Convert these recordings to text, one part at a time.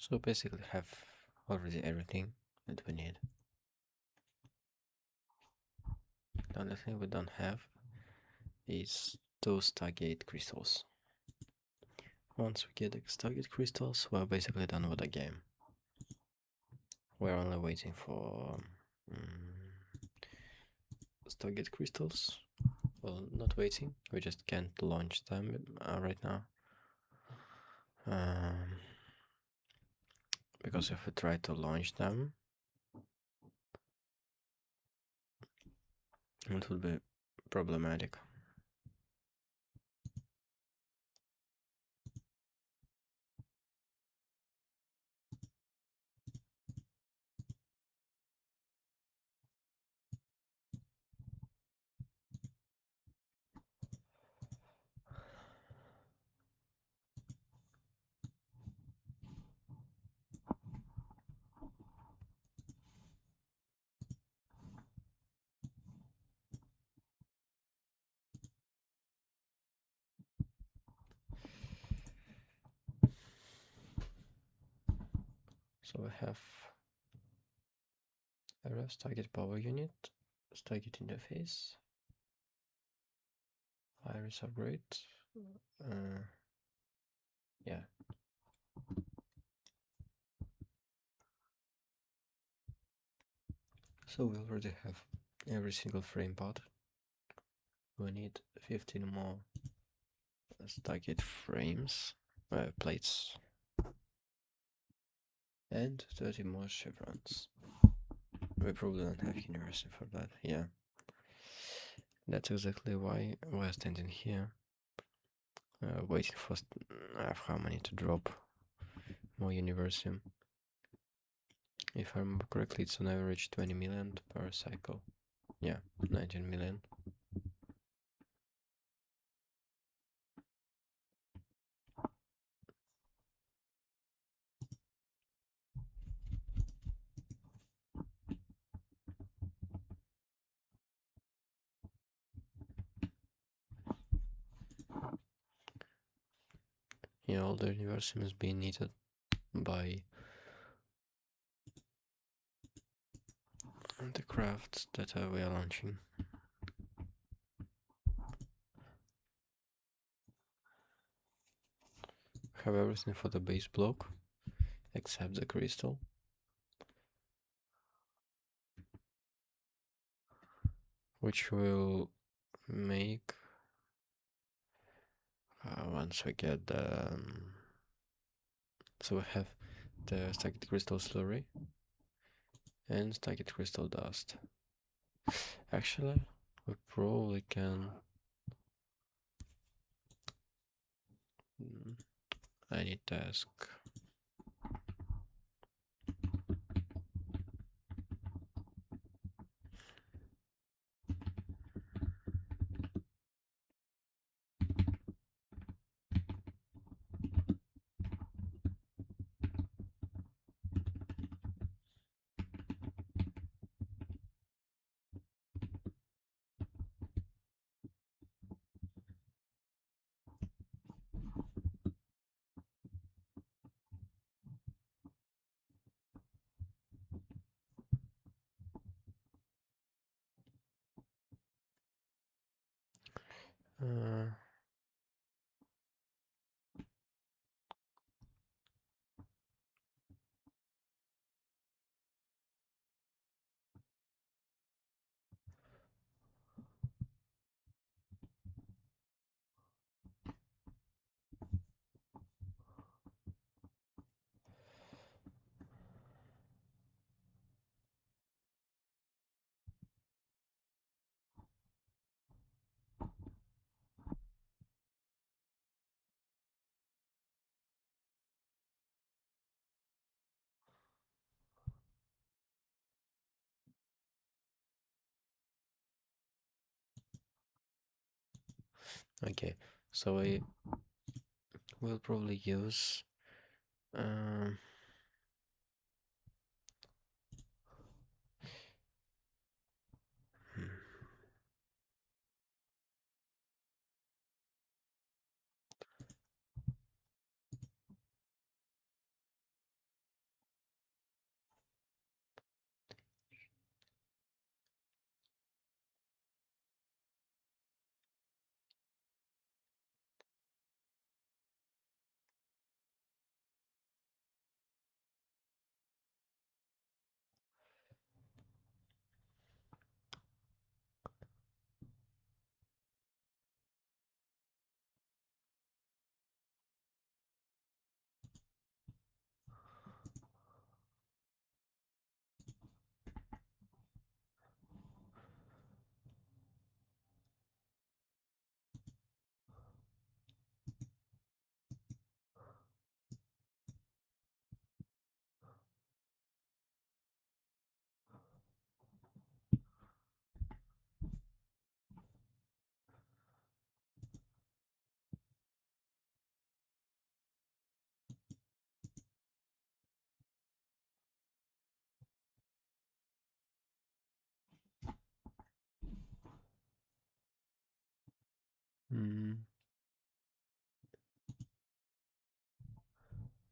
So basically have already everything that we need. The only thing we don't have is those Stargate crystals. Once we get the Stargate crystals, we're basically done with the game. We're only waiting for Stargate crystals. Well, not waiting, we just can't launch them right now. Because if we try to launch them, it would be problematic. So we have a Stargate power unit, Stargate interface, iris upgrade. Yeah. So we already have every single frame part. We need 15 more Stargate frames, plates, and 30 more chevrons. We probably don't have university for that, yeah. That's exactly why we're standing here, waiting for Harmony to drop more universium. If I remember correctly, it's on average 20 million per cycle. Yeah, 19 million. Yeah, all the universium is being needed by the crafts that we are launching. Have everything for the base block except the crystal. Which will make once we get the so we have the Stargate crystal slurry and Stargate crystal dust. Actually, we probably can. I need to ask. Uh, okay, so I will probably use um, hmm,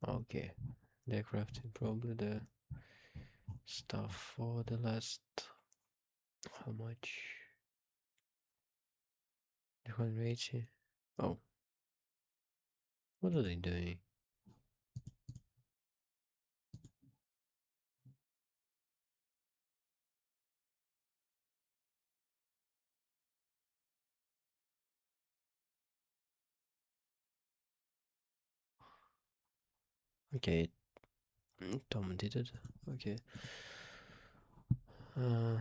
Okay, they're crafting probably the stuff for the last. How much? 280. Oh, what are they doing? Okay, Tom did it. Okay. Uh,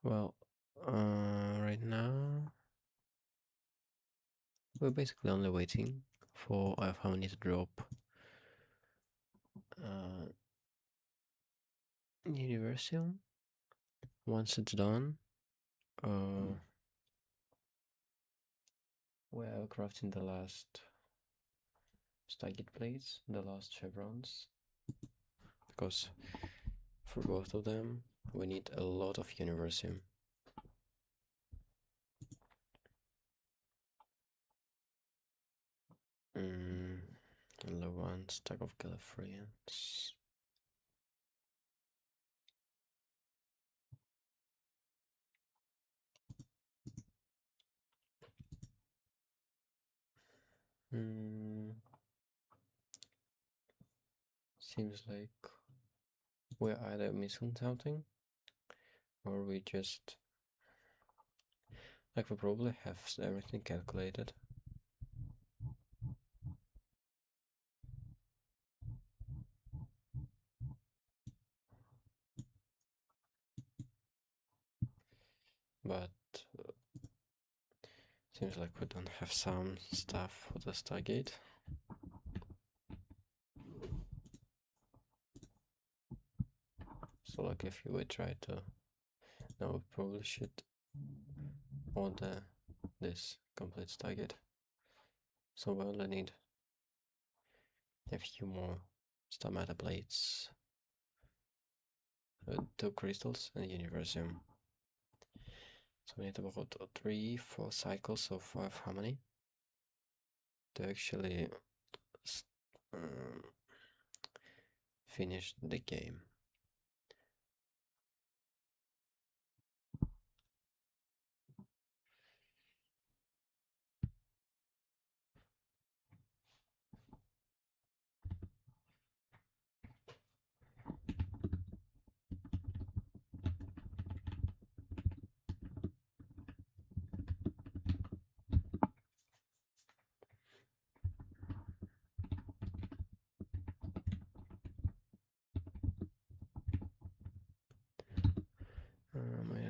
well, right now we're basically only waiting for how to drop Universum. Once it's done, we're crafting the last Stargate plates, the last chevrons, because for both of them we need a lot of Universum. Another one stack of Gallifreyans. Seems like we're either missing something or we just we probably have everything calculated. But seems like we don't have some stuff for the Stargate. So like if you would try to, now we probably should order this complete Stargate. So we only need a few more star matter plates, 2 crystals and Universum. So we need about 3-4 cycles of 5 harmony to actually finish the game.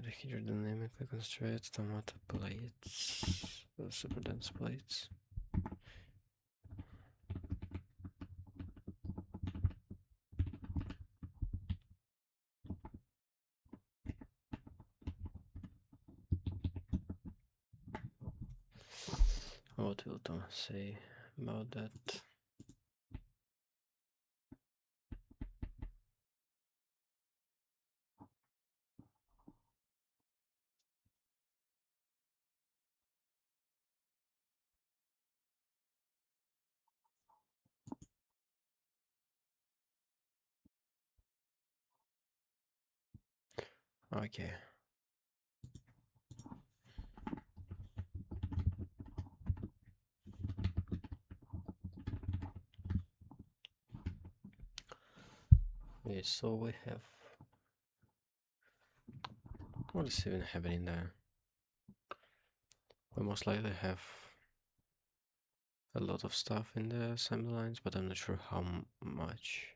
The hydrodynamically constructed stomata plates, super dense plates. What will Tom say about that? Okay. Okay, so we have. What is even happening there? We most likely have a lot of stuff in the assembly lines, but I'm not sure how much.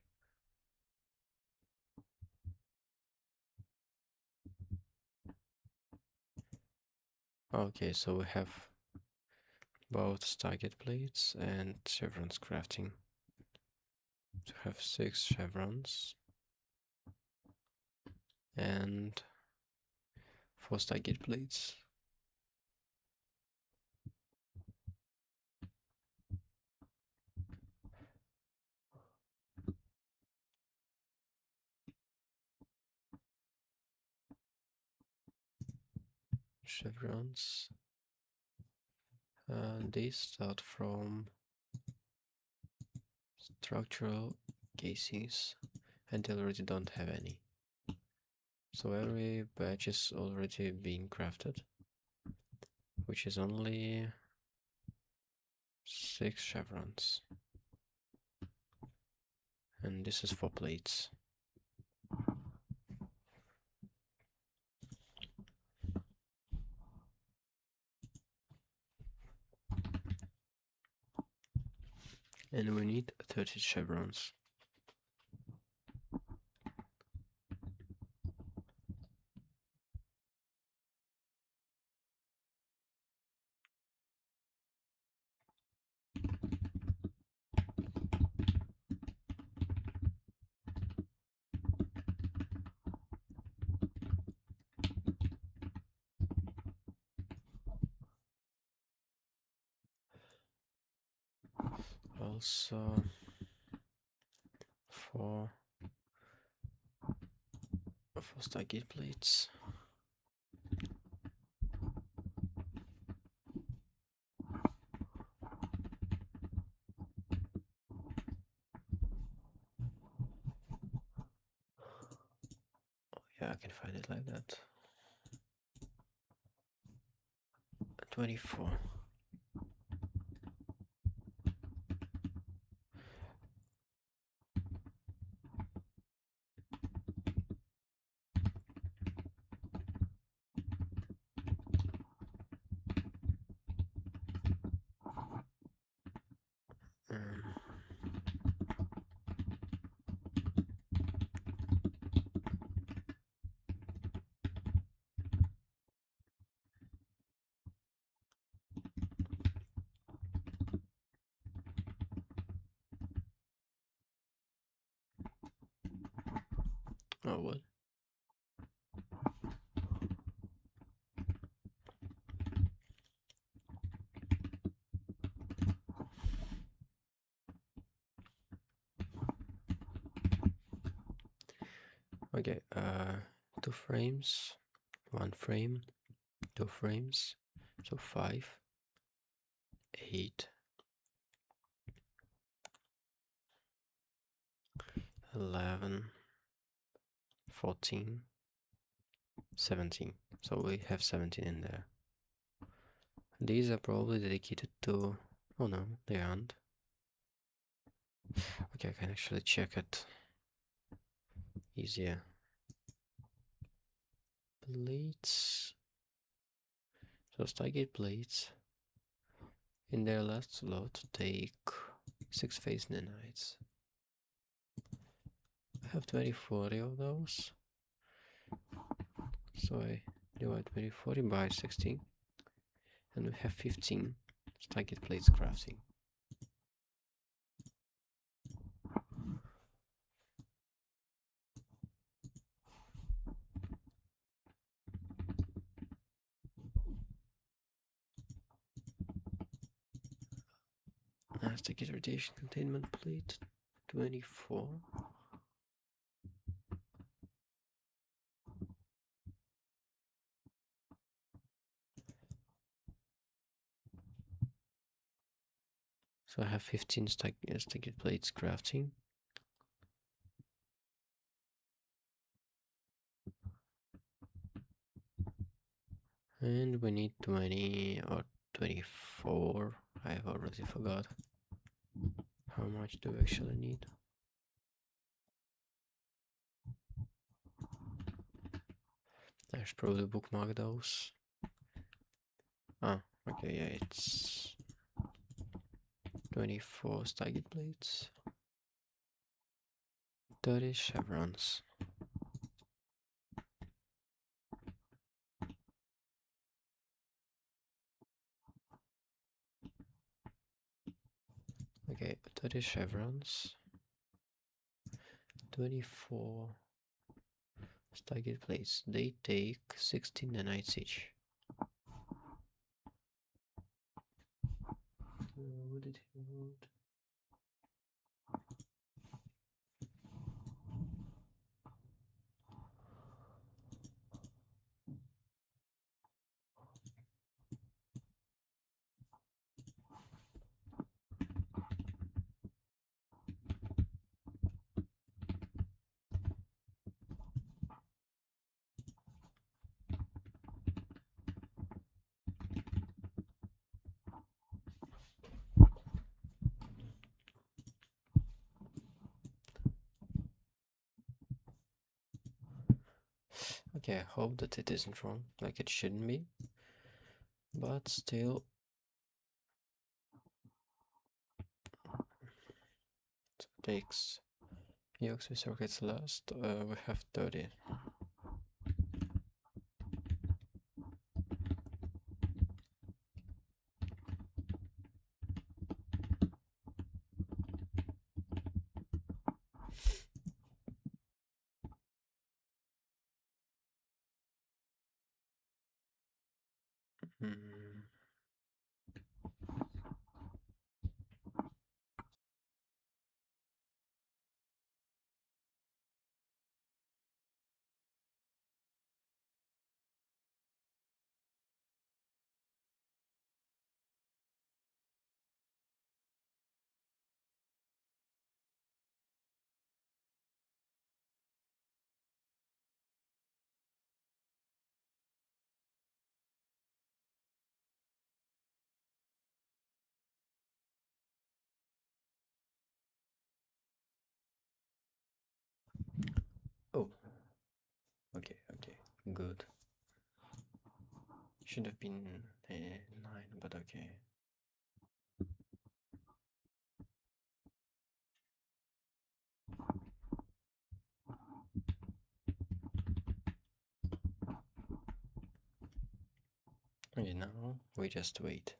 Okay, so we have both Stargate plates and chevrons crafting. To have 6 chevrons and 4 Stargate plates. chevrons. These start from structural casings, and they already don't have any. So every batch is already being crafted, which is only 6 chevrons. And this is 4 plates. And we need 30 chevrons. Also for Stargate plates. Yeah, I can find it like that. 24. Oh, what? Okay, 2 frames, 1 frame, 2 frames, so 5, 8, 11, 14, 17. So we have 17 in there. These are probably dedicated to... Oh no, they aren't. Okay, I can actually check it easier. Plates. So Stargate plates in their last slot take 6 phase nanites. I have 40 of those. So I divide 40 by 16. And we have 15 Stargate plates crafting. Stargate radiation containment plate 24. So I have 15 Stargate plates crafting. And we need 20 or 24. I've already forgot. How much do we actually need? I should probably bookmark those. Ah, okay, yeah, it's 24 Stargate plates. 30 chevrons. Okay, 30 chevrons. 24 Stargate plates. They take 16 nanites each. What did he want? Okay, I hope that it isn't wrong, like it shouldn't be, but still, it takes Yoxi circuits last. We have 30. Mm. Oh, okay, good. Should have been 9, but okay. Okay, now we just wait.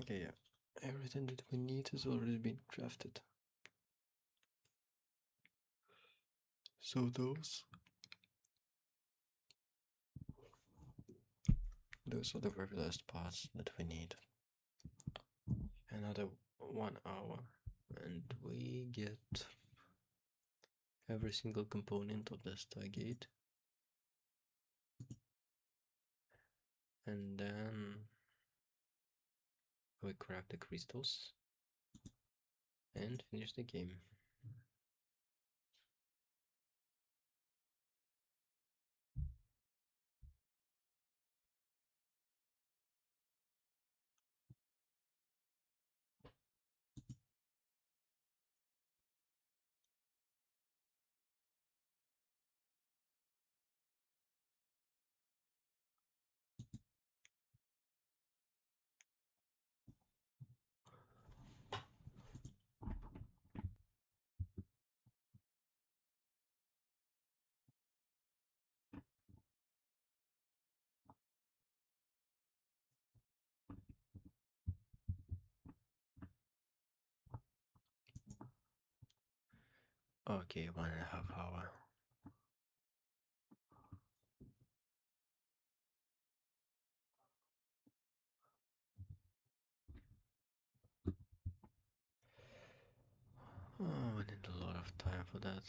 Okay, yeah. Everything that we need has already been crafted. So those are the very last parts that we need. Another 1 hour, and we get every single component of the Stargate. And then we crack the crystals and finish the game. Okay, 1.5 hour. Oh, I need a lot of time for that.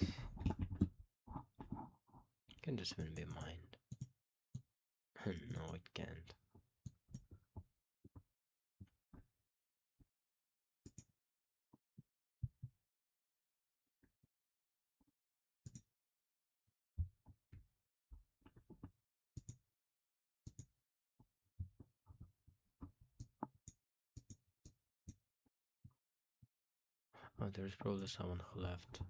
Can this even be mined? No, it can't. Oh, there's probably someone who left.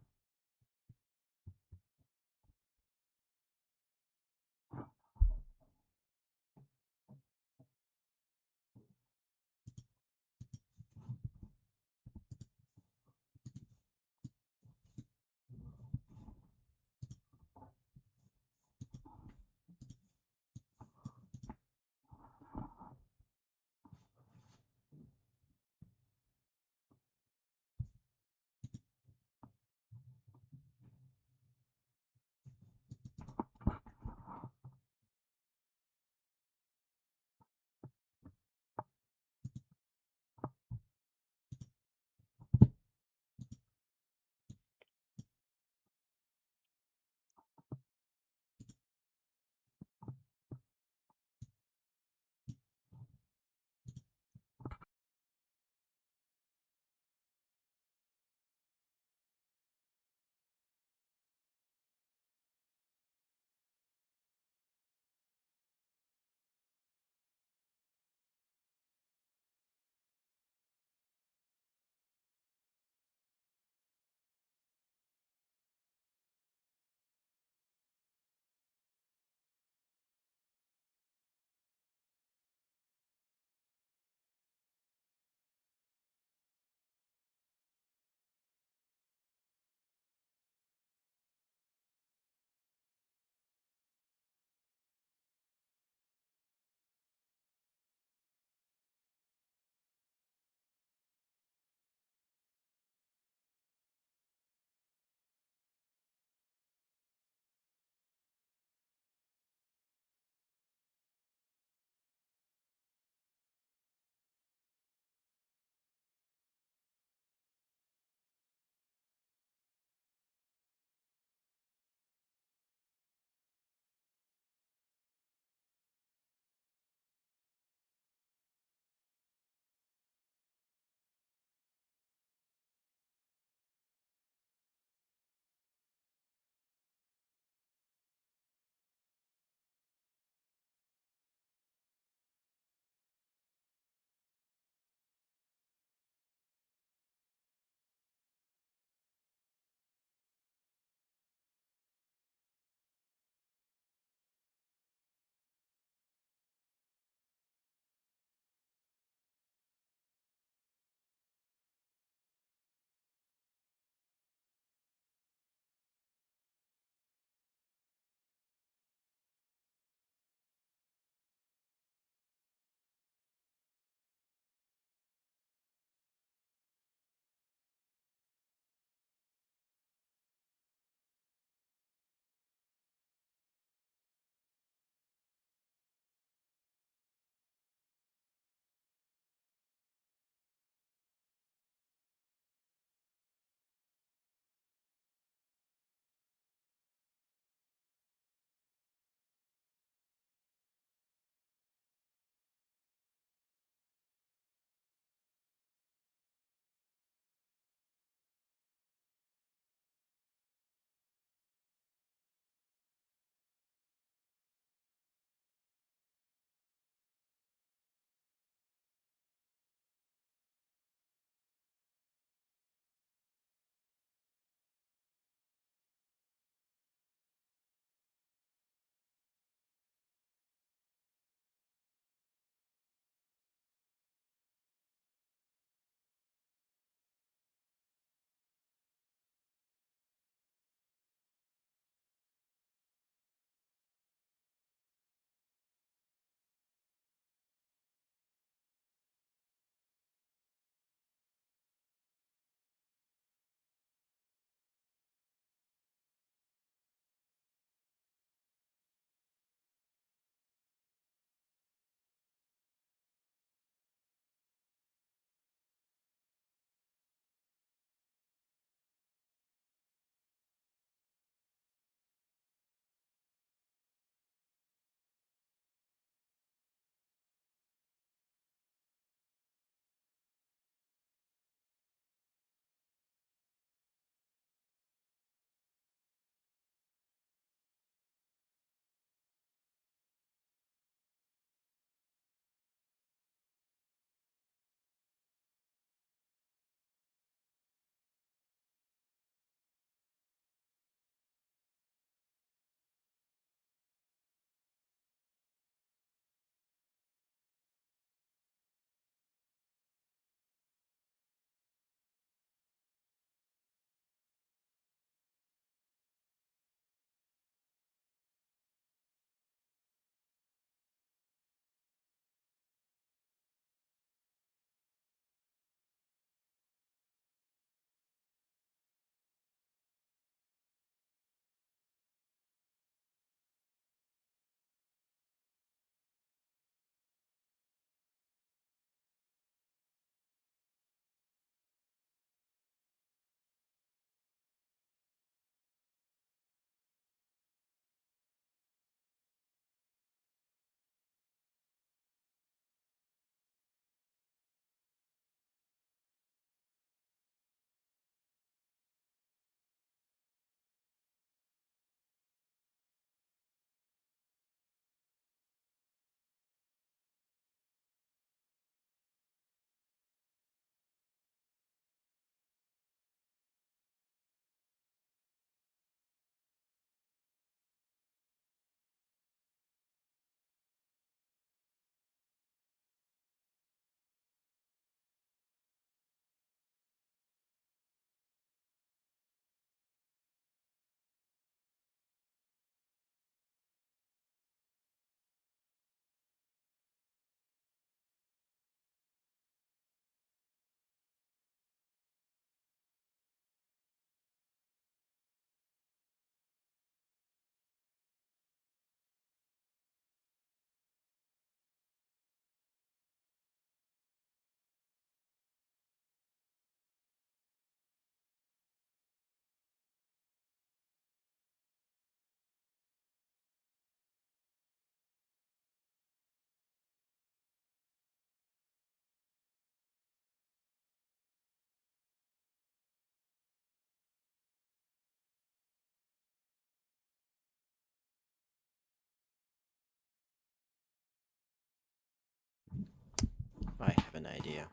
I have an idea.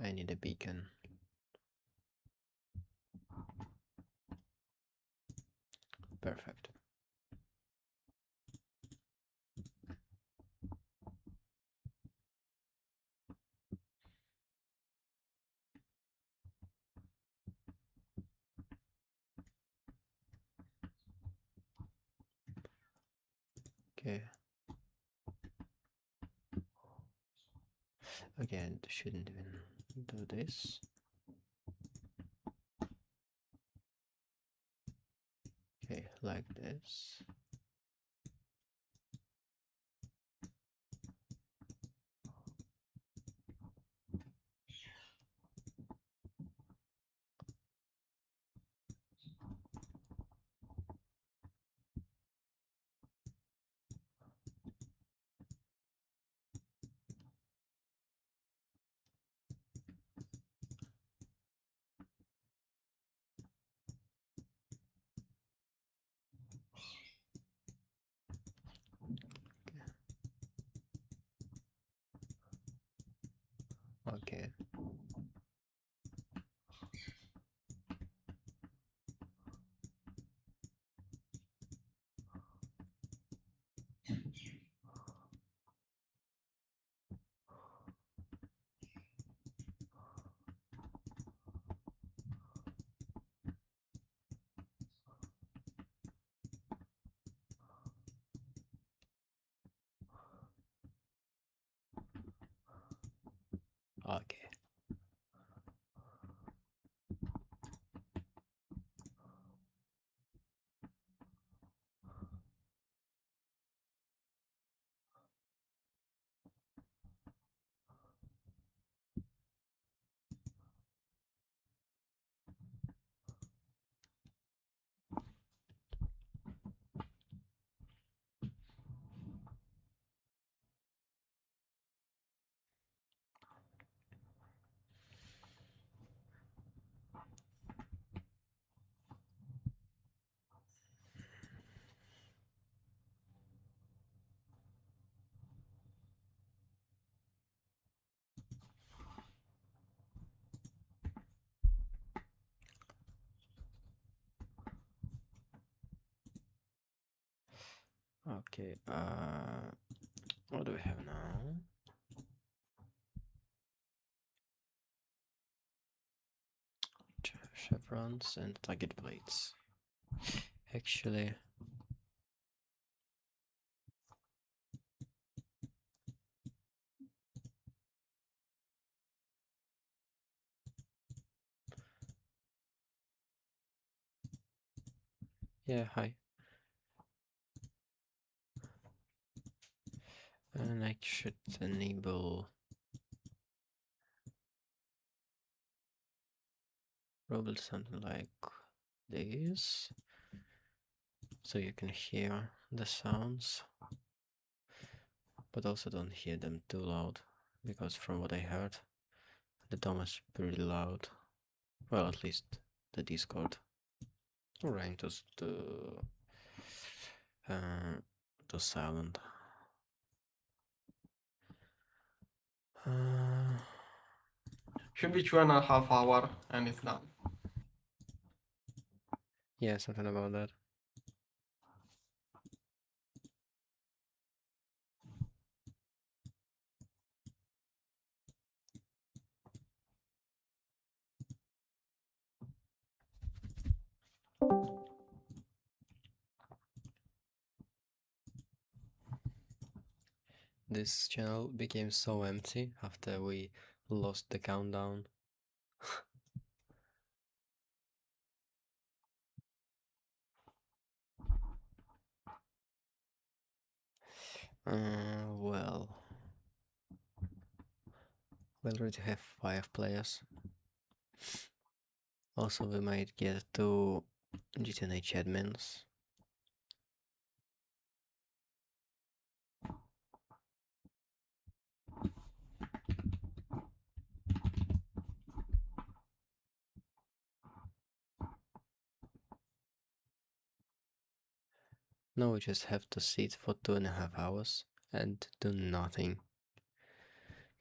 I need a beacon. Perfect. Okay. Again, shouldn't even do this. Okay, like this. Okay. Okay. Okay. What do we have now? Chevrons and target plates. Actually, yeah, hi. And I should enable probably something like this, so you can hear the sounds, but also don't hear them too loud, because from what I heard, the dome is pretty loud. Well, at least the Discord. Alright, just silent. Should be 2.5 hours and it's done. Yeah, something about that. This channel became so empty after we lost the countdown. Well, we already have 5 players. Also, we might get 2 GTNH admins. Now we just have to sit for 2.5 hours and do nothing.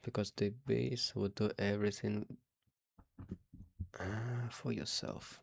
Because the base will do everything for yourself.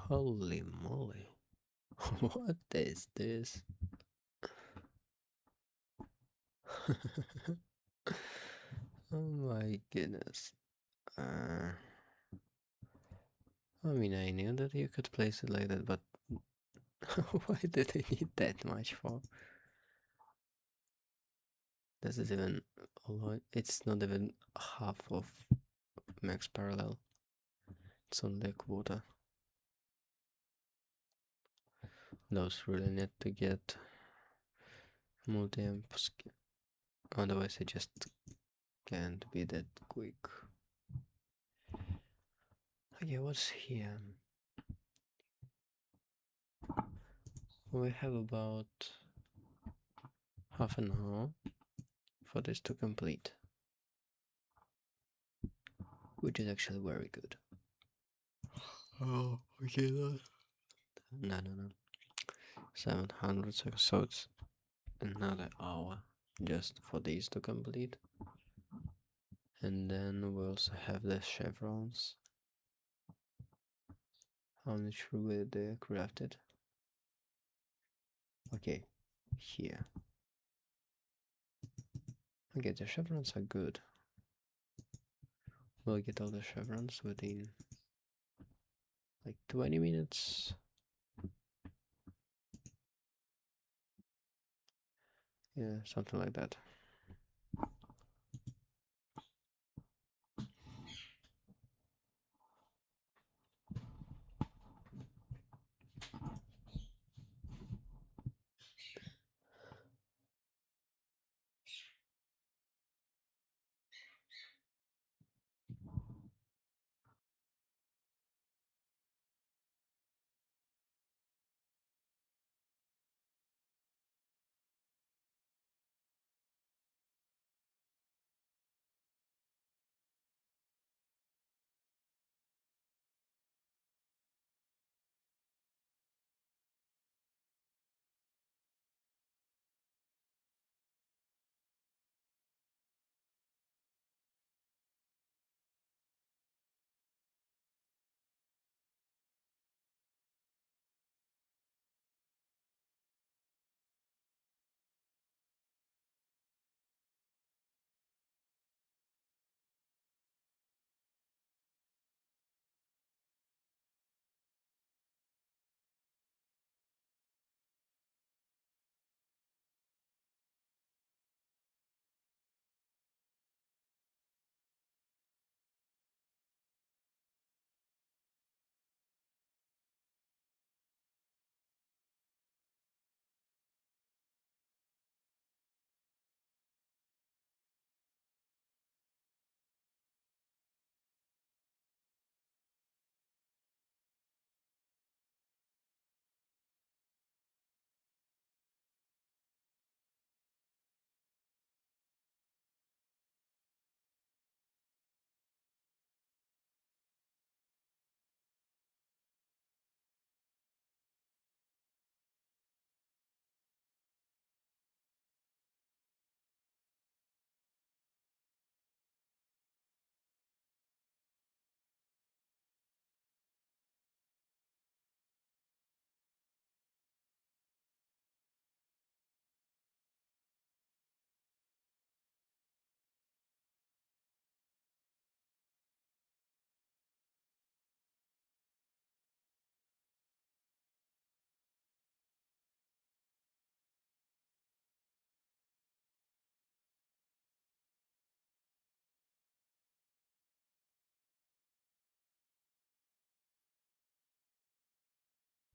Holy moly. What is this? Oh my goodness. I mean, I knew that you could place it like that, but why did I need that much for? This is even a lot. It's not even half of max parallel. It's only a quarter. Those really need to get multi-amp, otherwise I just can't be that quick. Okay, what's here? We have about half an hour for this to complete, which is actually very good. Oh, okay, no. 700 seconds, so it's another hour just for these to complete. And then we also have the chevrons. How much were they crafted? Okay, here. Okay, the chevrons are good. We'll get all the chevrons within like 20 minutes. Yeah, something like that.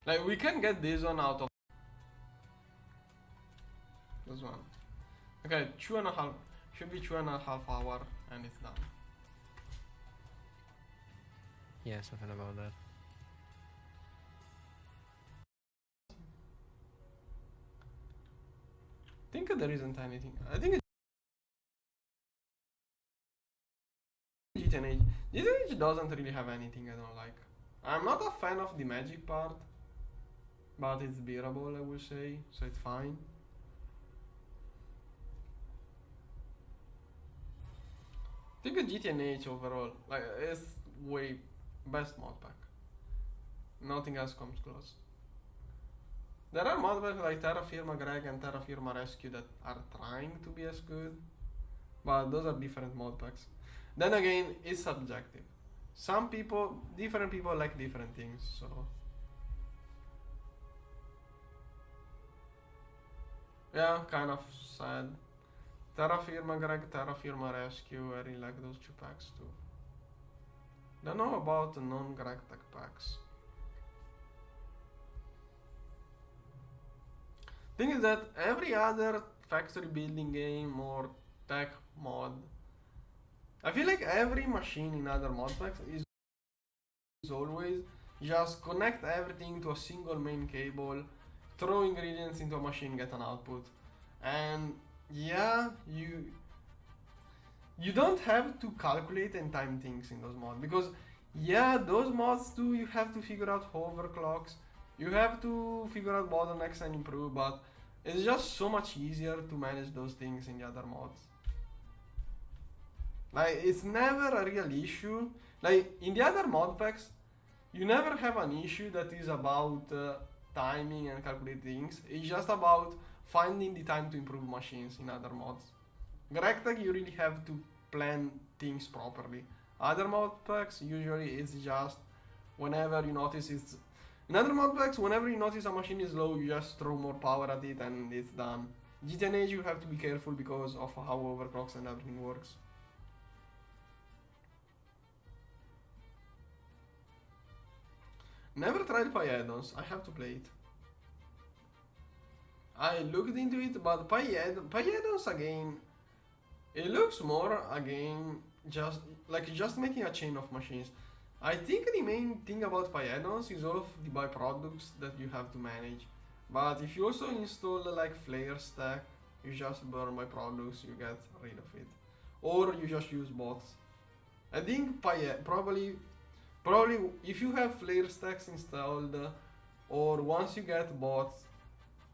Like we can get this one out of this one. Okay, 2.5 should be 2.5 hour and it's done. Yeah, something about that. I think there isn't anything. I think GTA doesn't really have anything I don't like. I'm not a fan of the magic part, but it's bearable, I will say, so it's fine. I think GTNH overall, like, is way best mod pack. Nothing else comes close. There are mod packs like Terra Firma Greg and Terra Firma Rescue that are trying to be as good, but those are different mod packs. Then again, it's subjective. Some people, different people like different things, so. Yeah, kind of sad. Terra Firma Greg, Terra Firma Rescue, I really like those two packs too. Don't know about the non-Greg tech packs. Thing is that every other factory building game or tech mod, I feel like every machine in other mod packs is always just connect everything to a single main cable, throw ingredients into a machine, get an output. And yeah, you don't have to calculate and time things in those mods, because yeah, those mods too, you have to figure out overclocks, you have to figure out bottlenecks and improve, but it's just so much easier to manage those things in the other mods. Like, it's never a real issue. Like, in the other mod packs, you never have an issue that is about timing and calculating things. It's just about finding the time to improve machines in other mods. GregTech, you really have to plan things properly. Other mod packs, usually it's just whenever you notice it's. In other mod packs, whenever you notice a machine is low, you just throw more power at it and it's done. GTNH, you have to be careful because of how overclocks and everything works. Never tried Pi add-ons, I have to play it. I looked into it, but Pi add-ons again, it looks more again just making a chain of machines. I think the main thing about Pi add-ons is all of the byproducts that you have to manage. But if you also install like Flare stack, you just burn byproducts, you get rid of it. Or you just use bots. I think probably if you have Flare stacks installed, or once you get bots,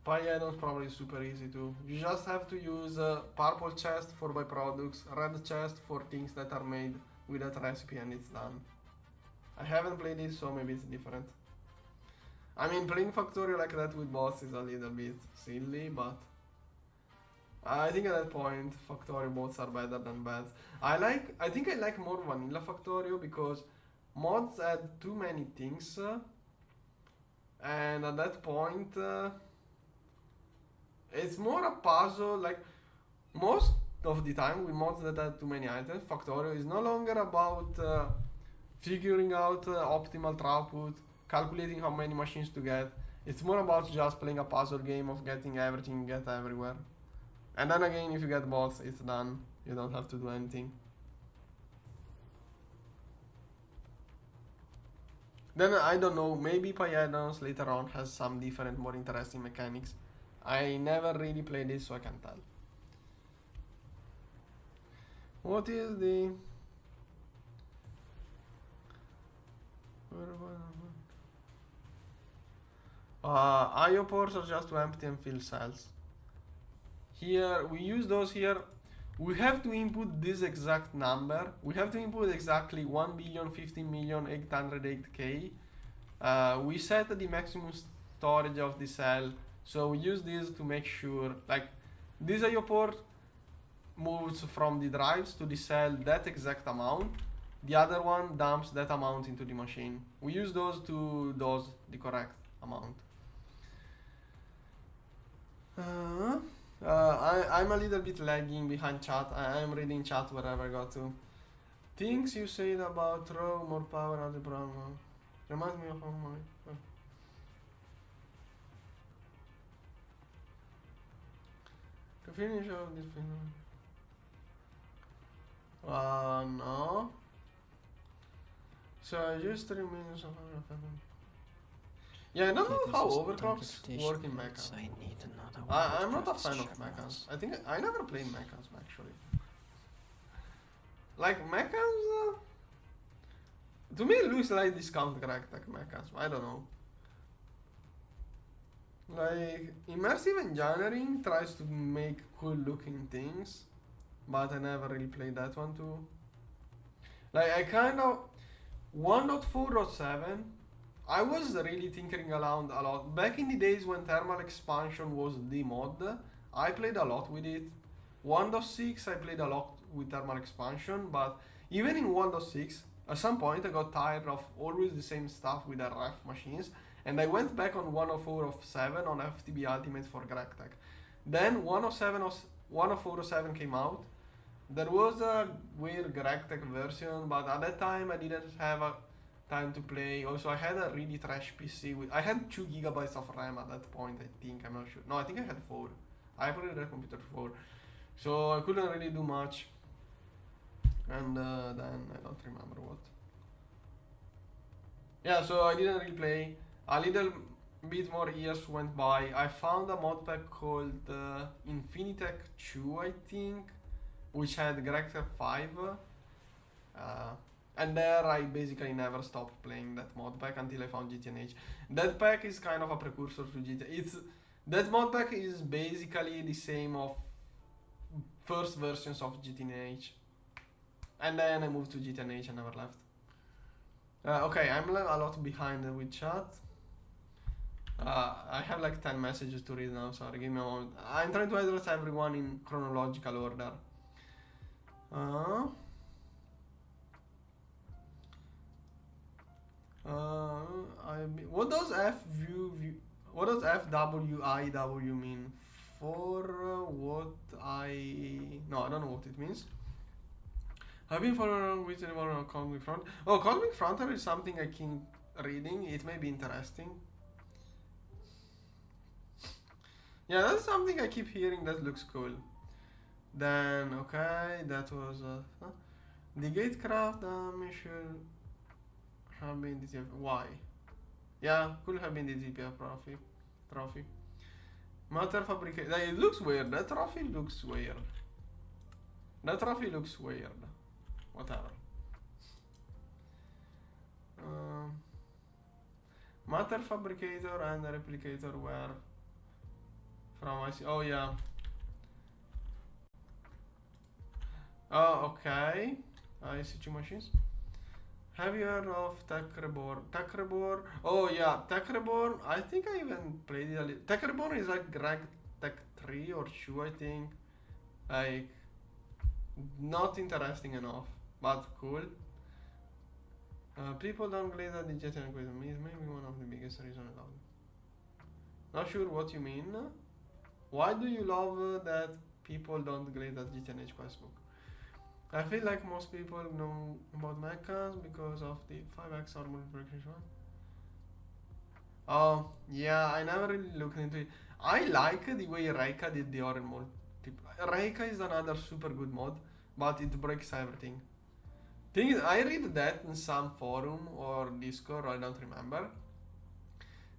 Pi add-ons probably super easy too. You just have to use purple chest for byproducts, red chest for things that are made with that recipe, and it's done. I haven't played it, so maybe it's different. I mean, playing Factorio like that with bots is a little bit silly, but I think at that point Factorio bots are better than bats. I think I like more vanilla Factorio because mods add too many things, and at that point it's more a puzzle. Like most of the time with mods that add too many items, Factorio is no longer about figuring out optimal throughput, calculating how many machines to get. It's more about just playing a puzzle game of getting everything, get everywhere. And then again, if you get bots, it's done. You don't have to do anything. Then I don't know, maybe Pi add-ons later on has some different, more interesting mechanics. I never really played it, so I can't tell. What is the... IO ports are just to empty and fill cells. Here, we use those here. We have to input this exact number. We have to input exactly 1,015,808,000. We set the maximum storage of the cell. So we use this to make sure, like, this IO port moves from the drives to the cell that exact amount. The other one dumps that amount into the machine. We use those to dose the correct amount. I'm a little bit lagging behind chat. I'm reading chat wherever I got to. Things you said about throw more power at the Brahma. Reminds me of how my... To finish off this film. No. So I just 3 minutes of Yeah, I don't know how overclocks work in mechas. I need another one. I'm not a crafts fan of chevrons. mechas. I think I never played mechas actually. Like mechas, to me it looks like discount Cracktack mechas. I don't know. Like immersive engineering tries to make cool looking things, but I never really played that one too. Like I kind of 1.4.7. I was really tinkering around a lot. Back in the days when thermal expansion was the mod, I played a lot with it. 1.6 I played a lot with thermal expansion, but even in 1.6, at some point I got tired of always the same stuff with RF machines, and I went back on 1.4.7 on FTB Ultimate for Grectech. Then 1.4.7 came out. There was a weird Grectech version, but at that time I didn't have a time to play. Also, I had a really trash PC. I had 2 gigabytes of RAM at that point, I think. I'm not sure. No, I think I had 4. I upgraded that computer to 4. So I couldn't really do much. And then I don't remember what. Yeah, so I didn't really play. A little bit more years went by. I found a mod pack called Infinitech 2, I think, which had Grectech 5. And there I basically never stopped playing that mod pack until I found GTNH. That pack is kind of a precursor to GTNH. That mod pack is basically the same of first versions of GTNH. And then I moved to GTNH and never left. Okay, I'm a lot behind with chat. I have like 10 messages to read now, sorry, give me a moment. I'm trying to address everyone in chronological order. What does what does FWIW mean? For what no, I don't know what it means. I've been following with anyone on Cosmic Front. Oh, Cosmic Frontier is something I keep reading. It may be interesting. Yeah, that's something I keep hearing that looks cool. Then, okay, that was the Gatecraft mission have been DTF. Why? Yeah, could have been the DTF trophy. Matter fabrication. It looks weird. That trophy looks weird. Whatever. Matter fabricator and replicator were from IC. Oh yeah. Oh, okay. I see 2 machines. Have you heard of Tech Reborn? Tech Reborn? Oh yeah, Tech Reborn. I think I even played it a little. Tech Reborn is like Greg Tech 3 or 2, I think. Like, not interesting enough, but cool. People don't glade at the jet and with me is maybe one of the biggest reasons I love it. Not sure what you mean. Why do you love that people don't glade at GTNH Questbook? I feel like most people know about mechas because of the 5x armor breakage one. Oh, yeah, I never really looked into it. I like the way Reika did the Oren mod. Reika is another super good mod, but it breaks everything. Thing is, I read that in some forum or Discord, I don't remember.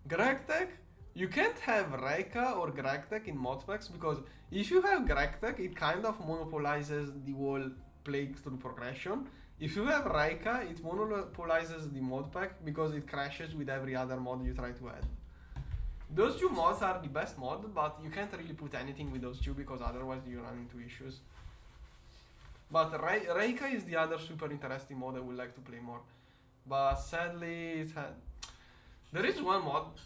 Grectech, you can't have Reika or Grectech in modpacks because if you have Grectech, it kind of monopolizes the whole plague through progression. If you have Reika, it monopolizes the mod pack because it crashes with every other mod you try to add. Those 2 mods are the best mod, but you can't really put anything with those 2 because otherwise you run into issues. But Reika is the other super interesting mod I would like to play more. But sadly, there is one mod.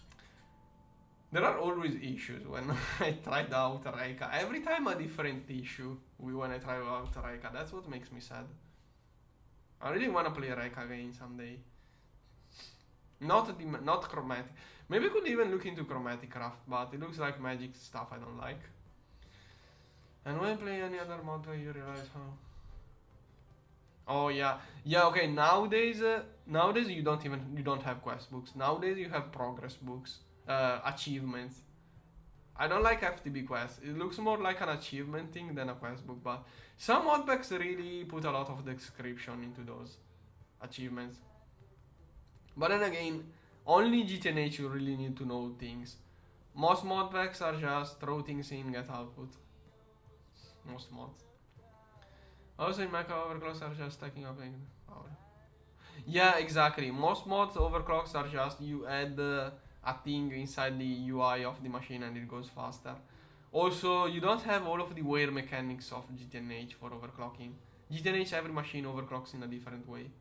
There are always issues when I tried out Reika. Every time a different issue when I try out Reika. That's what makes me sad. I really want to play Reika again someday. Not chromatic. Maybe I could even look into chromatic craft, but it looks like magic stuff I don't like. And when I play any other mod, you realize how. Oh yeah, okay. Nowadays you don't have quest books. Nowadays you have progress books, achievements. I don't like FTB quests. It looks more like an achievement thing than a quest book, but some modpacks really put a lot of description into those achievements. But then again, only GTNH you really need to know things. Most modpacks are just throw things in, get output. Most mods. Also in Mecha overclocks are just stacking up power. Yeah, exactly. Most mods overclocks are just you add a thing inside the UI of the machine and it goes faster. Also, you don't have all of the weird mechanics of GTNH for overclocking. GTNH every machine overclocks in a different way.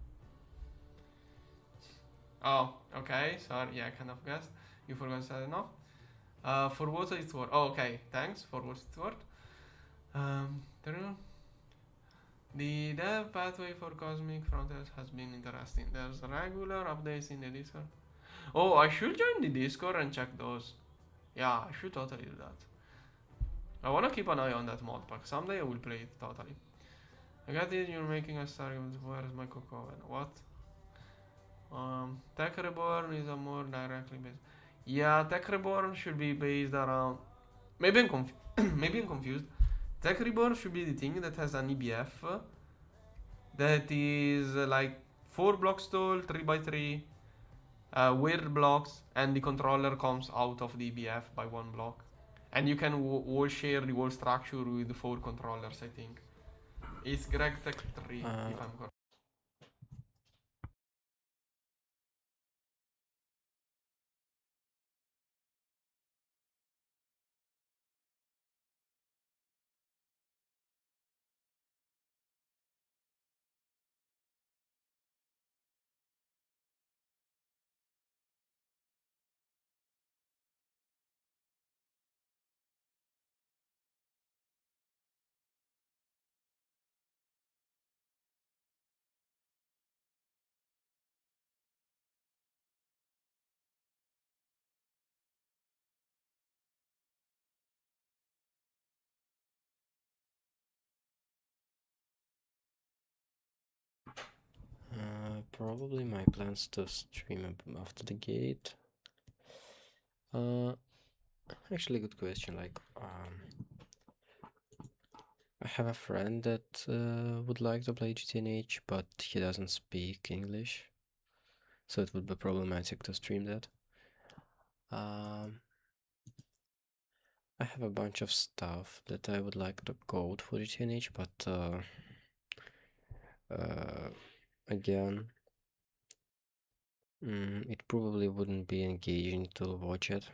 Oh, okay. Sorry, yeah, I kind of guessed. You forgot to say enough. For what it's worth. Oh, okay. Thanks for what it's worth. The dev pathway for Cosmic Frontiers has been interesting. There's regular updates in the Discord. Oh, I should join the Discord and check those. Yeah, I should totally do that. I wanna keep an eye on that mod pack. Someday I will play it totally. I got it, you're making a Stargate. Where's my cocoa? What? Tech Reborn is a more directly based. Yeah, Tech Reborn should be based around. Maybe maybe I'm confused. Tech Reborn should be the thing that has an EBF that is like 4 blocks tall, 3 by 3, weird blocks, and the controller comes out of the EBF by 1 block. And you can all share the whole structure with 4 controllers, I think. It's Greg Tech 3, if I'm correct. Probably my plans to stream after the gate. Actually, good question. Like, I have a friend that would like to play GTNH, but he doesn't speak English, so it would be problematic to stream that. I have a bunch of stuff that I would like to code for GTNH, but again, it probably wouldn't be engaging to watch it.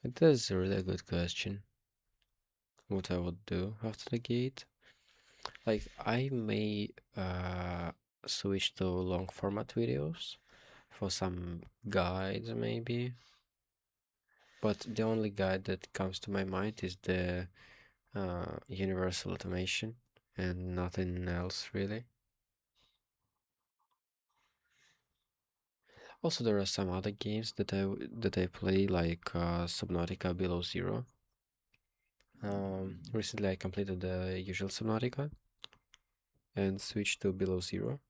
It is a really good question. What I would do after the gate? Like, I may switch to long format videos for some guides, maybe. But the only guide that comes to my mind is the universal automation and nothing else really. Also, there are some other games that I play, like Subnautica Below Zero. Recently I completed the usual Subnautica and switched to Below Zero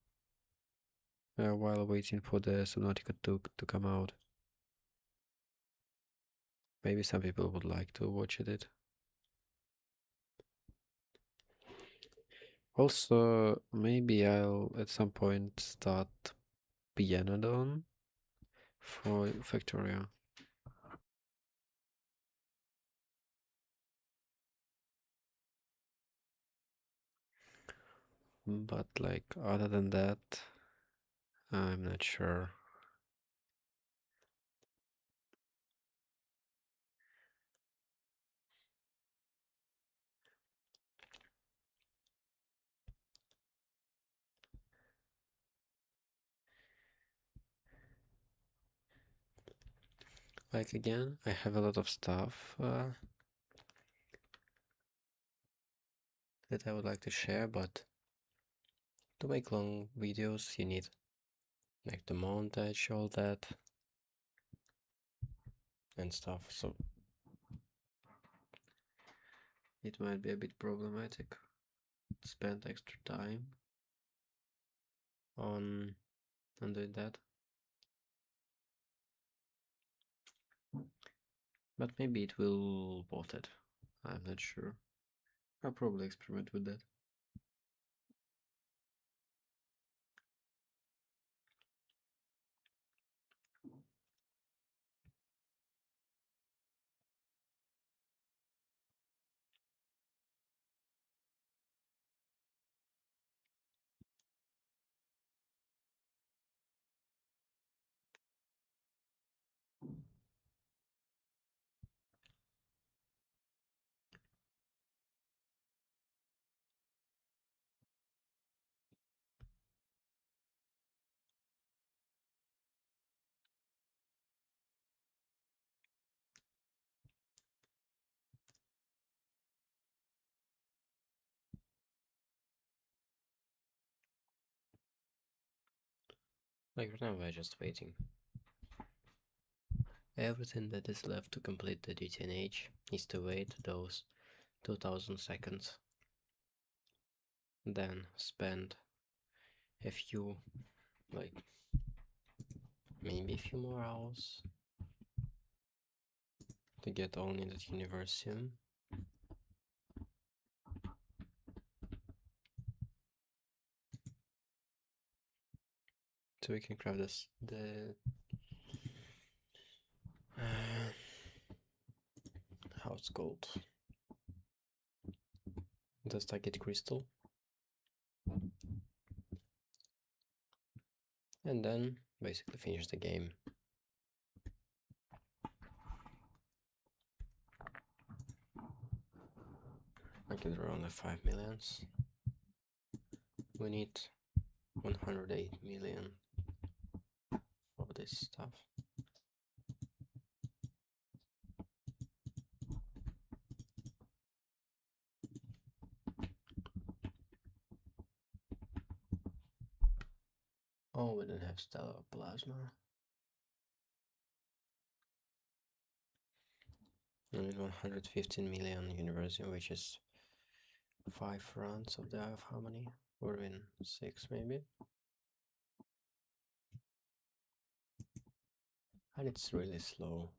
while waiting for the Subnautica to come out. Maybe some people would like to watch it. Also, maybe I'll at some point start Pianodon for Factoria. But like other than that, I'm not sure. Like again, I have a lot of stuff that I would like to share, but to make long videos you need like the montage, all that and stuff, so it might be a bit problematic. spend extra time on doing that. But maybe it will bot it. I'm not sure. I'll probably experiment with that. Like right now we're just waiting. Everything that is left to complete the DTNH is to wait those 2000 seconds. Then spend a few, like maybe a few more hours to get all needed Universium. So we can craft this, how it's called, the Stargate crystal, and then basically finish the game. I get around the 5 millions. We need 108 million of this stuff. Oh, we don't have stellar plasma. We need 115 million Universium, which is 5 runs of the Eye of Harmony, or in 6 maybe. And it's really slow.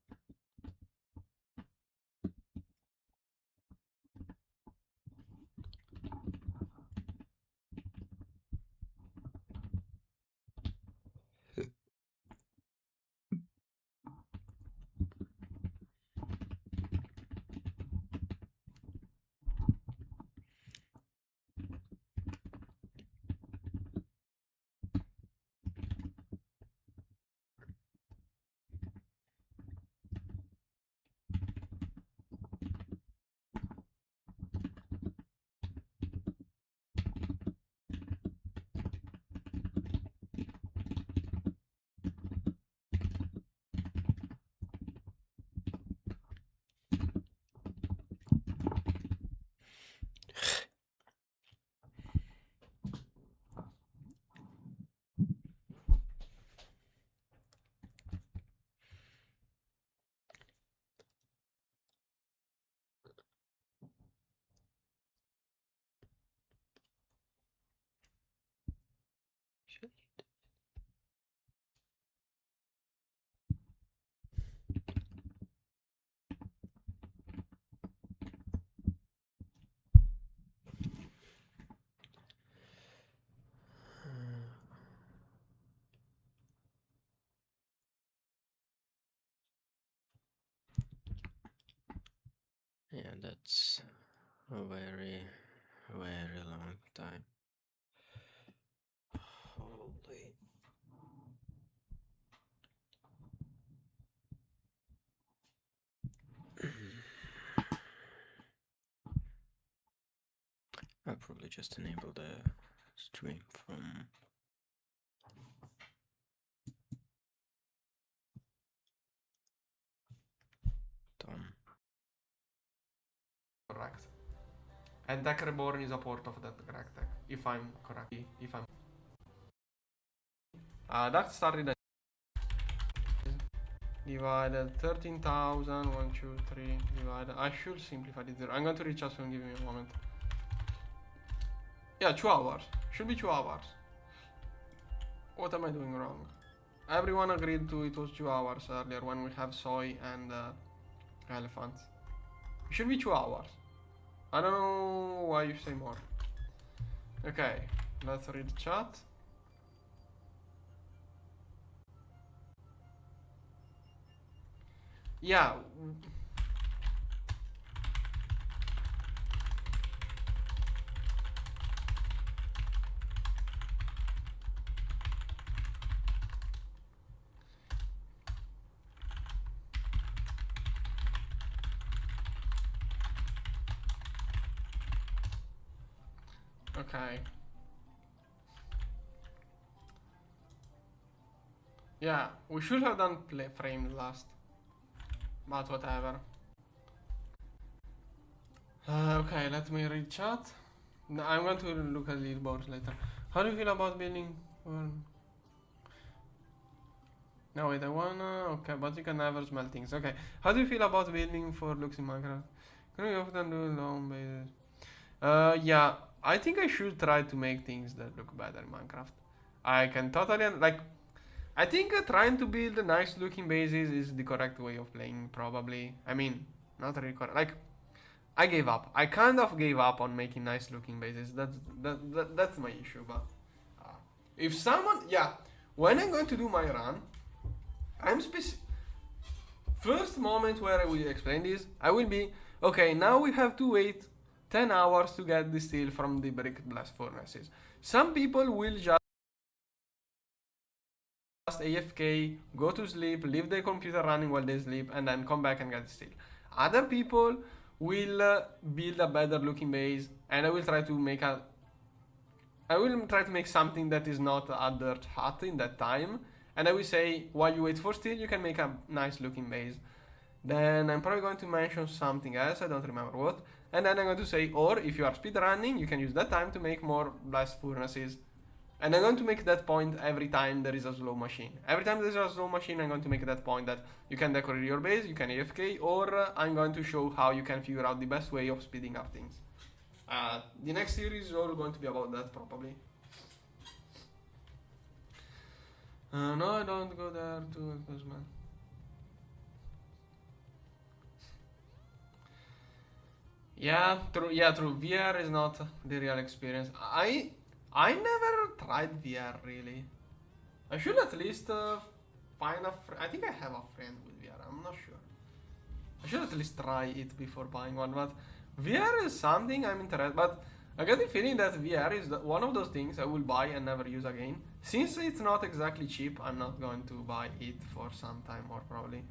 Yeah, that's a very, very long time. Holy. I'll probably just enable the stream from Tom. Correct. And Tech Reborn is a port of that correct tech, if I'm correct. If I'm that started at divided 13,000, 1, 2, 3, divided. I should simplify it zero. I'm going to reach out soon, give me a moment. Yeah, 2 hours. Should be 2 hours. What am I doing wrong? Everyone agreed to it was 2 hours earlier when we have soy and elephants. It should be 2 hours. I don't know why you say more. Okay, let's read the chat. Yeah. Okay. Yeah, we should have done play frame last. But whatever. Okay, let me read chat. No, I'm going to look at leaderboards later. How do you feel about building? No, wait, I wanna. Okay, but you can never smell things. Okay, how do you feel about building for looks in Minecraft? Can we often do long bases? Yeah, I think I should try to make things that look better in Minecraft. I can totally like. I think trying to build nice looking bases is the correct way of playing. Probably. I mean, not really correct. Like, I gave up. I kind of gave up on making nice looking bases. That's my issue. But if someone, yeah, when I'm going to do my run, I'm specific. First moment where I will explain this, I will be okay. Now we have to wait 10 hours to get the steel from the brick blast furnaces. Some people will just AFK, go to sleep, leave their computer running while they sleep, and then come back and get the steel. Other people will build a better looking base, and I will try to make something that is not a dirt hut in that time, and I will say while you wait for steel, you can make a nice looking base. Then I'm probably going to mention something else, I don't remember what, and then I'm going to say, or if you are speedrunning, you can use that time to make more blast furnaces. And I'm going to make that point every time there is a slow machine. Every time there is a slow machine, I'm going to make that point that you can decorate your base, you can AFK, or I'm going to show how you can figure out the best way of speeding up things. The next series is all going to be about that, probably. No, I don't go there too, because man. Yeah, true. Yeah, true. VR is not the real experience. I never tried VR really. I should at least find a friend. I think I have a friend with VR. I'm not sure. I should at least try it before buying one. But VR is something I'm interested. But I get the feeling that VR is one of those things I will buy and never use again. Since it's not exactly cheap, I'm not going to buy it for some time more probably.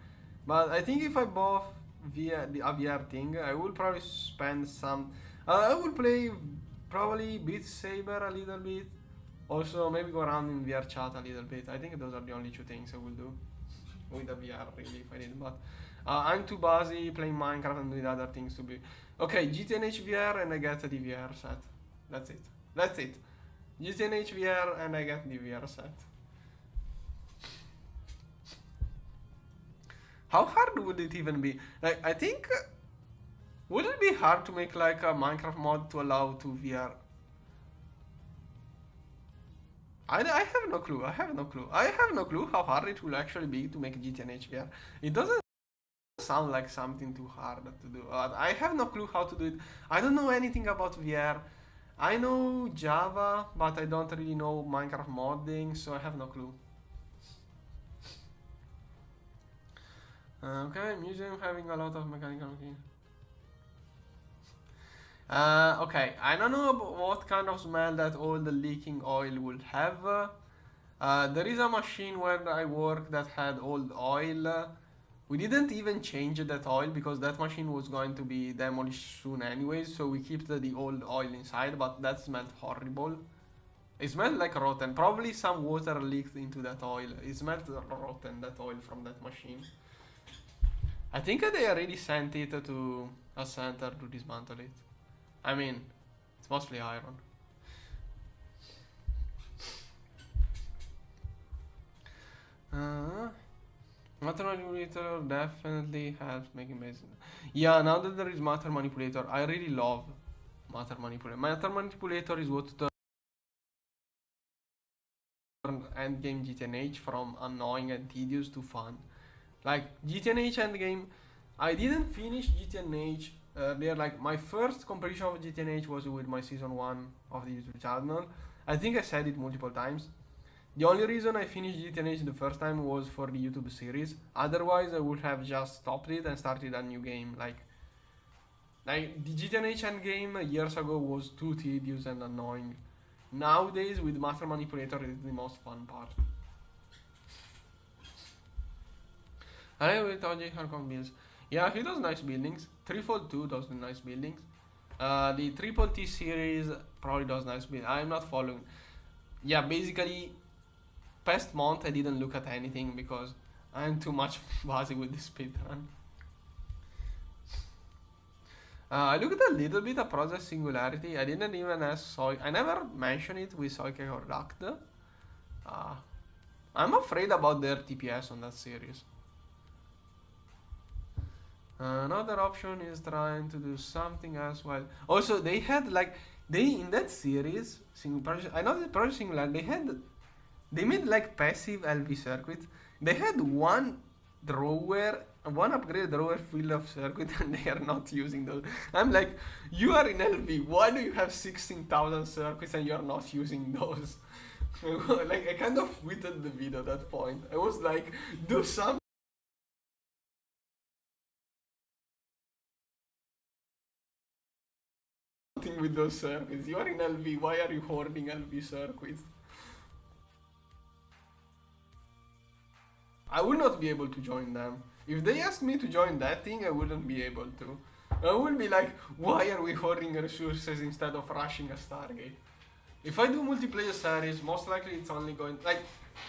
But I think if I bought a VR thing, I will probably spend some. I will play probably Beat Saber a little bit. Also, maybe go around in VR chat a little bit. I think those are the only two things I will do with the VR, really, if I did. But I'm too busy playing Minecraft and doing other things to be. Okay, GTNH VR and I get the VR set. That's it. That's it. GTNH VR and I get the VR set. How hard would it even be? Like, I think. Would it be hard to make like a Minecraft mod to allow to VR? I have no clue. I have no clue. I have no clue how hard it will actually be to make GTNH VR. It doesn't sound like something too hard to do. I have no clue how to do it. I don't know anything about VR. I know Java, but I don't really know Minecraft modding, so I have no clue. Okay, museum having a lot of mechanical machines. Okay, I don't know what kind of smell that all the leaking oil will have. There is a machine where I work that had old oil. We didn't even change that oil because that machine was going to be demolished soon anyways, so we kept the old oil inside, but that smelled horrible. It smelled like rotten. Probably some water leaked into that oil. It smelled rotten, that oil from that machine. I think they already sent it to a center to dismantle it. I mean, it's mostly iron. Matter manipulator definitely helps making bases. Yeah, now that there is matter manipulator, I really love Matter manipulator. Matter manipulator is what turned endgame GTNH from annoying and tedious to fun. Like GTNH endgame, I didn't finish GTNH earlier. Like my first completion of GTNH was with my season 1 of the YouTube channel. I think I said it multiple times. The only reason I finished GTNH the first time was for the YouTube series. Otherwise, I would have just stopped it and started a new game. Like the GTNH endgame years ago was too tedious and annoying. Nowadays, with Master Manipulator, it's the most fun part. I will tell you Hong Kong builds. Yeah, he does nice buildings. 3fold2 does the nice buildings. The Triple T series probably does nice buildings. I'm not following. Yeah, basically, past month I didn't look at anything because I'm too much busy with the speedrun. I looked a little bit at Project Singularity. I didn't even ask Soy. I never mentioned it with Soike or Duct. I'm afraid about their TPS on that series. Another option is trying to do something as well. Also, they had like in that series, I know the Project Singularity, they made like passive LV circuits. They had one upgraded drawer full of circuit, and they are not using those. I'm like, you are in LV. Why do you have 16,000 circuits and you are not using those? Like I kind of quitted the video at that point. I was like, do something with those circuits. You are in LV. Why are you hoarding LV circuits? I would not be able to join them. If they asked me to join that thing, I wouldn't be able to. I would be like, why are we hoarding resources instead of rushing a Stargate? If I do multiplayer series, most likely it's only going... Like,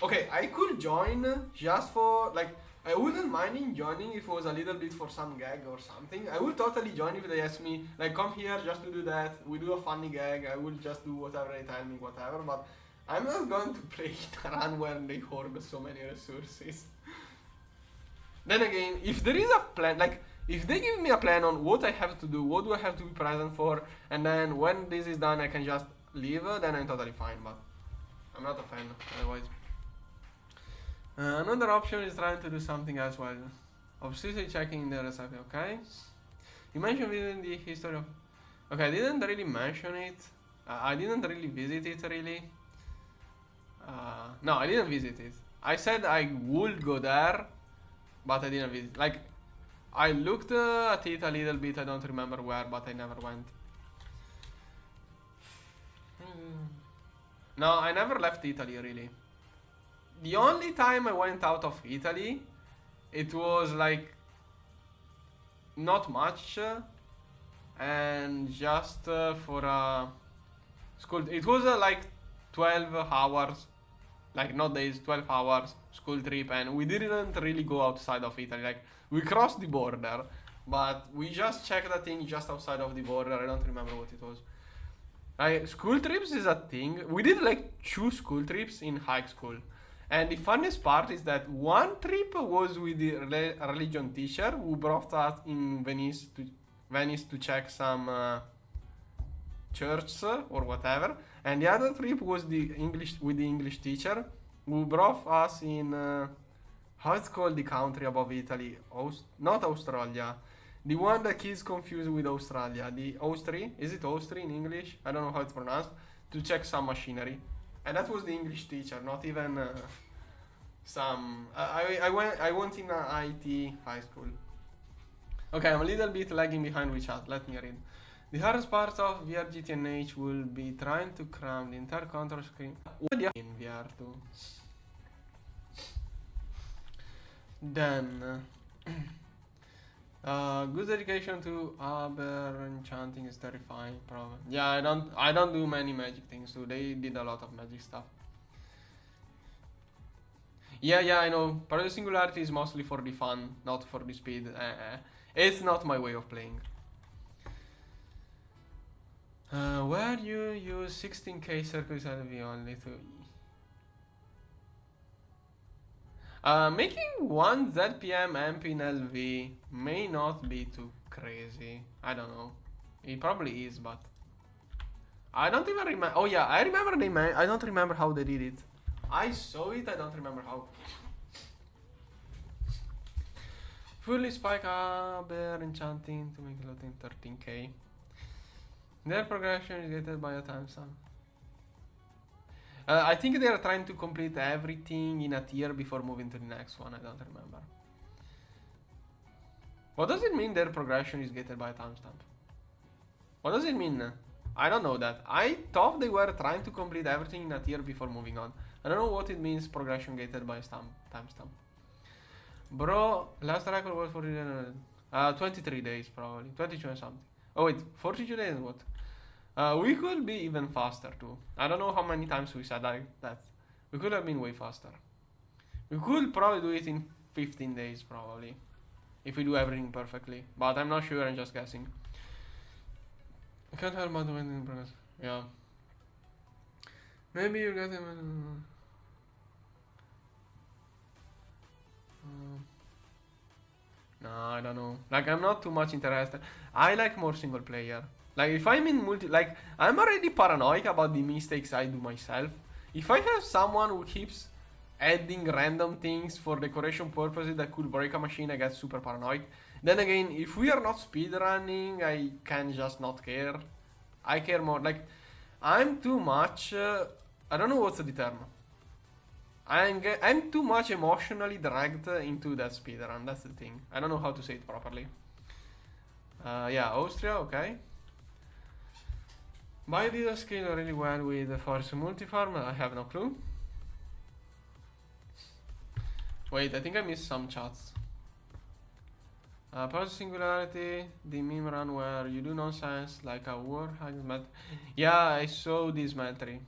okay, I could join just for... Like, I wouldn't mind joining if it was a little bit for some gag or something. I would totally join if they ask me, like, come here just to do that. We do a funny gag. I will just do whatever they tell me, whatever. But I'm not going to play a run where they hoard so many resources. Then again, if there is a plan, like, if they give me a plan on what I have to do, what do I have to be present for, and then when this is done I can just leave, then I'm totally fine, but I'm not a fan, otherwise. Another option is trying to do something as well. Obviously checking the recipe, okay? You mentioned in the history of... Okay, I didn't really mention it. I didn't really visit it, really. No, I didn't visit it. I said I would go there, but I didn't visit. Like, I looked at it a little bit, I don't remember where, but I never went. No, I never left Italy, really. The only time I went out of Italy, it was like not much, and just for school. It was like 12 hours, like not days, 12 hours school trip, and we didn't really go outside of Italy. Like, we crossed the border, but we just checked the thing just outside of the border. I don't remember what it was. Like, school trips is a thing. We did like 2 school trips in high school. And the funniest part is that one trip was with the religion teacher who brought us in Venice to check some churches or whatever. And the other trip was with the English teacher who brought us in how it's called, the country above Italy, not Australia. The one that kids confuse with Australia. The Austria, is it Austria in English? I don't know how it's pronounced. To check some machinery. And that was the English teacher, not even some... I went in IT high school. Okay, I'm a little bit lagging behind with chat. Let me read. The hardest part of VR GTNH will be trying to cram the entire control screen in VR2. Then... good dedication to Aber enchanting is terrifying, probably. Yeah, I don't do many magic things too. They did a lot of magic stuff. Yeah, I know. Project Singularity is mostly for the fun, not for the speed. It's not my way of playing. Where you use 16k circuits LV only to... making one ZPM amp in LV may not be too crazy. I don't know. It probably is, but I don't even remember. Oh yeah, I remember they I don't remember how they did it. I saw it, I don't remember how. Fully spike bear enchanting to make it loading 13k. Their progression is gated by a timestamp. I think they are trying to complete everything in a tier before moving to the next one. I don't remember. What does it mean their progression is gated by a timestamp? What does it mean? I don't know that. I thought they were trying to complete everything in a tier before moving on. I don't know what it means progression gated by timestamp. Bro, last record was for 23 days probably. 22 and something. Oh wait, 42 days what? We could be even faster too. I don't know how many times we said that. We could have been way faster. We could probably do it in 15 days probably. If we do everything perfectly. But I'm not sure, I'm just guessing. I can't help but went in progress. Yeah. Maybe you get him. No, I don't know. Like, I'm not too much interested. I like more single player. Like, if I'm in multi... Like, I'm already paranoid about the mistakes I do myself. If I have someone who keeps adding random things for decoration purposes that could break a machine, I get super paranoid. Then again, if we are not speedrunning, I can just not care. I care more. Like, I'm too much... I don't know what's the term. I'm too much emotionally dragged into that speedrun. That's the thing. I don't know how to say it properly. Yeah, Austria, okay. Why did I scale really well with the Forest Multifarm? I have no clue. Wait, I think I missed some chats. Project Singularity, the meme run where you do nonsense like a war. Yeah, I saw this Metri.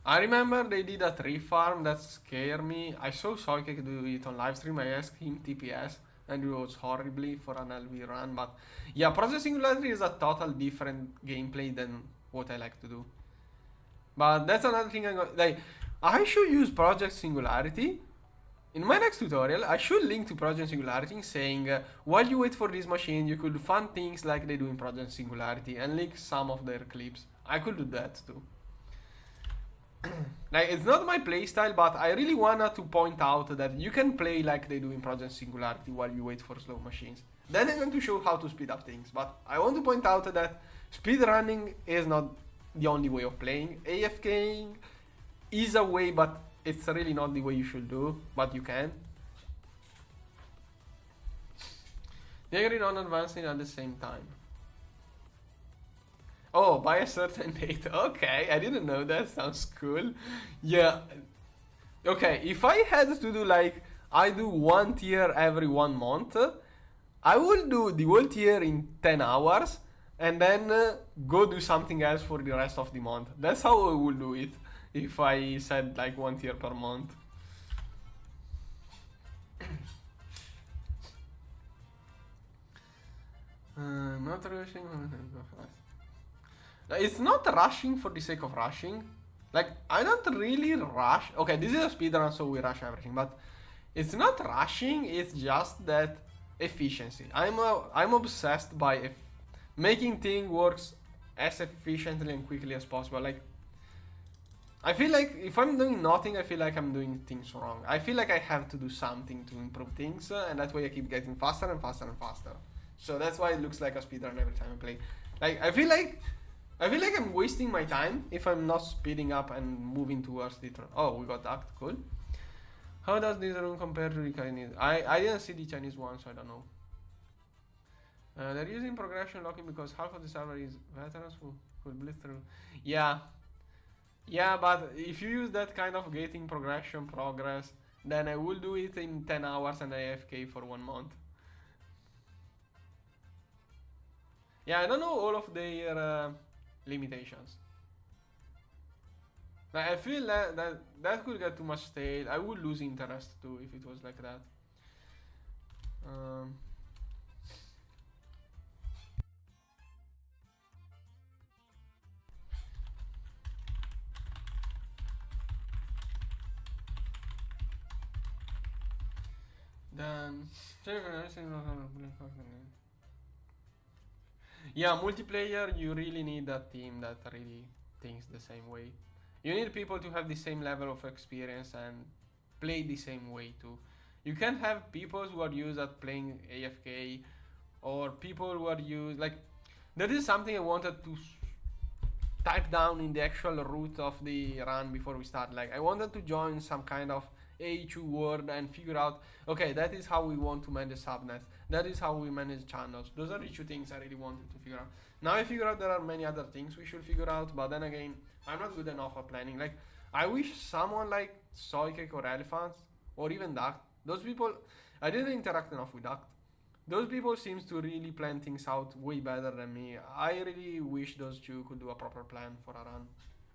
I remember they did a tree farm that scared me. I saw Soykek do it on live stream. I asked him TPS and it was horribly for an LV run. But yeah, Project Singularity is a total different gameplay than what I like to do. But that's another thing I should use Project Singularity. In my next tutorial, I should link to Project Singularity saying, while you wait for this machine, you could fund things like they do in Project Singularity and link some of their clips. I could do that too. Like, it's not my playstyle, but I really wanted to point out that you can play like they do in Project Singularity while you wait for slow machines. Then I'm going to show how to speed up things, but I want to point out that speedrunning is not the only way of playing. AFKing is a way, but it's really not the way you should do, but you can. They agree on advancing at the same time. Oh, by a certain date. Okay, I didn't know that. Sounds cool. Yeah. Okay, if I had to do like, I do one tier every 1 month, I will do the whole tier in 10 hours and then go do something else for the rest of the month. That's how I will do it if I said like 1 tier per month. Not rushing. It's not rushing for the sake of rushing. Like, I don't really rush. Okay, this is a speedrun, so we rush everything. But it's not rushing. It's just that efficiency. I'm obsessed by making things works as efficiently and quickly as possible. Like, I feel like if I'm doing nothing, I feel like I'm doing things wrong. I feel like I have to do something to improve things, and that way I keep getting faster and faster and faster. So that's why it looks like a speedrun every time I play. Like, I feel like I'm wasting my time if I'm not speeding up and moving towards the turn. Oh, we got that. Cool. How does this room compare to the Chinese? I didn't see the Chinese one, so I don't know. They're using progression locking because half of the server is veterans who could blitz through. Yeah. Yeah, but if you use that kind of gating progression progress, then I will do it in 10 hours and AFK for 1 month. Yeah, I don't know all of their limitations. Like, I feel that could get too much stale. I would lose interest too if it was like that. Then Yeah, multiplayer, you really need that team that really thinks the same way. You need people to have the same level of experience and play the same way too. You can't have people who are used at playing AFK or people who are used like that is something I wanted to type down in the actual route of the run before we start. Like I wanted to join some kind of AHU word and figure out, okay, that is how we want to manage subnets. That is how we manage channels. Those are the two things I really wanted to figure out. Now I figure out there are many other things we should figure out, but then again, I'm not good enough at planning. Like I wish someone like Soycake or Elephants or even Duck, those people, I didn't interact enough with Duck. Those people seems to really plan things out way better than me. I really wish those two could do a proper plan for a run.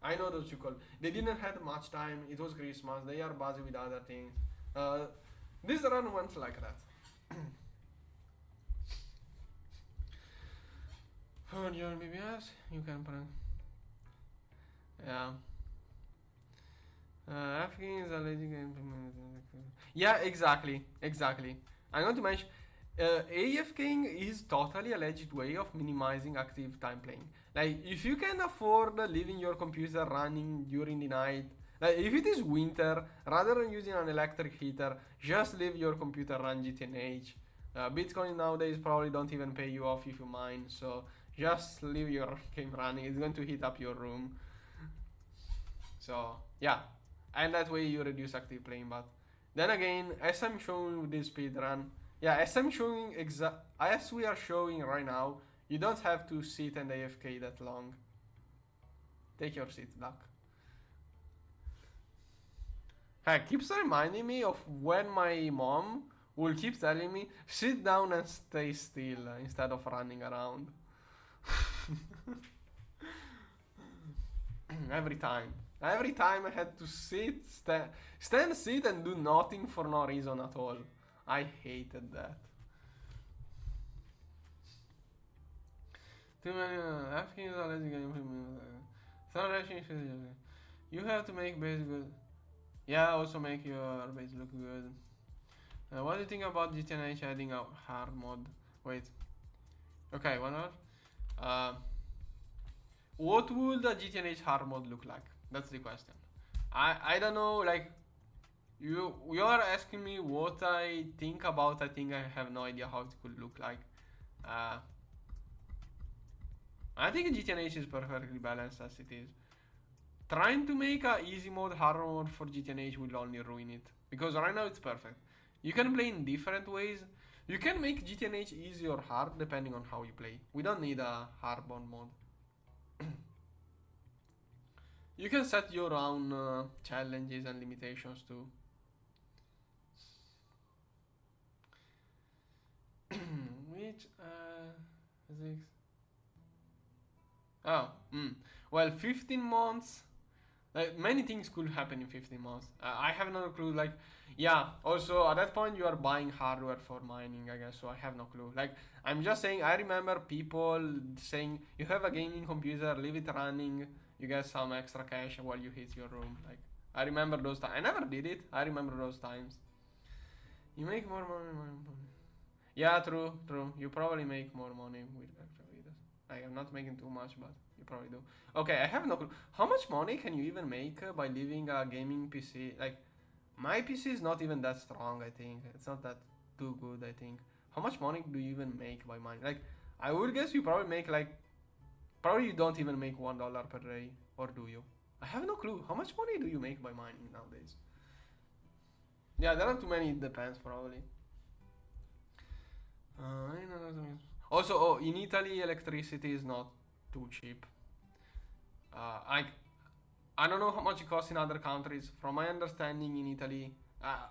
I know those two could. They didn't have much time. It was Christmas. They are busy with other things. This run went like that. For your BBS, you can put. Yeah. African is a lady game. Yeah, exactly. I'm going to mention AFKing is totally a legit way of minimizing active time playing. Like, if you can afford leaving your computer running during the night, like if it is winter, rather than using an electric heater, just leave your computer run GTNH. Bitcoin nowadays probably don't even pay you off if you mine, so just leave your game running. It's going to heat up your room. So yeah, and that way you reduce active playing. But then again, as I'm showing with this speedrun, yeah, as I'm showing as we are showing right now, you don't have to sit and AFK that long. Take your seat, Duck. Hey, keeps reminding me of when my mom will keep telling me, sit down and stay still instead of running around. Every time. Every time I had to stand, sit, and do nothing for no reason at all. I hated that. Too many Africans are letting you have to make base good. Yeah, also make your base look good. What do you think about GTNH adding a hard mode? Wait. Okay, one more. What would a GTNH hard mode look like? That's the question. I don't know, like you are asking me what I think about. I think I have no idea how it could look like. I think GTNH is perfectly balanced as it is. Trying to make a easy mode hard mode for GTNH will only ruin it, because right now it's perfect. You can play in different ways. You can make GTNH easy or hard depending on how you play. We don't need a hard mode. You can set your own challenges and limitations too. Which six? Oh, well, 15 months. Like many things could happen in 15 months. I have no clue. Like, yeah. Also, at that point, you are buying hardware for mining, I guess. So I have no clue. Like, I'm just saying. I remember people saying, "You have a gaming computer, leave it running. You get some extra cash while you hit your room." Like, I remember those times. I never did it. I remember those times. You make more money. Yeah, true. You probably make more money with virtual leaders. I am not making too much, but you probably do. Okay, I have no clue. How much money can you even make by leaving a gaming PC? Like, my PC is not even that strong, I think. It's not that too good, I think. How much money do you even make by mining? Like, I would guess you probably make like... Probably you don't even make $1 per day. Or do you? I have no clue. How much money do you make by mining nowadays? Yeah, there are too many. It depends, probably. Also, in Italy, electricity is not too cheap. I don't know how much it costs in other countries. From my understanding, in Italy,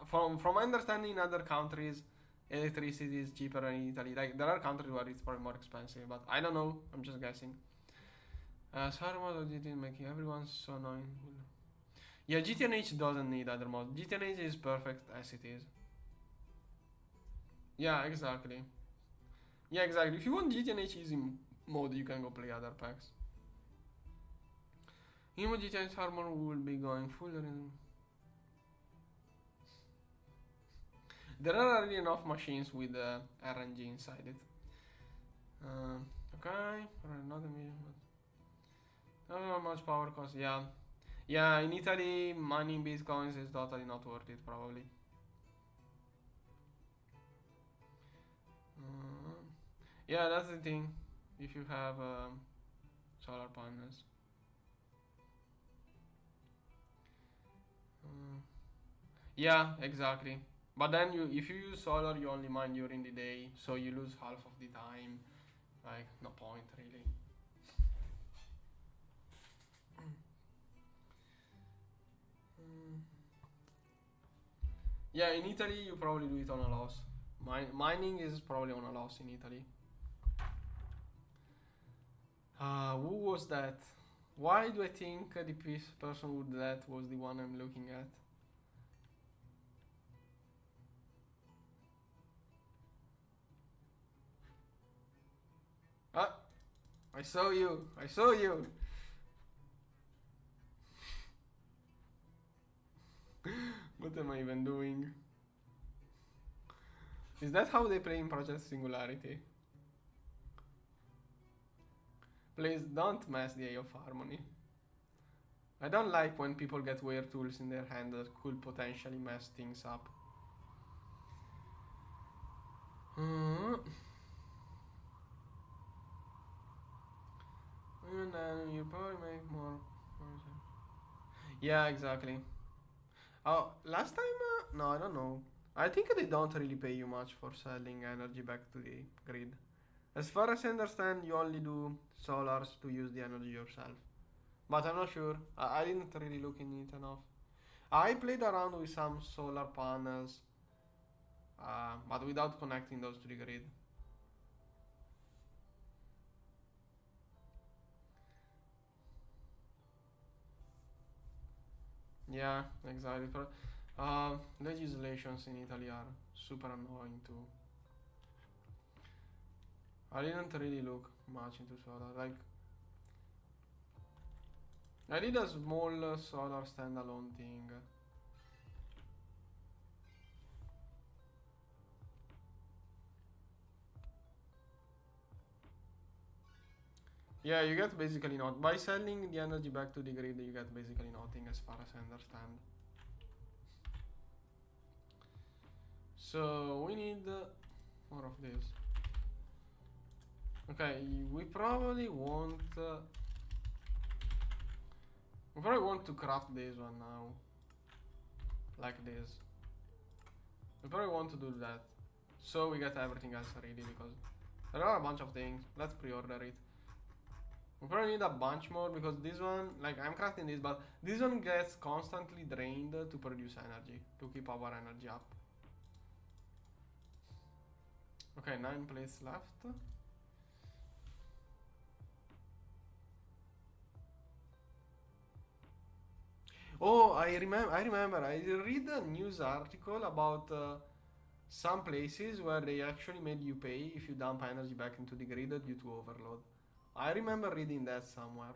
from my understanding, in other countries, electricity is cheaper in Italy. Like there are countries where it's probably more expensive, but I don't know. I'm just guessing. Hard mode GTN making everyone so annoying. Yeah, GTNH doesn't need other mode. GTNH is perfect as it is. Yeah, exactly. Yeah, exactly. If you want GTNH easy mode, you can go play other packs. Emo GTNH armor will be going full. There are already enough machines with RNG inside it. Okay, not a million, but not how much power costs. Yeah, yeah. In Italy, mining bitcoins is totally not worth it, probably. Mm. Yeah, that's the thing. If you have solar panels. Mm. Yeah, exactly. But then if you use solar, you only mine during the day, so you lose half of the time. Like, no point really. Mm. Yeah, in Italy you probably do it on a loss. Mining is probably on a loss in Italy. Who was that? Why do I think the person with that was the one I'm looking at? Ah, I saw you. I saw you. What am I even doing? Is that how they play in Project Singularity? Please don't mess the Eye of Harmony. I don't like when people get weird tools in their hand that could potentially mess things up. And then you probably make more. Yeah, exactly. Oh, last time? No, I don't know. I think they don't really pay you much for selling energy back to the grid. As far as I understand, you only do solars to use the energy yourself. But I'm not sure. I didn't really look in it enough. I played around with some solar panels, but without connecting those to the grid. Yeah, exactly. Legislations in Italy are super annoying too. I didn't really look much into solar. Like, I did a small solar standalone thing. Yeah, you get basically not. By selling the energy back to the grid, you get basically nothing as far as I understand. So we need more of this. Okay, we probably want to craft this one now, like this. We probably want to do that, so we get everything else ready because there are a bunch of things. Let's pre-order it. We probably need a bunch more because this one, like I'm crafting this, but this one gets constantly drained to produce energy, to keep our energy up. Okay, 9 plates left. Oh, I remember. I read a news article about some places where they actually made you pay if you dump energy back into the grid due to overload. I remember reading that somewhere.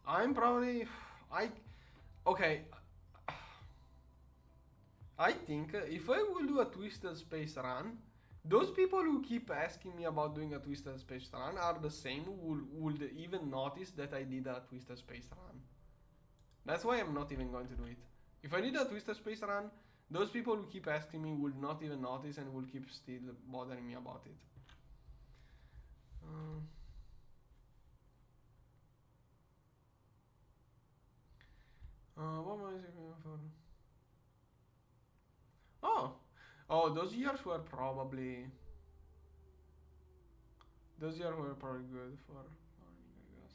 I'm probably I okay. I think if I will do a twisted space run, those people who keep asking me about doing a twisted space run are the same who would even notice that I did a twisted space run. That's why I'm not even going to do it. If I did a twisted space run, those people who keep asking me would not even notice and will keep still bothering me about it. What was it for? Oh, oh, those years were probably good for mining, I guess.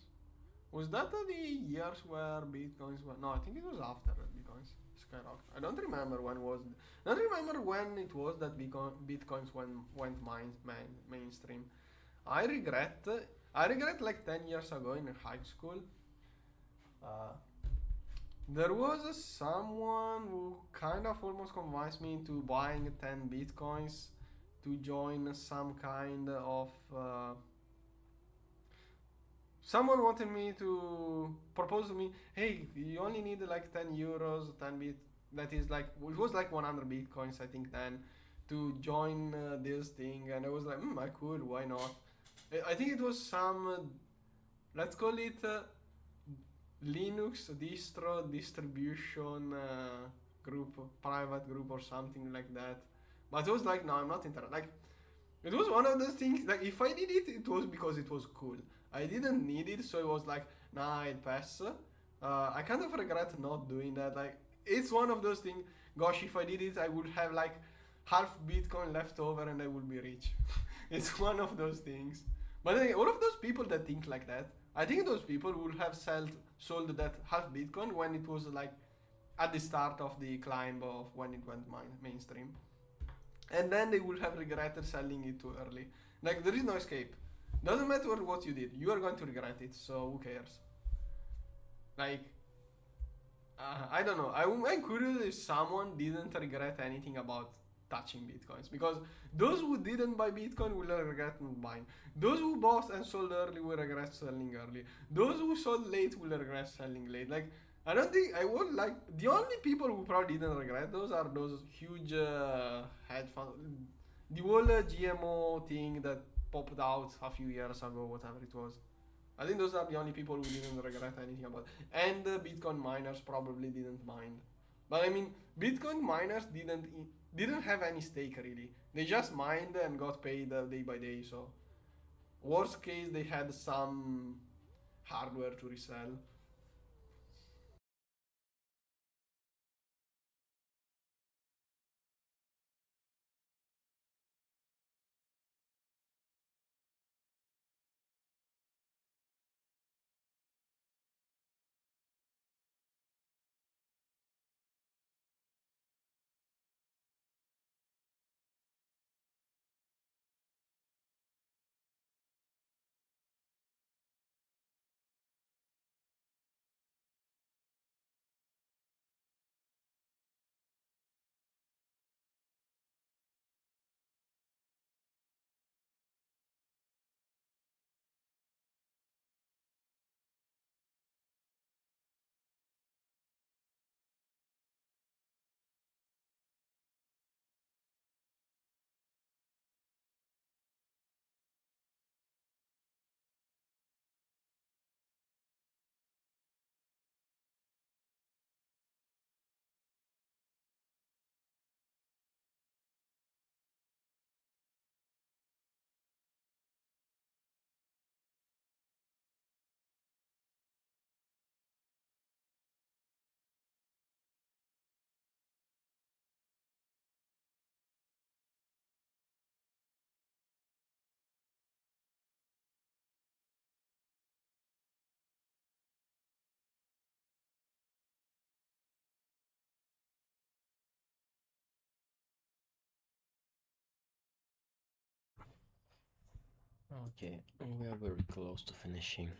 Was that the years where bitcoins were? No, I think it was after bitcoins skyrocketed. I don't remember when was. Don't remember when it was that bitcoins went mainstream. I regret. I regret like 10 years ago in high school. Uh, there was someone who kind of almost convinced me into buying 10 bitcoins to join some kind of. Someone wanted me to propose to me, hey, you only need like 10 euros, 10 bit. that is like it was like 100 bitcoins I think then to join this thing, and I was like, I could, why not? I think it was some let's call it Linux distro distribution group, private group or something like that. But it was like, no, I'm not interested. Like, it was one of those things. Like, if I did it, it was because it was cool. I didn't need it, so it was like, nah, I'd pass. I kind of regret not doing that. Like, it's one of those things. Gosh, if I did it, I would have like half Bitcoin left over, and I would be rich. It's one of those things. But then, all of those people that think like that, I think those people would have sold that half Bitcoin when it was like at the start of the climb of when it went mainstream, and then they would have regretted selling it too early. Like, there is no escape. Doesn't matter what you did, you are going to regret it. So who cares? Like, I don't know. I'm curious if someone didn't regret anything about touching bitcoins, because those who didn't buy bitcoin will regret not buying. Those who bought and sold early will regret selling early. Those who sold late will regret selling late. Like, I don't think I would like the only people who probably didn't regret those are those huge hedge funds. The whole GMO thing that popped out a few years ago, whatever it was. I think those are the only people who didn't regret anything about it. And Bitcoin miners probably didn't mind. But I mean, Bitcoin miners didn't have any stake really. They just mined and got paid day by day. So worst case, they had some hardware to resell. Okay, we are very close to finishing.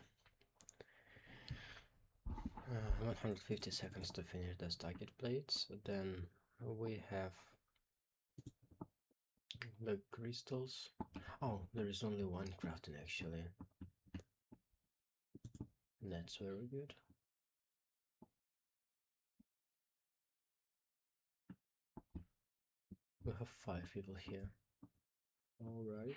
150 seconds to finish the Stargate plates. Then we have the crystals. Oh, there is only one crafting actually. That's very good. We have 5 people here. Alright.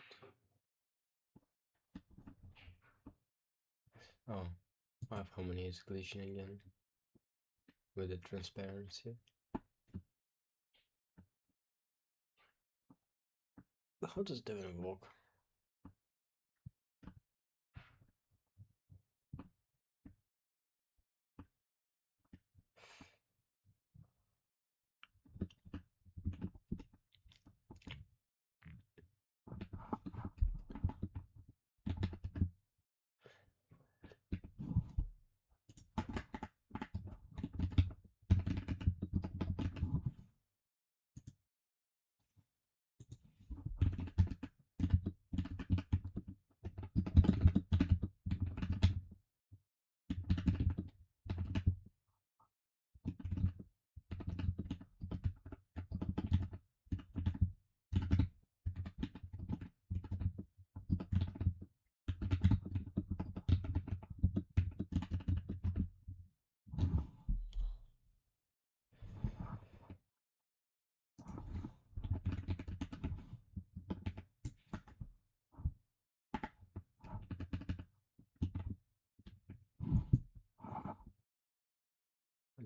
Oh, I have how many is glitching again with the transparency. How does that even work?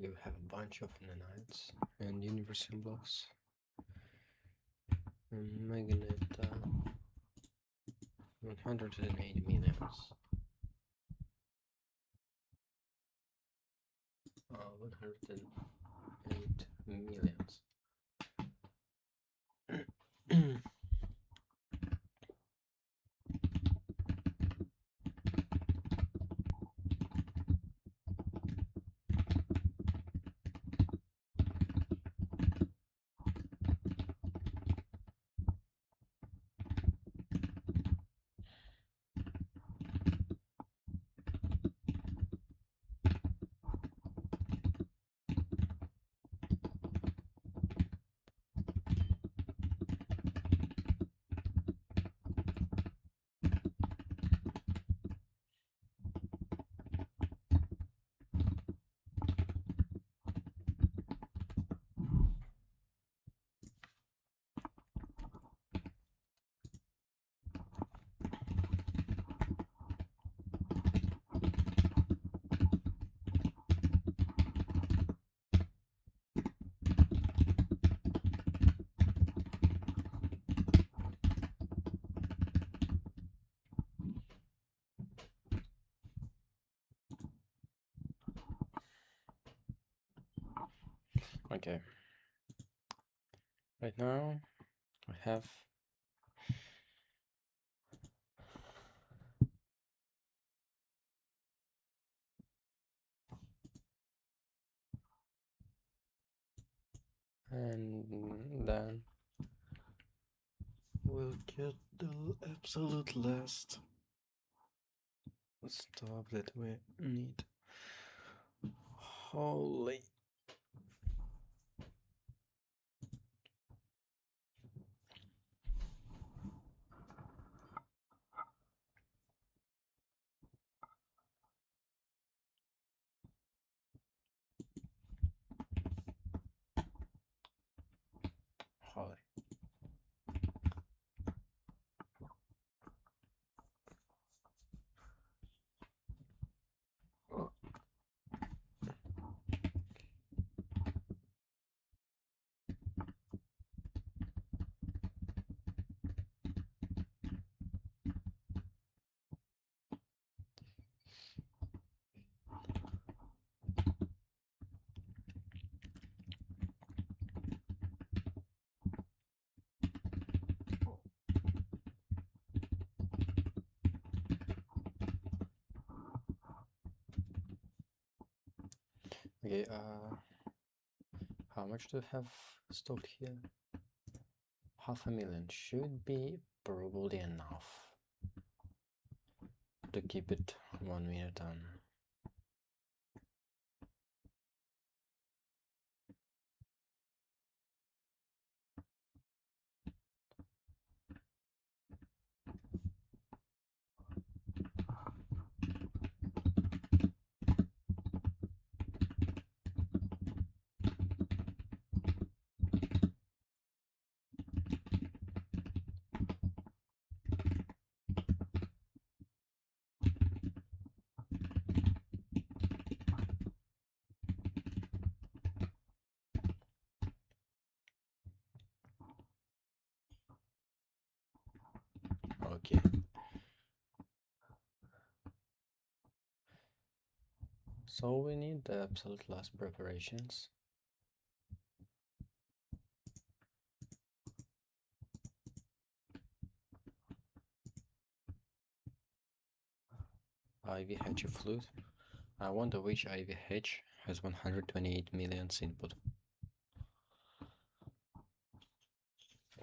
We have a bunch of nanites and universal blocks. Magnet 108 millions. 108 millions. Okay. Right now, I have and then we'll get the absolute last stuff that we need. Holy. Holy. Okay, how much do I have stocked here? 500,000 should be probably enough to keep it 1 minute on. Okay. So we need the absolute last preparations. IVH flute. I wonder which IVH has 128 million input.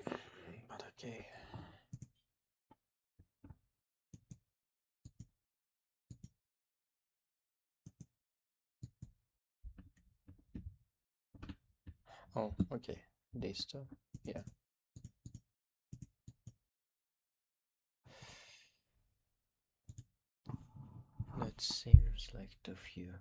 But okay. Oh, okay. This two, yeah. That seems like too few.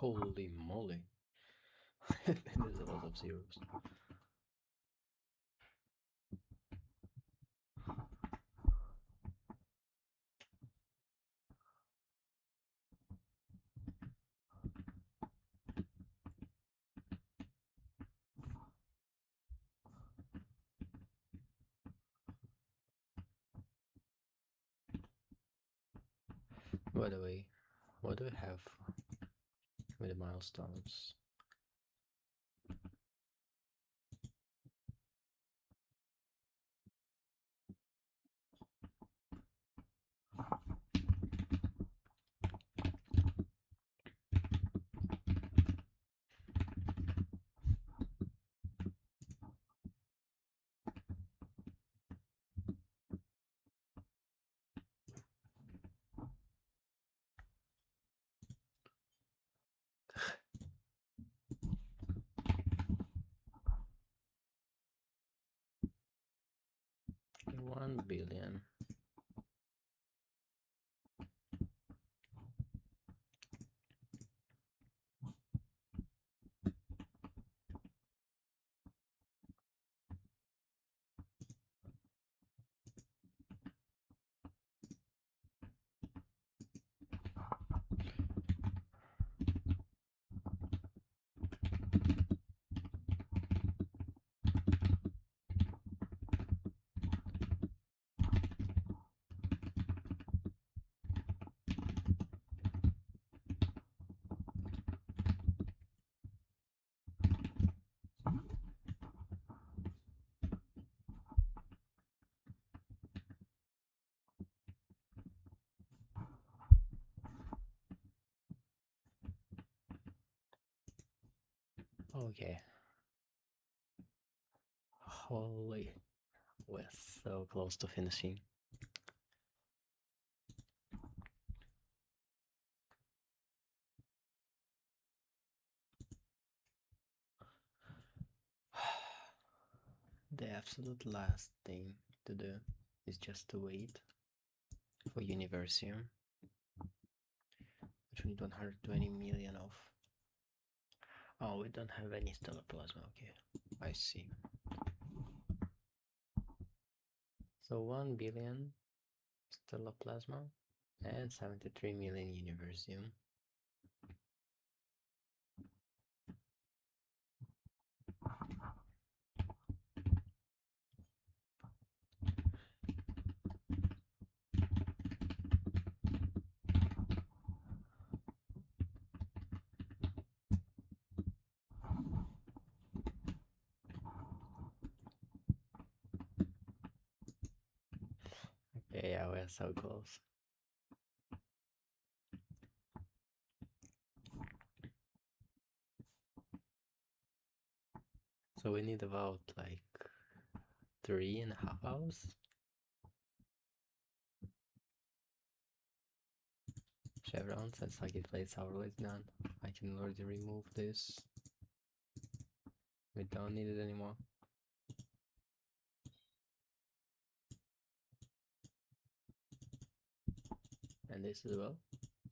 Holy moly. There's a lot of zeros. By the way, what do we have with the milestones? $1 billion. Okay. Holy, we're so close to finishing. The absolute last thing to do is just to wait for Universium, which we need 120 million of. Oh, we don't have any stellar plasma. Okay, I see. So 1 billion stellar plasma and 73 million Universium. Okay, yeah, we're so close. So we need about like 3.5 hours. Chevrons and Stargate plates are already done. I can already remove this. We don't need it anymore. And this as well.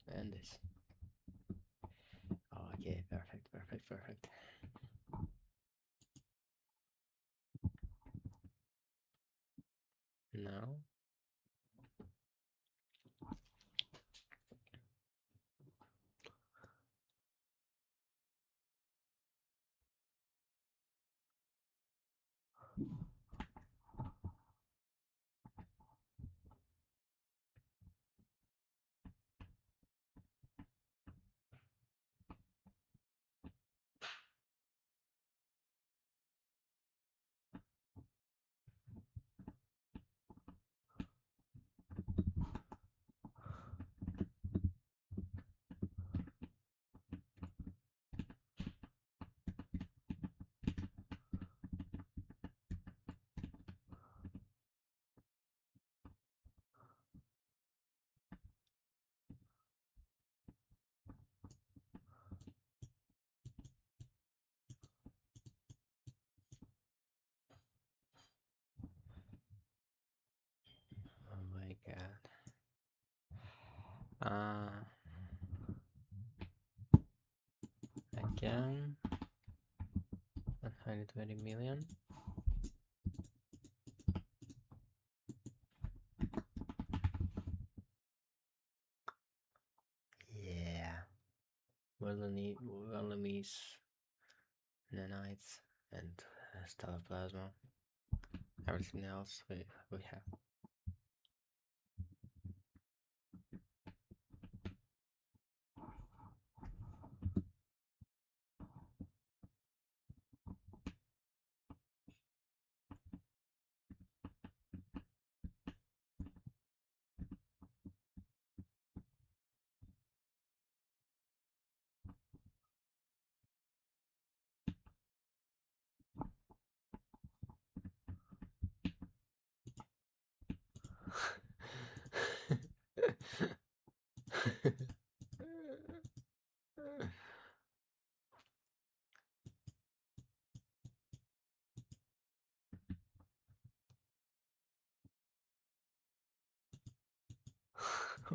And this. Oh, okay, perfect, perfect, perfect. Now oh my god. again. 120 million. Yeah. We only miss nanites and stellar plasma. Everything else we have.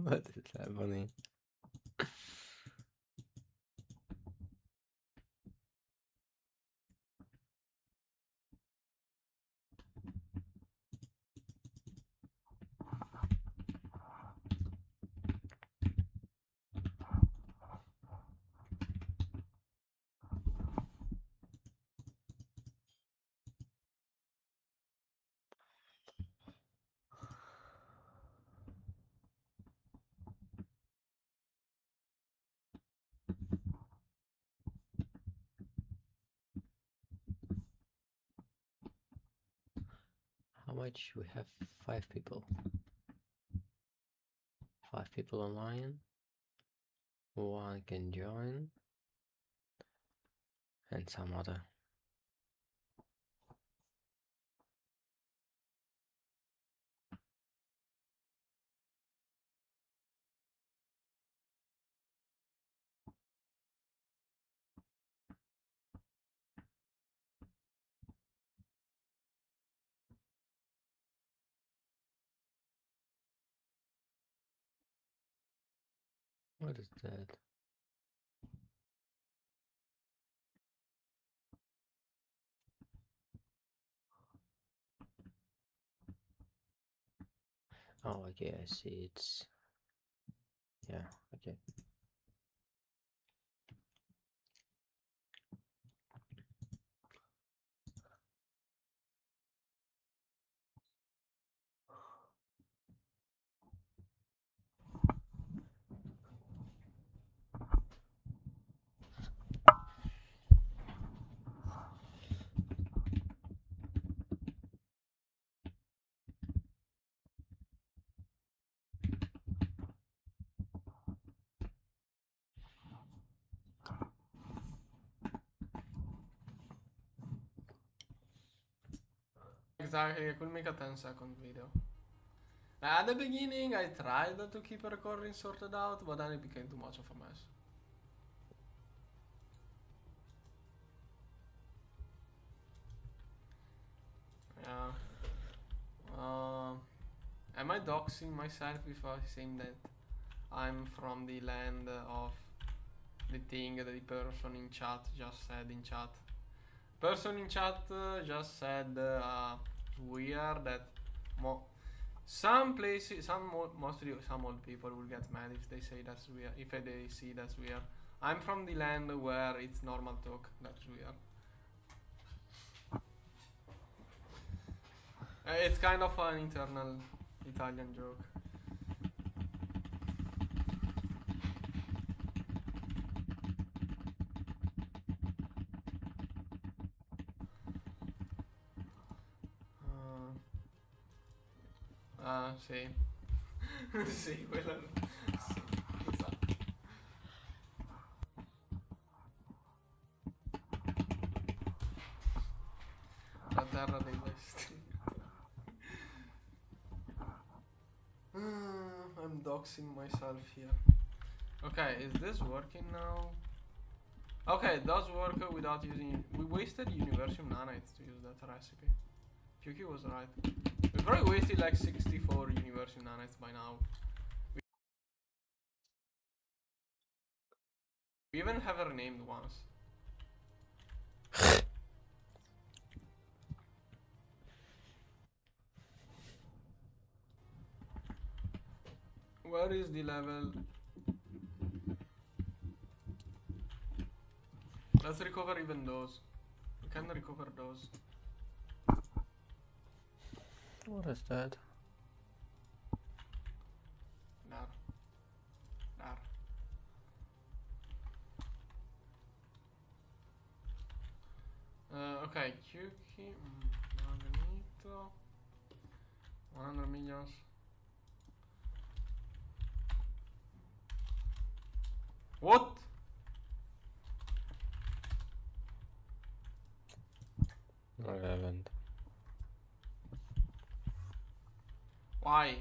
What is happening? How much? We have 5 people. 5 people online. 1 can join. And some other. What is that? Oh, okay, I see. It's yeah, okay. Exactly, I could make a 10-second video. At the beginning, I tried to keep a recording sorted out, but then it became too much of a mess. Yeah. Am I doxing myself if I say that I'm from the land of the thing that the person in chat just said in chat? Person in chat just said weird that some places, some old people will get mad if they say that's weird. If they see that's weird. I'm from the land where it's normal talk. That's weird. It's kind of an internal Italian joke. Sì. Sì, quella. Sì, esatto. La terra dei vesti. I'm doxing myself here. Okay, is this working now? Okay, it does work without using. We wasted Universium nanites to use that recipe. Pyuki was right. We probably wasted like 64 Universium nanites by now. We even have her named once. Where is the level? Let's recover even those. We can recover those. What is that? There. There. Okay, Kyuki, Magneto, 100 millions. What? I haven't. Why?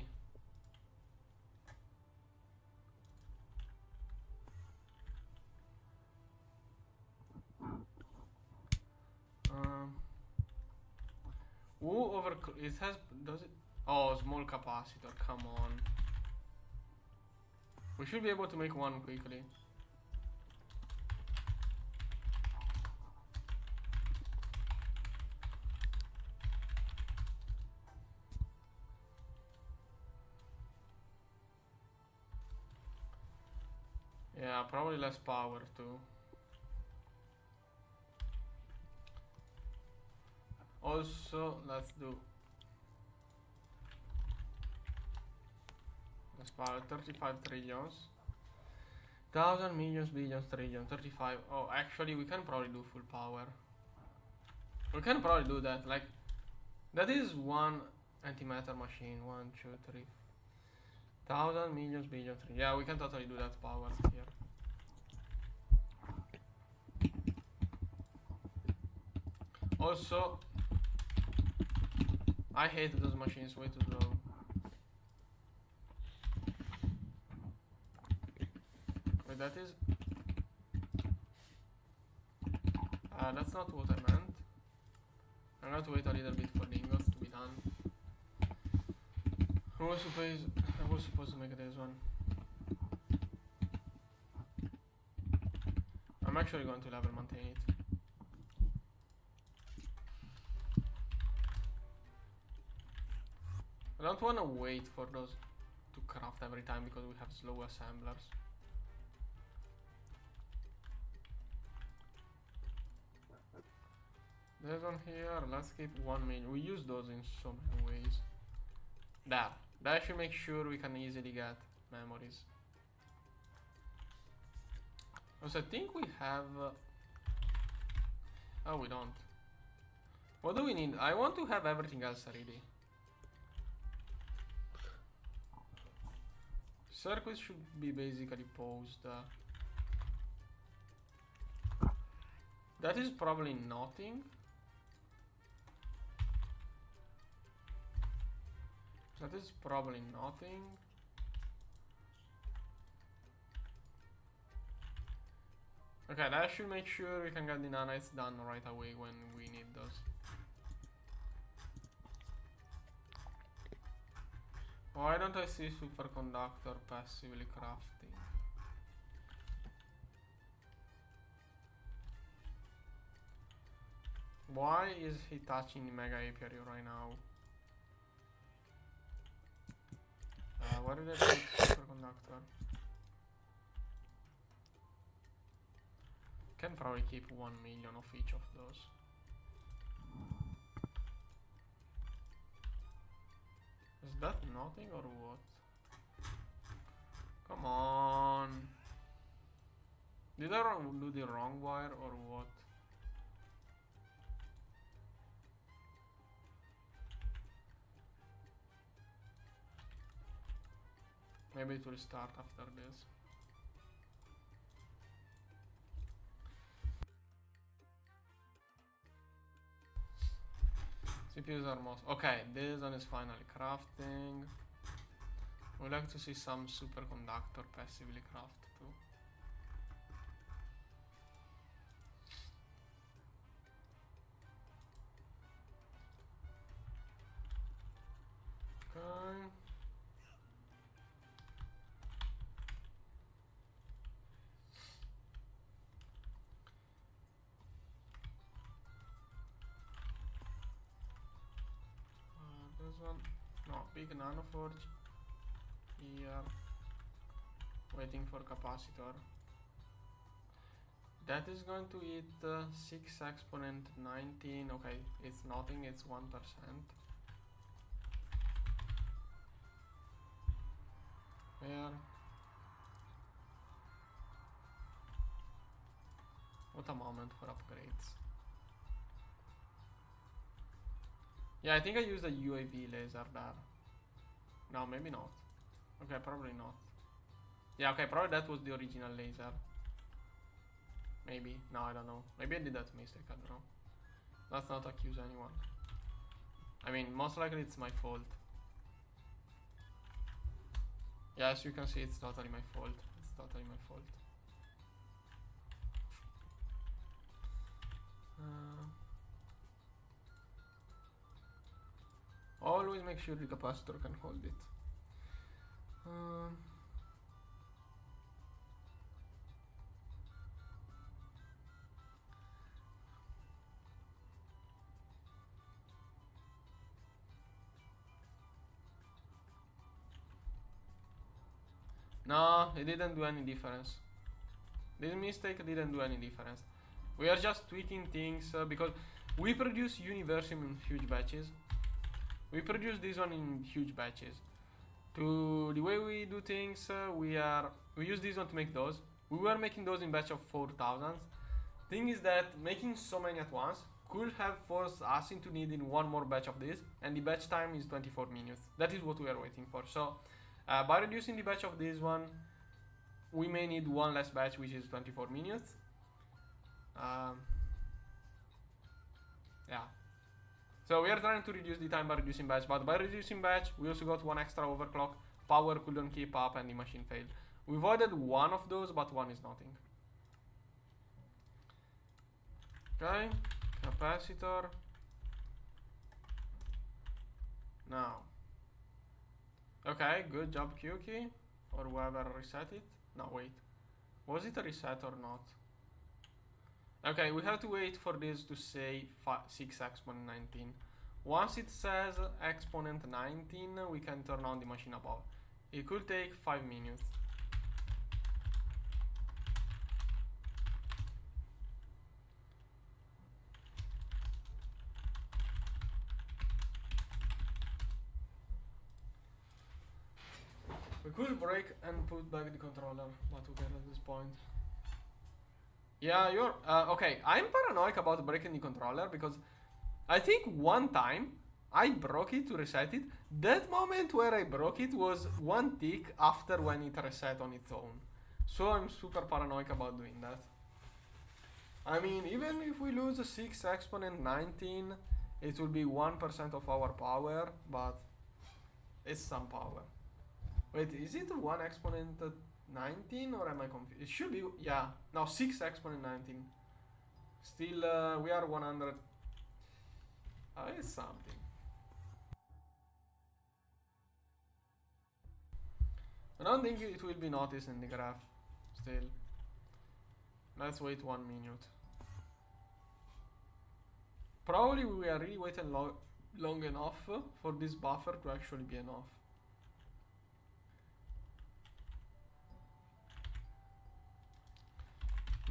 Who over it has does it? Oh, small capacitor. Come on. We should be able to make one quickly. Yeah, probably less power too. Also, let's do less power. 35 trillions. 1,000 millions, billions, trillions, 35. Oh, actually, we can probably do full power. We can probably do that. Like, that is one antimatter machine. 1, 2, 3. 1,000 millions, billions, trillions. Yeah, we can totally do that power here. Also, I hate those machines way too slow. Wait, that is... that's not what I meant. I'm going to wait a little bit for the ingots to be done. I was supposed to make this one. I'm actually going to level maintain it. I don't want to wait for those to craft every time because we have slow assemblers. There's one here, let's keep 1 million. We use those in so many ways. There. That should make sure we can easily get memories. Also, I think we have... oh, we don't. What do we need? I want to have everything else ready. Circuits should be basically paused. That is probably nothing. That is probably nothing. Okay, that should make sure we can get the nanites done right away when we need those. Why don't I see superconductor passively crafting? Why is he touching the mega apiary right now? Where did I put superconductor? Can probably keep 1 million of each of those. Is that nothing or what? Come on. Did I do the wrong wire or what? Maybe it will start after this. CPUs are most... okay, this one is finally crafting. We'd like to see some superconductor passively craft too. Okay. this one. No, big nanoforge. Here. Waiting for capacitor. That is going to eat 6 exponent 19. Okay, it's nothing, it's 1%. Where? What a moment for upgrades. Yeah, I think I used a UAV laser there. No, maybe not. Okay, probably not. Yeah, okay, probably that was the original laser. Maybe. No, I don't know. Maybe I did that mistake, I don't know. Let's not accuse anyone. I mean, most likely it's my fault. Yeah, as you can see, it's totally my fault. It's totally my fault. Always make sure the capacitor can hold it. No, it didn't do any difference. This mistake didn't do any difference. We are just tweaking things because we produce Universium in huge batches. We produce this one in huge batches. To the way we do things, we use this one to make those. We were making those in batch of 4,000. Thing is that making so many at once could have forced us into needing one more batch of this, and the batch time is 24 minutes. That is what we are waiting for. So by reducing the batch of this one, we may need one less batch, which is 24 minutes. Yeah. So we are trying to reduce the time by reducing batch, but by reducing batch, we also got one extra overclock. Power couldn't keep up and the machine failed. We avoided one of those, but one is nothing. Okay, capacitor. Now. Okay, good job, Kyuki. Or whoever reset it. No, wait. Was it a reset or not? Okay, we have to wait for this to say 6 exponent 19. Once it says exponent 19, we can turn on the machine above. It could take 5 minutes. We could break and put back the controller, but okay at this point. Yeah, you're okay. I'm paranoid about breaking the controller because I think one time I broke it to reset it. That moment where I broke it was one tick after when it reset on its own. So I'm super paranoid about doing that. I mean, even if we lose a 6 exponent 19, it will be 1% of our power, but it's some power. Wait, is it 1 exponent 19 or am I confused? It should be, yeah. No, 6 exponent 19. Still, we are 100. It's something. I don't think it will be noticed in the graph. Still. Let's wait 1 minute. Probably we are really waiting long enough for this buffer to actually be enough.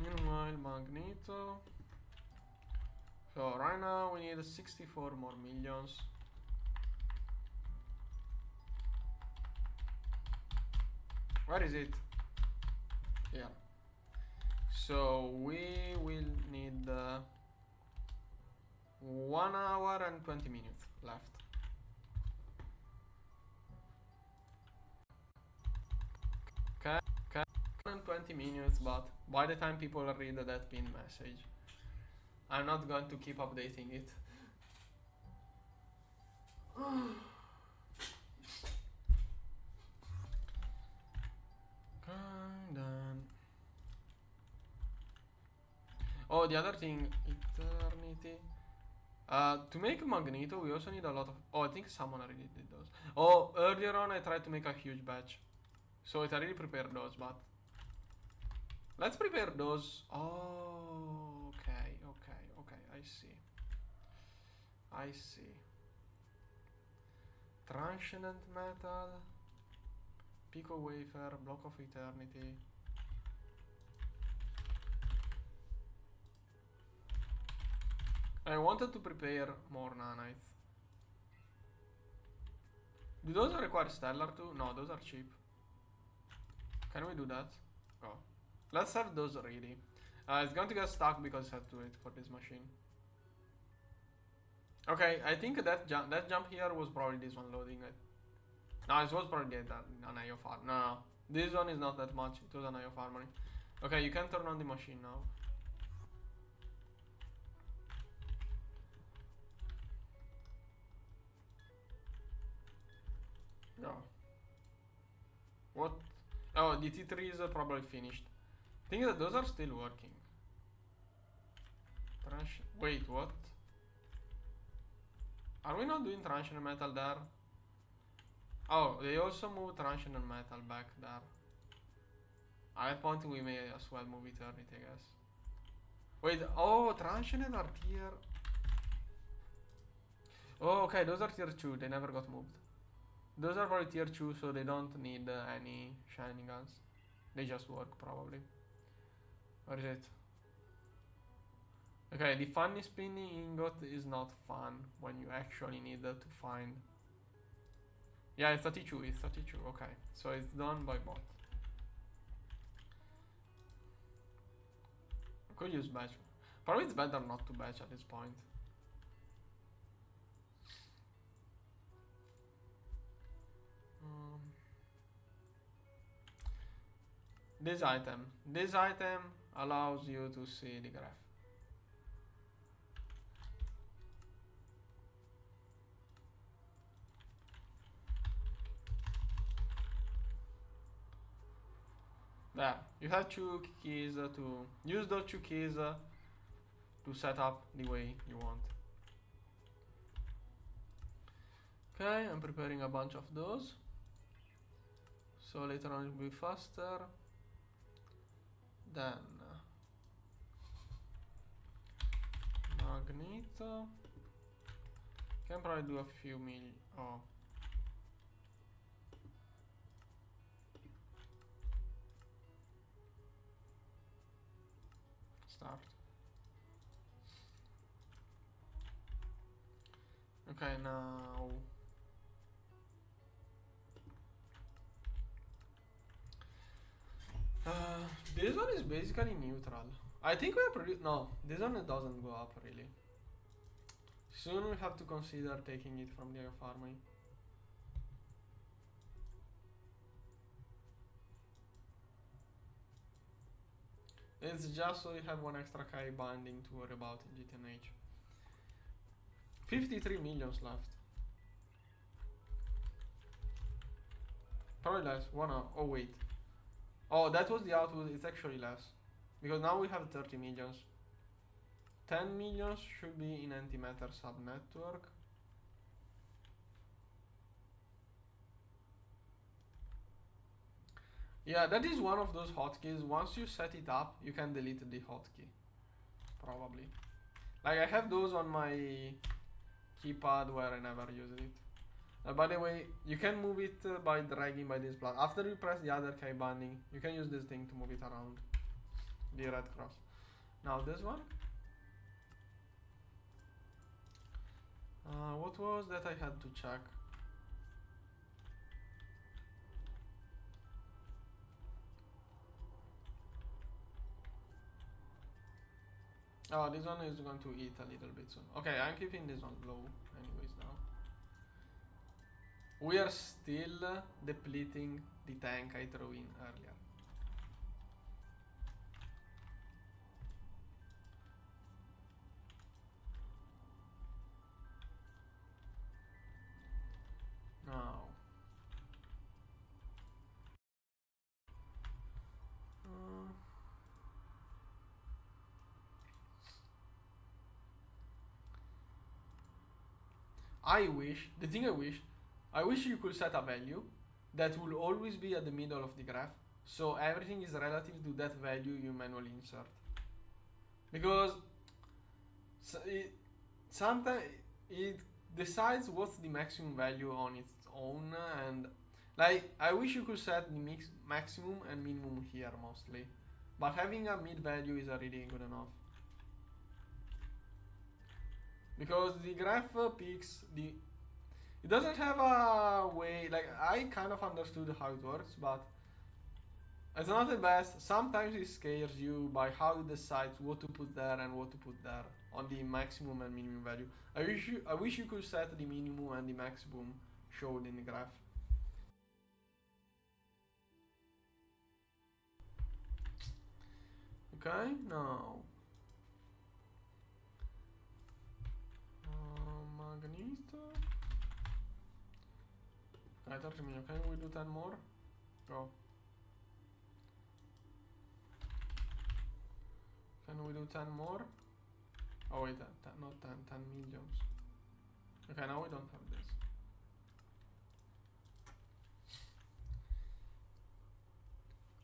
Meanwhile, Magneto. So right now we need 64 more millions. Where is it? Here. So we will need 1 hour and 20 minutes left. Okay, 20 minutes, but by the time people read that pin message, I'm not going to keep updating it. Oh, the other thing, eternity. To make Magneto, we also need a lot of. Oh, I think someone already did those. Oh, earlier on I tried to make a huge batch, so I already prepared those, but let's prepare those. Oh, okay. I see. Transcendent metal. Pico wafer. Block of eternity. I wanted to prepare more nanites. Do those require stellar too? No, those are cheap. Can we do that? Go. Let's have those ready. It's going to get stuck because I have to wait for this machine. Okay, I think that jump here was probably this one loading it. No, it was probably an IO farm. No, this one is not that much. It was an IO farming. Okay, you can turn on the machine now. Go. What? Oh, the T3 is probably finished. I think that those are still working. Wait, what? Are we not doing transient metal there? Oh, they also move transient metal back there. At that point we may as well move eternity, I guess. Wait, oh, transient are tier... Oh, okay, those are tier 2, they never got moved. Those are probably tier 2, so they don't need any shiny guns. They just work, probably. Where is it? Okay, the funny spinning ingot is not fun when you actually need to find... Yeah, it's 32, it's 32, okay. So it's done by bot. I could use batch. Probably it's better not to batch at this point. This item allows you to see the graph. There, you have 2 keys to use those 2 keys to set up the way you want. Okay, I'm preparing a bunch of those. So later on it will be faster. Then Magneto. Can probably do a few million. Oh. Start. Okay, now this one is basically neutral. I think we are pretty... No, this one doesn't go up really. Soon we have to consider taking it from the farming. It's just so you have one extra Kai binding to worry about in GTNH. 53 millions left. Probably less. Oh wait. Oh, that was the output. It's actually less. Because now we have 30 millions. 10 millions should be in antimatter subnetwork. Yeah, that is one of those hotkeys. Once you set it up, you can delete the hotkey. Probably. Like I have those on my keypad where I never used it. By the way, you can move it by dragging by this block. After you press the other key binding, you can use this thing to move it around. The red cross. Now this one. What was that I had to check? Oh, this one is going to eat a little bit soon. Okay, I'm keeping this one low anyways now. We are still depleting the tank I threw in earlier. Now. I wish you could set a value that will always be at the middle of the graph, so everything is relative to that value you manually insert. Because sometimes it decides what's the maximum value on its own, and like I wish you could set the maximum and minimum here mostly, but having a mid value is already good enough. Because the graph picks the... It doesn't have a way... Like, I kind of understood how it works, but... It's not the best. Sometimes it scares you by how it decides what to put there and what to put there on the maximum and minimum value. I wish you could set the minimum and the maximum showed in the graph. Okay, now... Magneto. Okay, 30 million. Can we do 10 more? Go. Can we do 10 more? Oh wait, not 10, 10 millions. Okay, now we don't have this.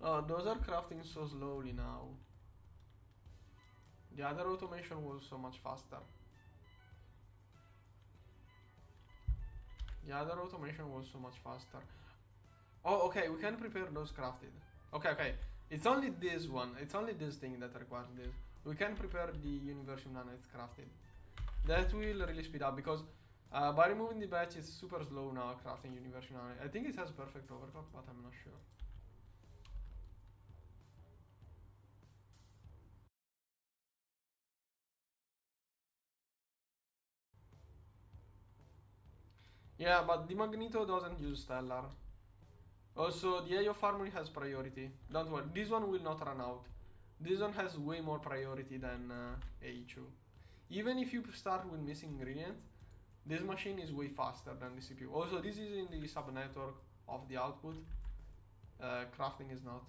Oh, those are crafting so slowly now. The other automation was so much faster. The other automation was so much faster. Oh, okay, we can prepare those crafted. Okay. It's only this one. It's only this thing that requires this. We can prepare the Universum Nanites crafted. That will really speed up because by removing the batch, it's super slow now crafting Universum Nanite. I think it has perfect overclock, but I'm not sure. Yeah, but the Magneto doesn't use Stellar. Also, the Eye of Armory has priority. Don't worry, this one will not run out. This one has way more priority than AE2. Even if you start with missing ingredient, this machine is way faster than the CPU. Also, this is in the subnetwork of the output. Crafting is not.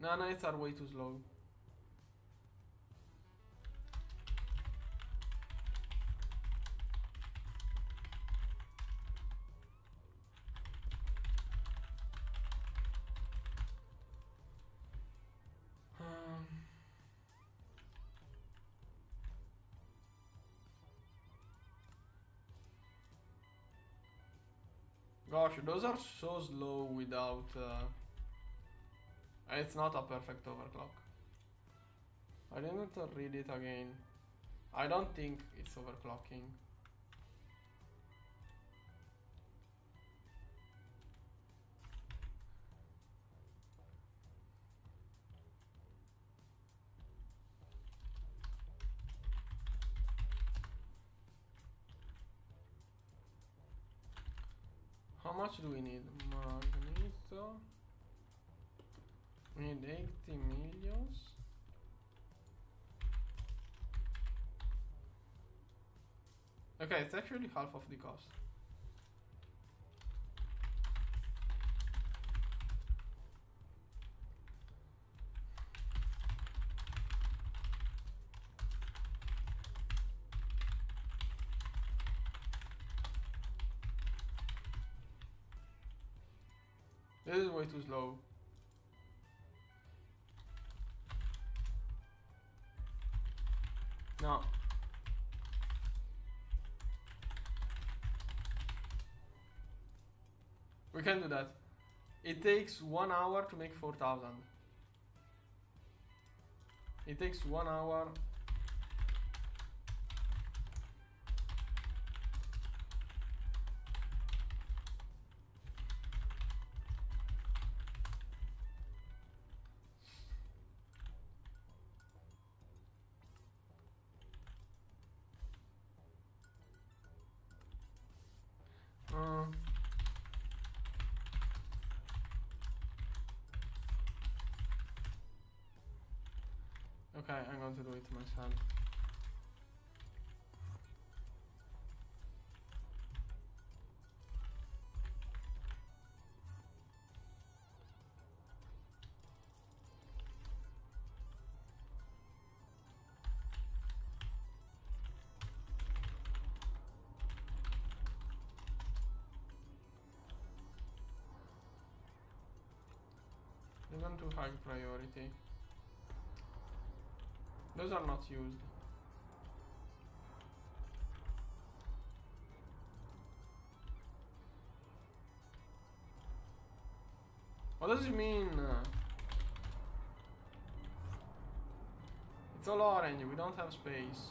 Nanites are way too slow. Gosh, those are so slow without... it's not a perfect overclock. I didn't read it again. I don't think it's overclocking. How much do we need? Magneto. We need 80 millions. Okay, it's actually half of the cost. This is way too slow. No. We can do that. It takes 1 hour to make 4,000. It takes 1 hour. Okay, I'm going to do it myself. Even to high priority. Those are not used. What does it mean? It's all orange, we don't have space.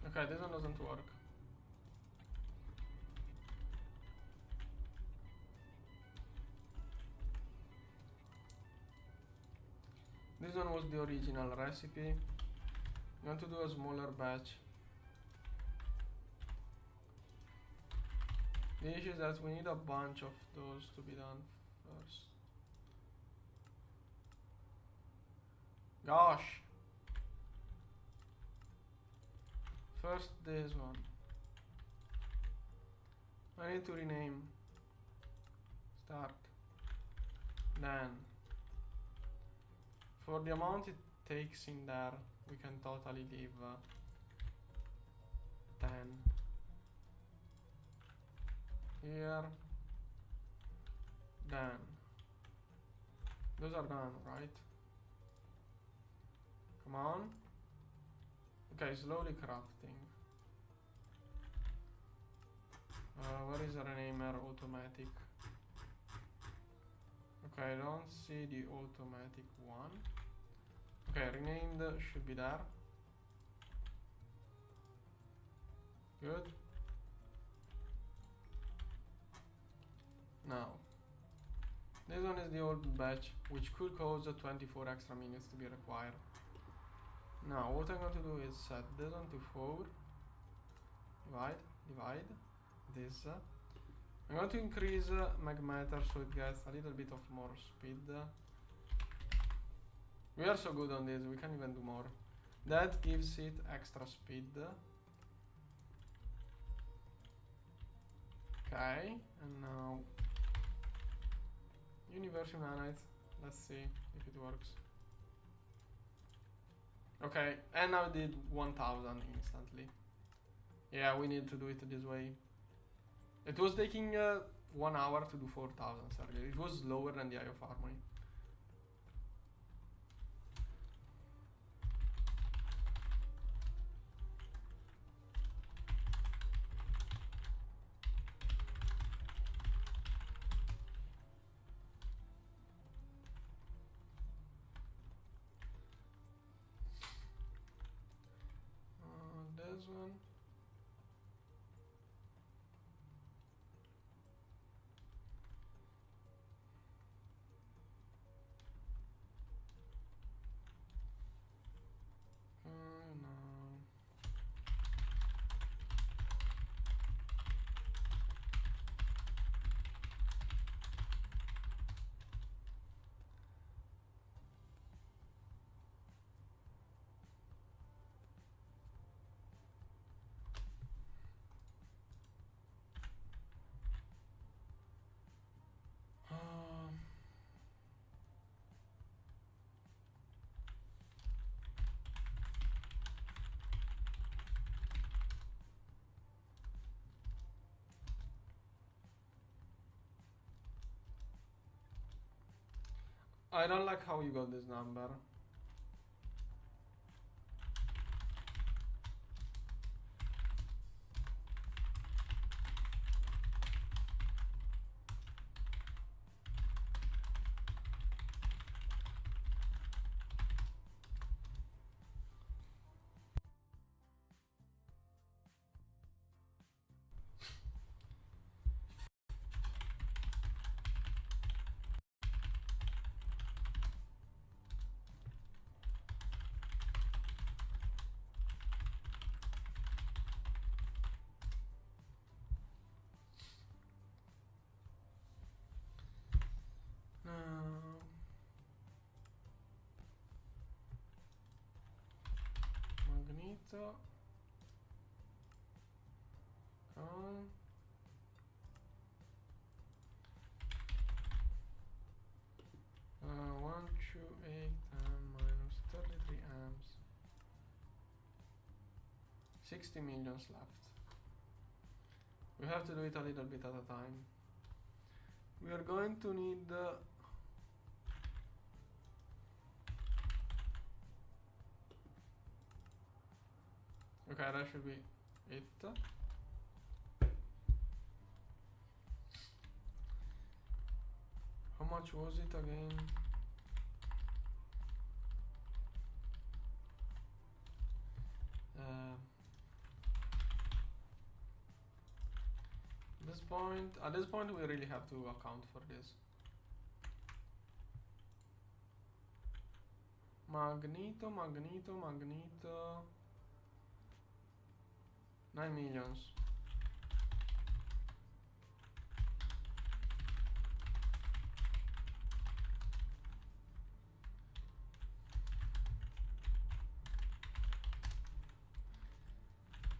Okay, this one doesn't work. This one was the original recipe. I'm going to do a smaller batch. The issue is that we need a bunch of those to be done first. Gosh! First this one. I need to rename. Start. Then. For the amount it takes in there, we can totally leave 10. Here. Then. Those are done, right? Come on. Okay, slowly crafting. Where is the renamer automatic? Okay, I don't see the automatic one. Okay, renamed should be there. Good. Now, this one is the old batch, which could cause 24 extra minutes to be required. Now, what I'm going to do is set this one to 4. Divide. This. I'm going to increase magmeter so it gets a little bit of more speed. We are so good on this, we can even do more. That gives it extra speed. Okay, and now Universe Unite. Let's see if it works. Okay, and now it did 1000 instantly. Yeah, we need to do it this way. It was taking 1 hour to do 4000 Stargate. It was slower than the Eye of Harmony. This one. No. I don't like how you got this number. Magneto. On. 128 minus 33 amps. 60 millions left. We have to do it a little bit at a time. We are going to need Okay, that should be it. How much was it again? At this point, we really have to account for this. Magneto. 9 millions.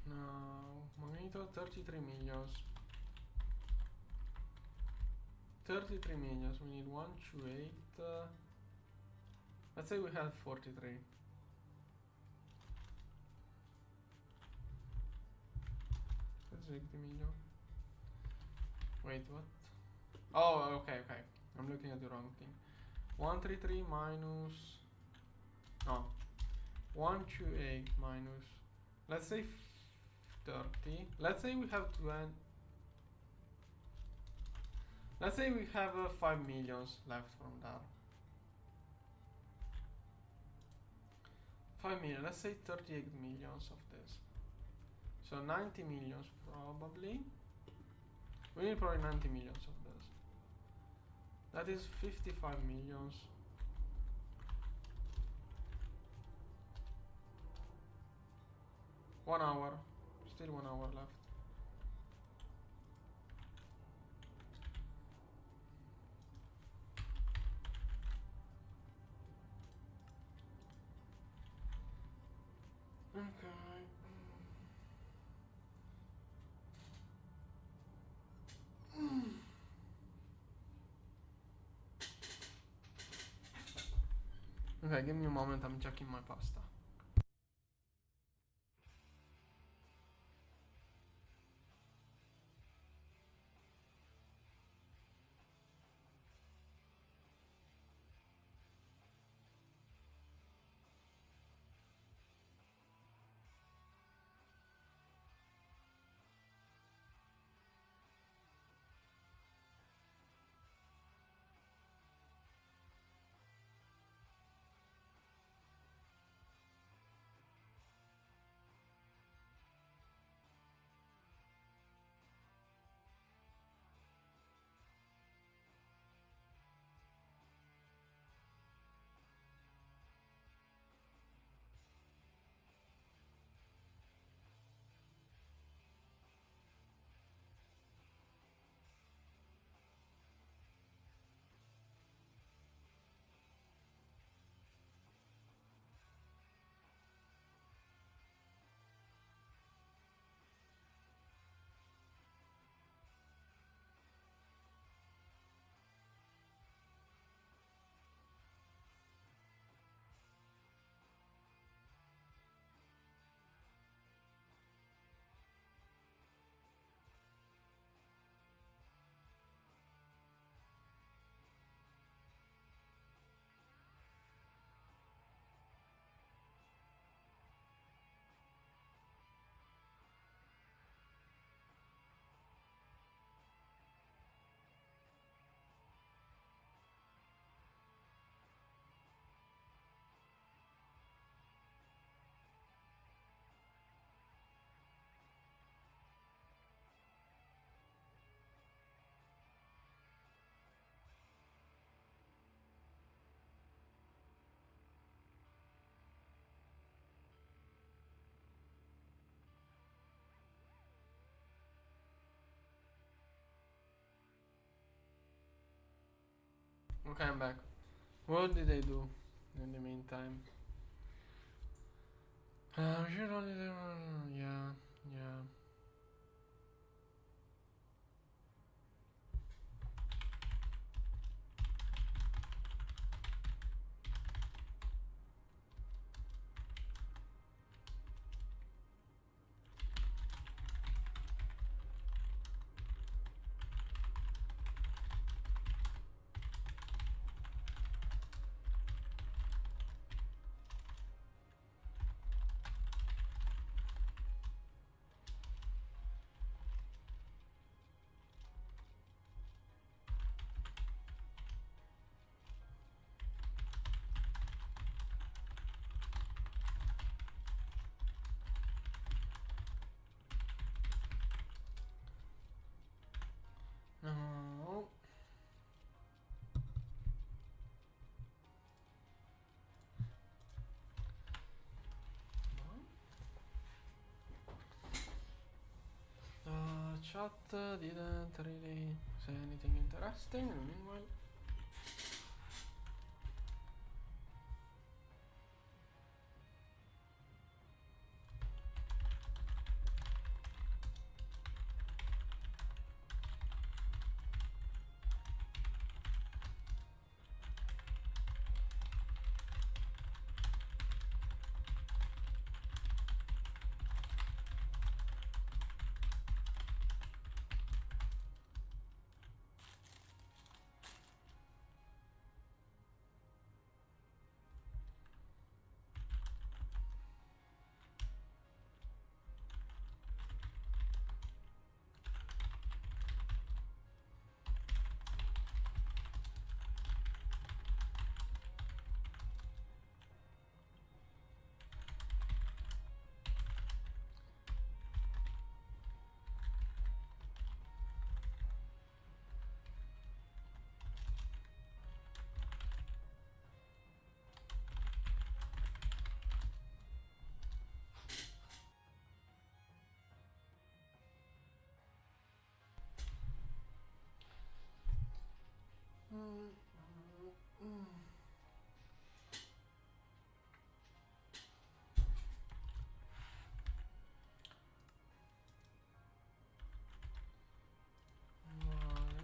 No, Magneto 33 millions. 33 millions. We need 128. Let's say we have 43. That's 80 million. Wait, what? Oh, okay. I'm looking at the wrong thing. 133 minus. No. 128 minus. Let's say 30. Let's say we have 20. Let's say we have 5 millions left from that. 5 million. Let's say 38 millions of this. So 90 millions probably. We need probably 90 millions of this. That is 55 millions. One hour. Still 1 hour left. Okay. Okay, give me a moment, I'm checking my pasta. Okay, I'm back. What did I do in the meantime? Should only yeah. chat didn't really say anything interesting. Meanwhile,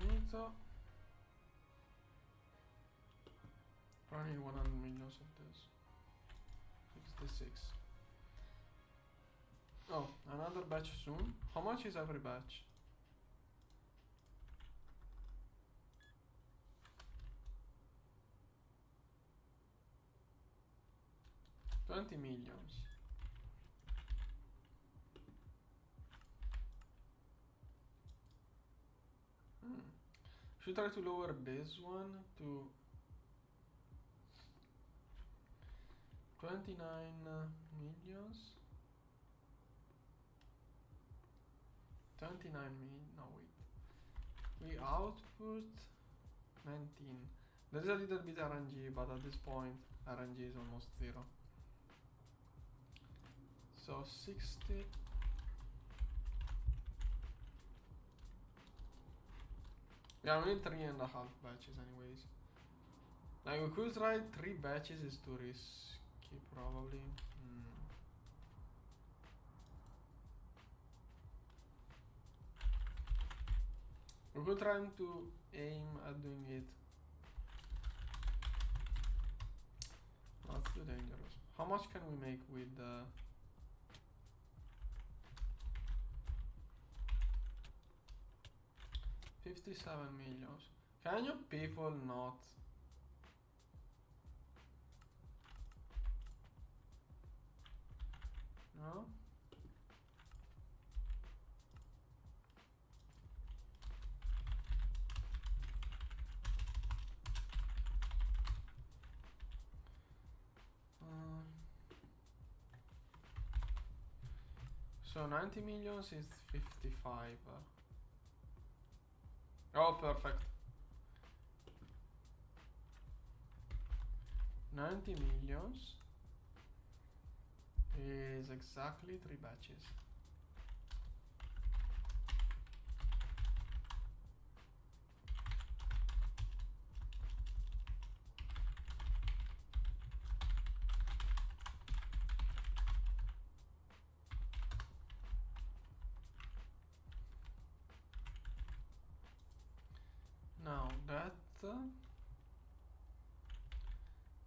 Magneto. I need 100 millions of this. 66. Oh, another batch soon. How much is every batch? $20 million. Should try to lower this one to 29 millions. 29 million. No, wait. We output 19. There's a little bit RNG, but at this point, RNG is almost zero. So 60. Yeah, we need 3.5 batches anyways. Like we could try 3 batches, is too risky probably. We could try to aim at doing it. That's too dangerous. How much can we make with 57 millions? Can you people not? No? So 90 millions is 55. Oh, perfect. 90 millions is exactly 3 batches. Now that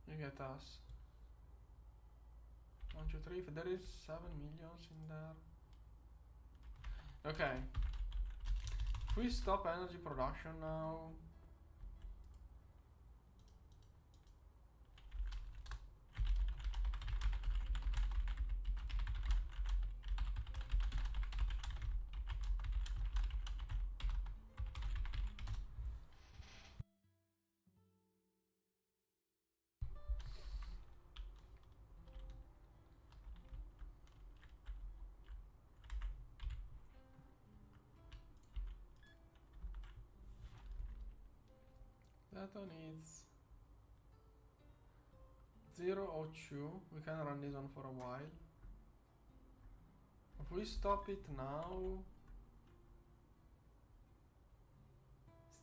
you get us 1, 2, 3. If there is 7 millions in there. Okay. If we stop energy production now. That one is 002. We can run this one for a while. If we stop it now,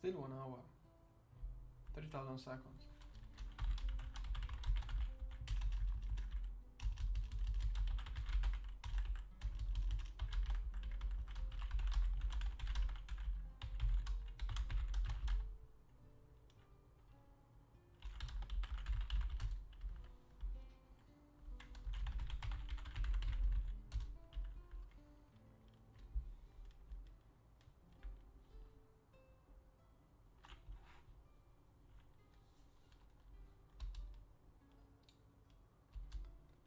Still 1 hour. 30,000 seconds.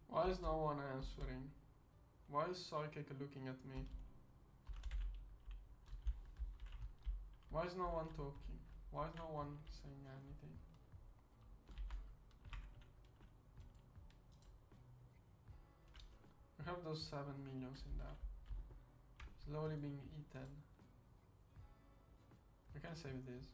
Why is no one answering? Why is Psychic looking at me? Why is no one talking? Why is no one saying anything? We have those 7 millions in there. Slowly being eaten. We can save this.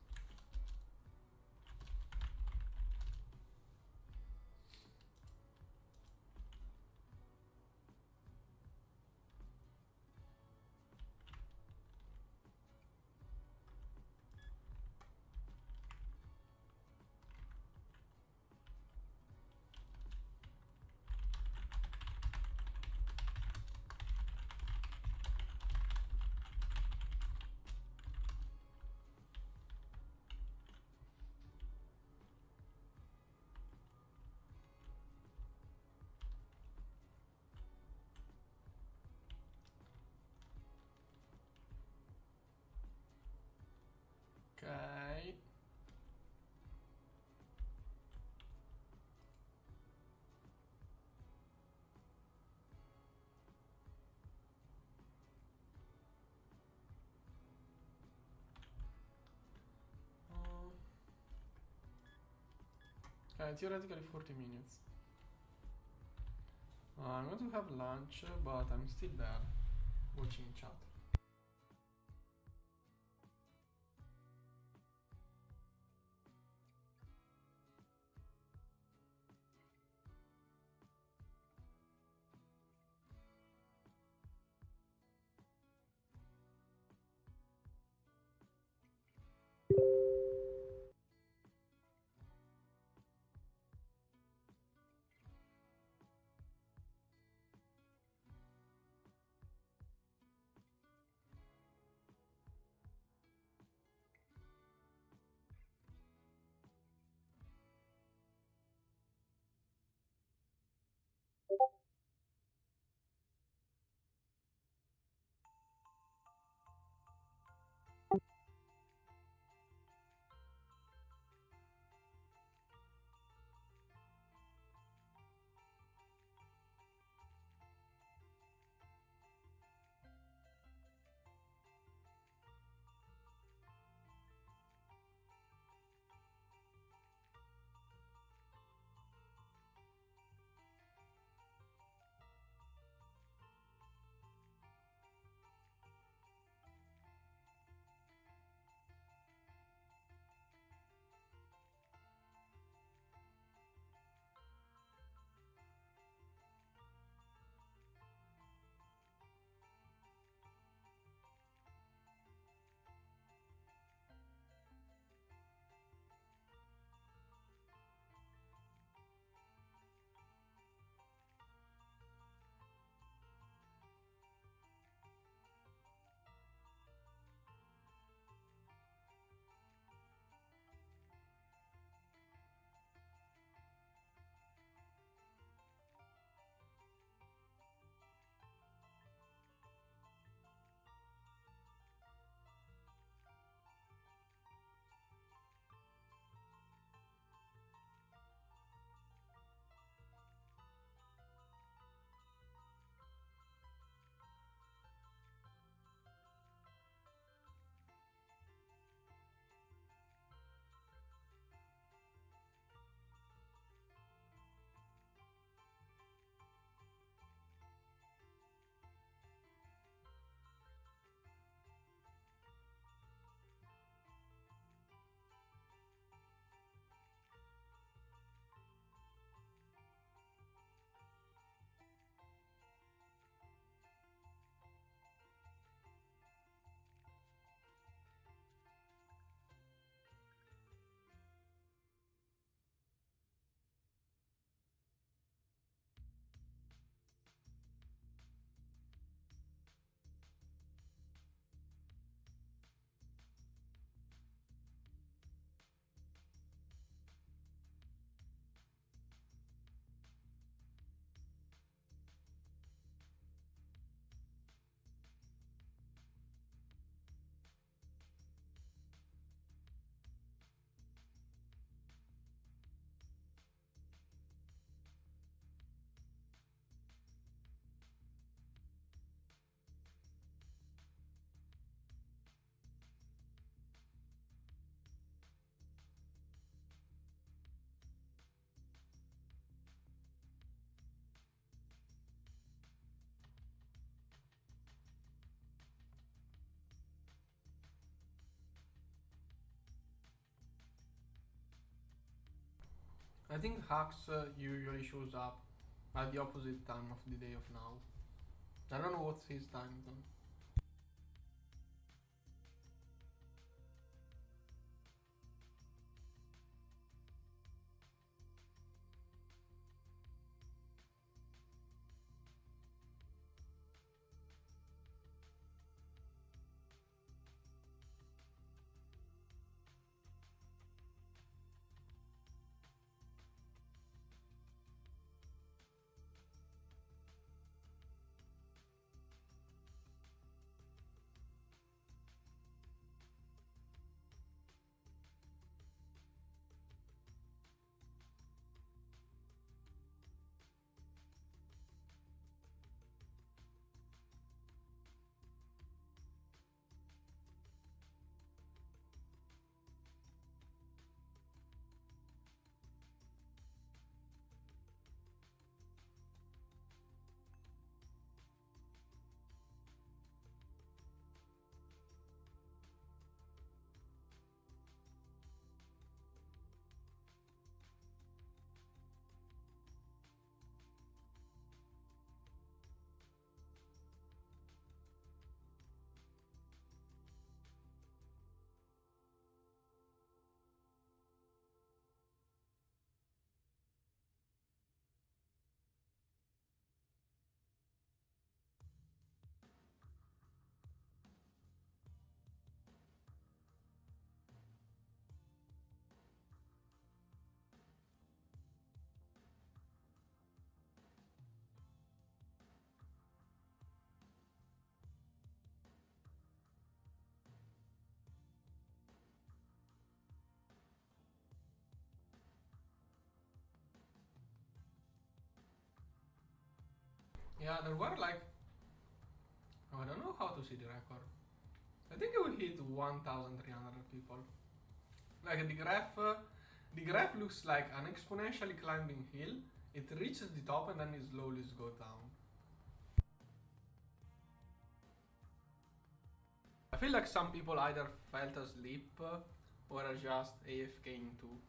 Okay. Okay, theoretically 40 minutes. I'm going to have lunch, but I'm still there, watching chat. I think hacks usually shows up at the opposite time of the day of now. I don't know what's his time then. Yeah, there were like, oh, I don't know how to see the record. I think we hit 1,300 people. Like the graph looks like an exponentially climbing hill. It reaches the top and then it slowly goes down. I feel like some people either fell asleep or are just AFKing too.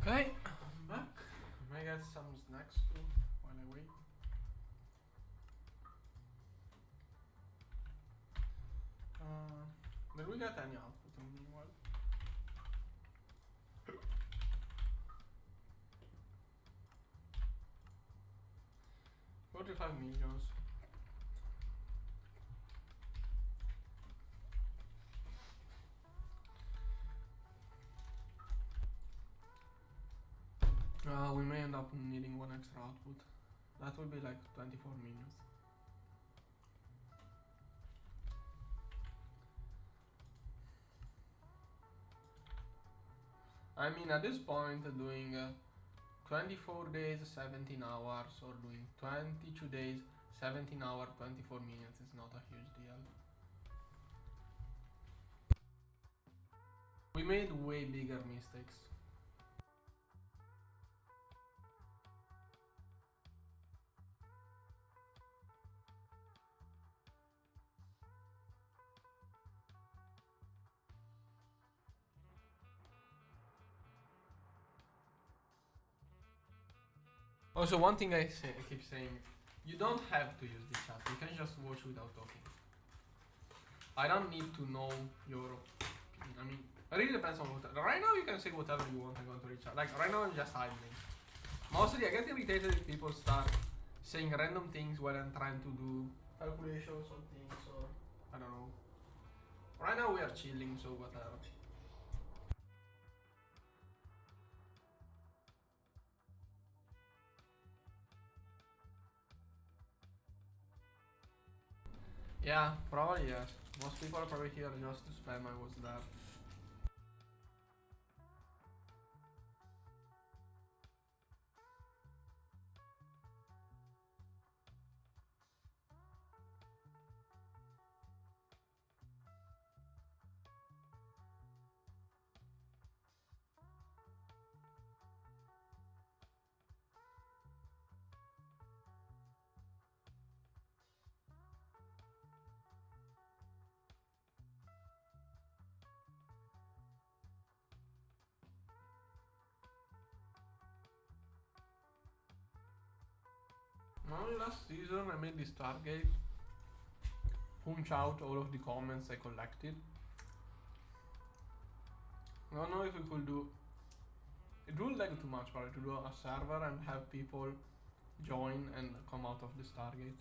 Okay, I'm back. I might get some snacks too while I wait. Did we get any output in the meanwhile? $45 million. We may end up needing one extra output. That will be like 24 minutes. I mean, at this point, doing 24 days, 17 hours, or doing 22 days, 17 hours, 24 minutes is not a huge deal. We made way bigger mistakes. Also, one thing I keep saying, you don't have to use the chat. You can just watch without talking. I don't need to know your opinion. I mean, it really depends on what. Right now, you can say whatever you want and go to the chat. Like, right now, I'm just idling. Mostly, I get irritated if people start saying random things while I'm trying to do calculations on things, or I don't know. Right now, we are chilling, so whatever. Yeah, probably yes. Most people are probably here just to spam I was there. Only last season I made the Stargate, punch out all of the comments I collected. I don't know if we could do. It would like too much probably to do a server and have people join and come out of the Stargate.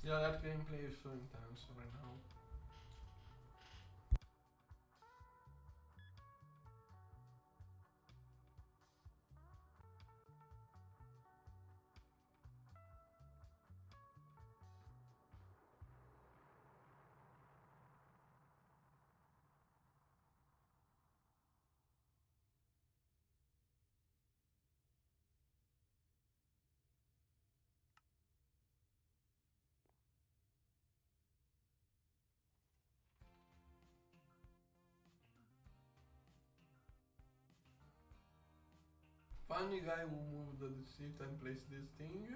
Yeah, that gameplay is so intense right now. Funny guy who moved the seat and placed this thing.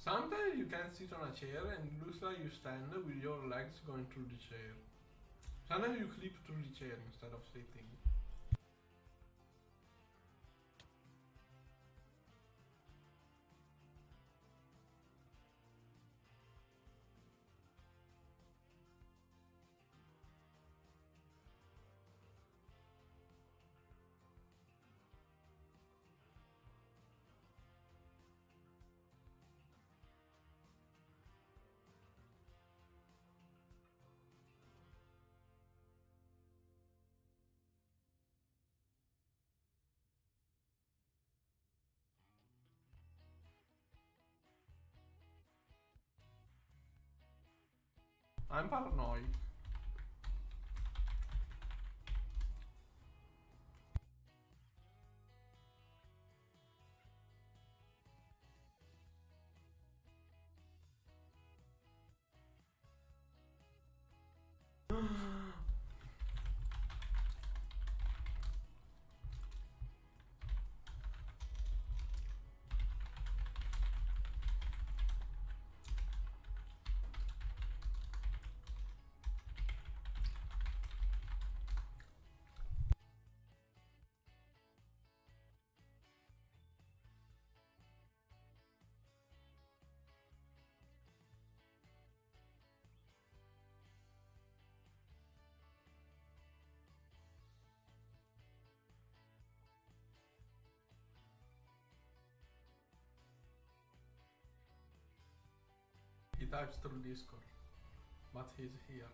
Sometimes you can sit on a chair and it looks like you stand with your legs going through the chair. Sometimes you clip through the chair instead of sitting. I'm paranoid. He types through Discord, but he's here.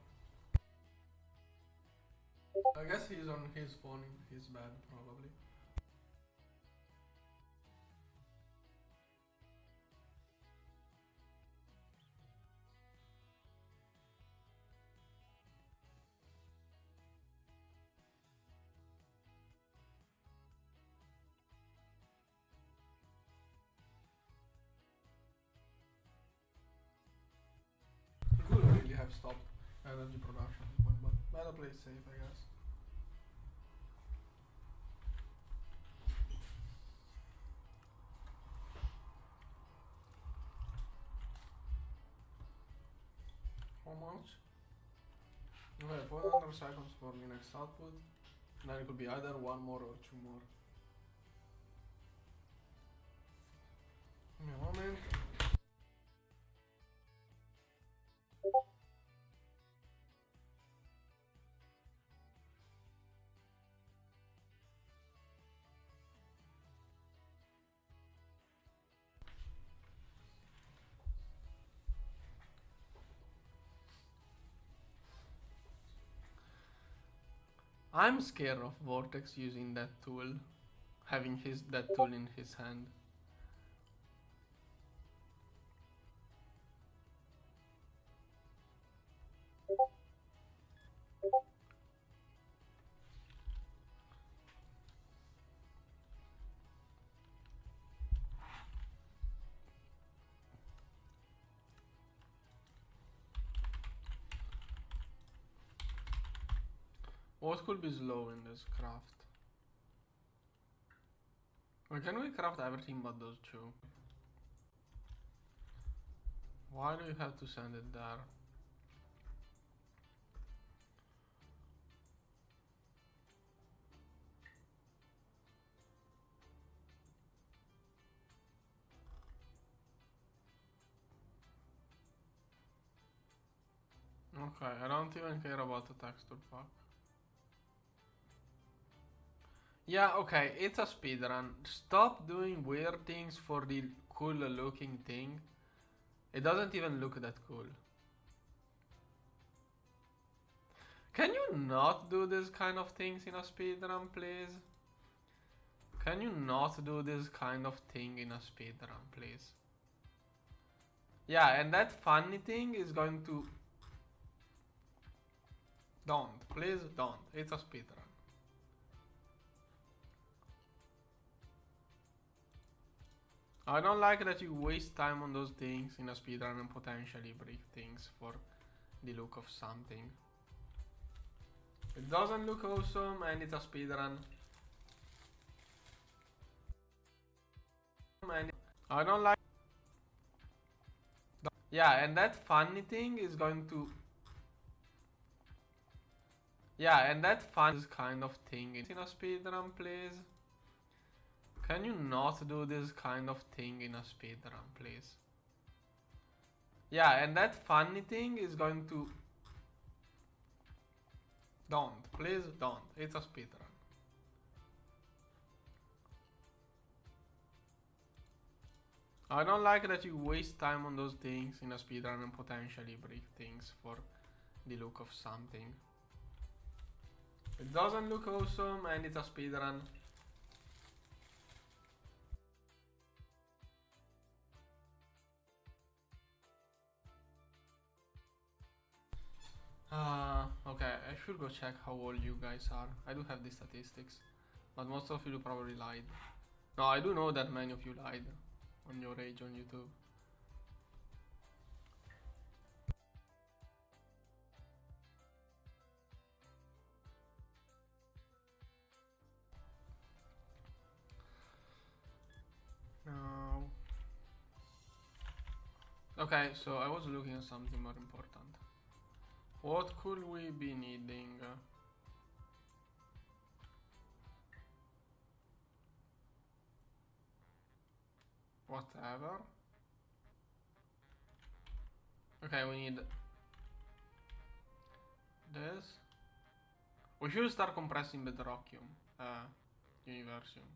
I guess he's on his phone in his bed, probably. We could really have stopped energy production at this point, but better play it safe, I guess. How much? Okay, 400 seconds for the next output. Then it could be either one more or two more. Give me a moment. I'm scared of Vortex using that tool, having that tool in his hand. What could be slow in this craft? Or can we craft everything but those two? Why do you have to send it there? Okay, I don't even care about the texture pack. Yeah, okay, it's a speedrun. Stop doing weird things for the cool looking thing. It doesn't even look that cool. Can you not do this kind of things in a speedrun, please? Can you not do this kind of thing in a speedrun, please? Yeah, and that funny thing is going to... Don't, please don't. It's a speedrun. I don't like that you waste time on those things in a speedrun and potentially break things for the look of something. It doesn't look awesome and it's a speedrun. And I don't like... Yeah, and that funny thing is going to... Yeah, and that fun is kind of thing in a speedrun, please. Can you not do this kind of thing in a speedrun, please? Yeah, and that funny thing is going to... Don't, please don't. It's a speedrun. I don't like that you waste time on those things in a speedrun and potentially break things for the look of something. It doesn't look awesome and it's a speedrun. Okay, I should go check how old you guys are. I do have the statistics, but most of you probably lied. No, I do know that many of you lied on your age on YouTube. No. Okay, so I was looking at something more important. What could we be needing? Whatever. Okay, we need this. We should start compressing Bedrockium, Universium.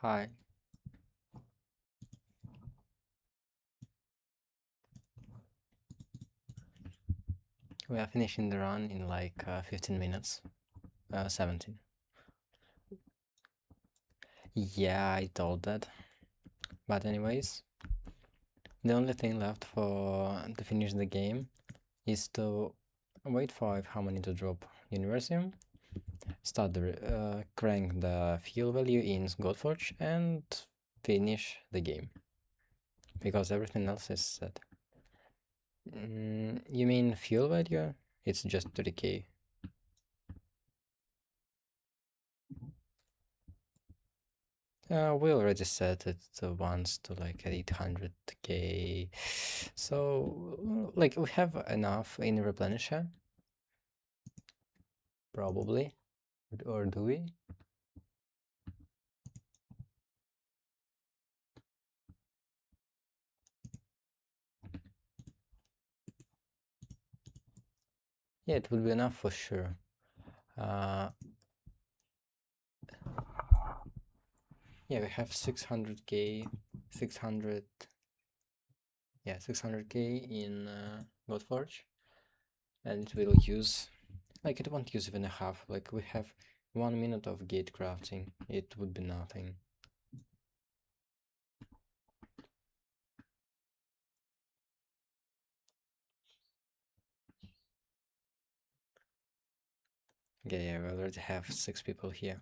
Hi. We are finishing the run in like 15 minutes. 17. Yeah, I told that. But anyways, the only thing left for to finish the game is to wait for Harmony to drop Universium, start the crank the fuel value in Godforge, and finish the game. Because everything else is set. You mean fuel value? It's just 30k. We already set it once to like 800k. So, like, we have enough in replenisher. Probably. Or do we? Yeah, it would be enough for sure. Uh, yeah, we have 600k, 600, yeah, 600k in Godforge, and it will use, like, it won't use even a half. Like, we have 1 minute of gate crafting. It would be nothing. Yeah, we already have 6 people here.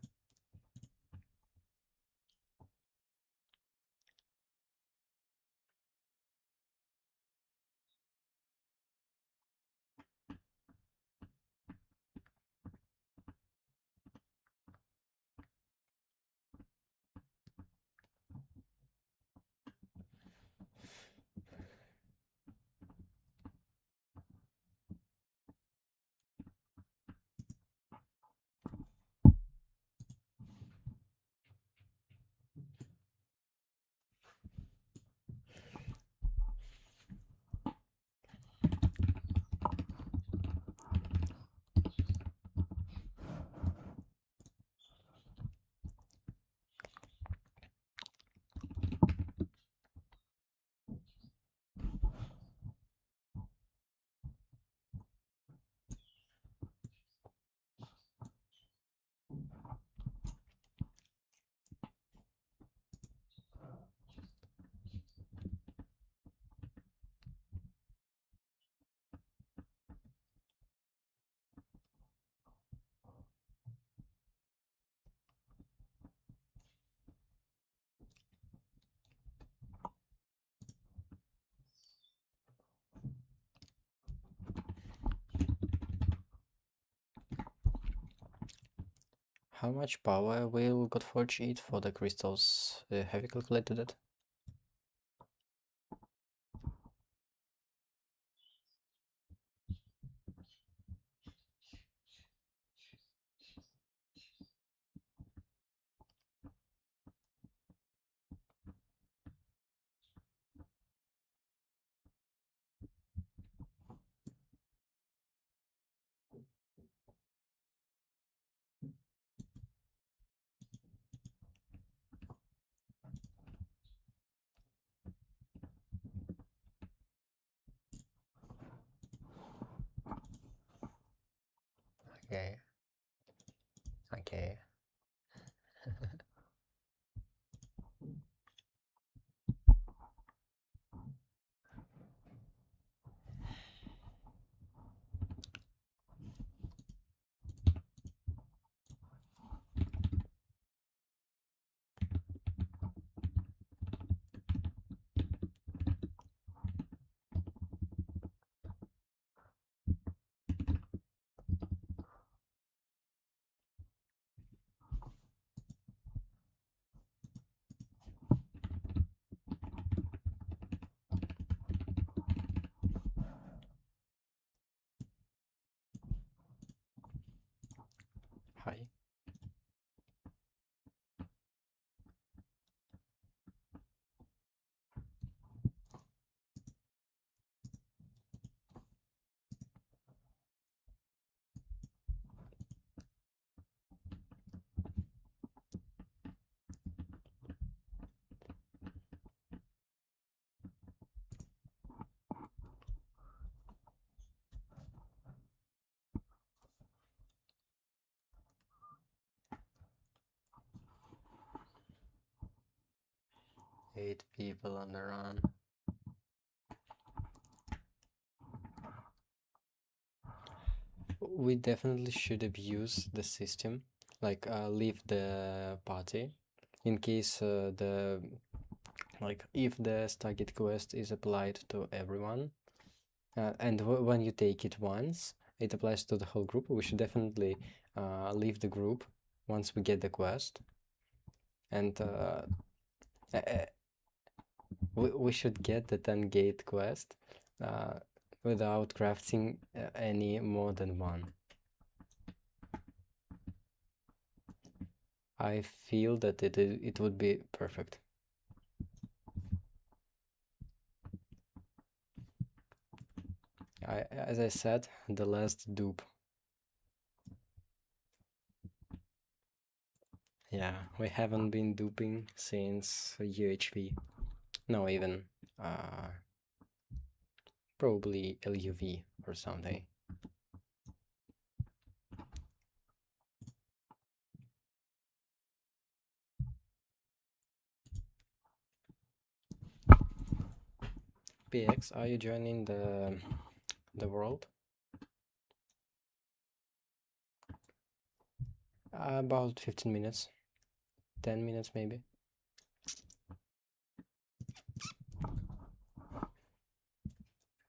How much power will Godforge eat for the crystals? Have you calculated it? Okay. Okay. 8 people on the run. We definitely should have used the system, like leave the party, in case if the Stargate quest is applied to everyone, and when you take it once, it applies to the whole group. We should definitely leave the group once we get the quest, and we should get the 10 gate quest without crafting any more than one. I feel that it would be perfect. As I said, the last dupe. Yeah, we haven't been duping since UHV. No, even probably LUV or something. PX, are you joining the world? About 15 minutes. 10 minutes maybe.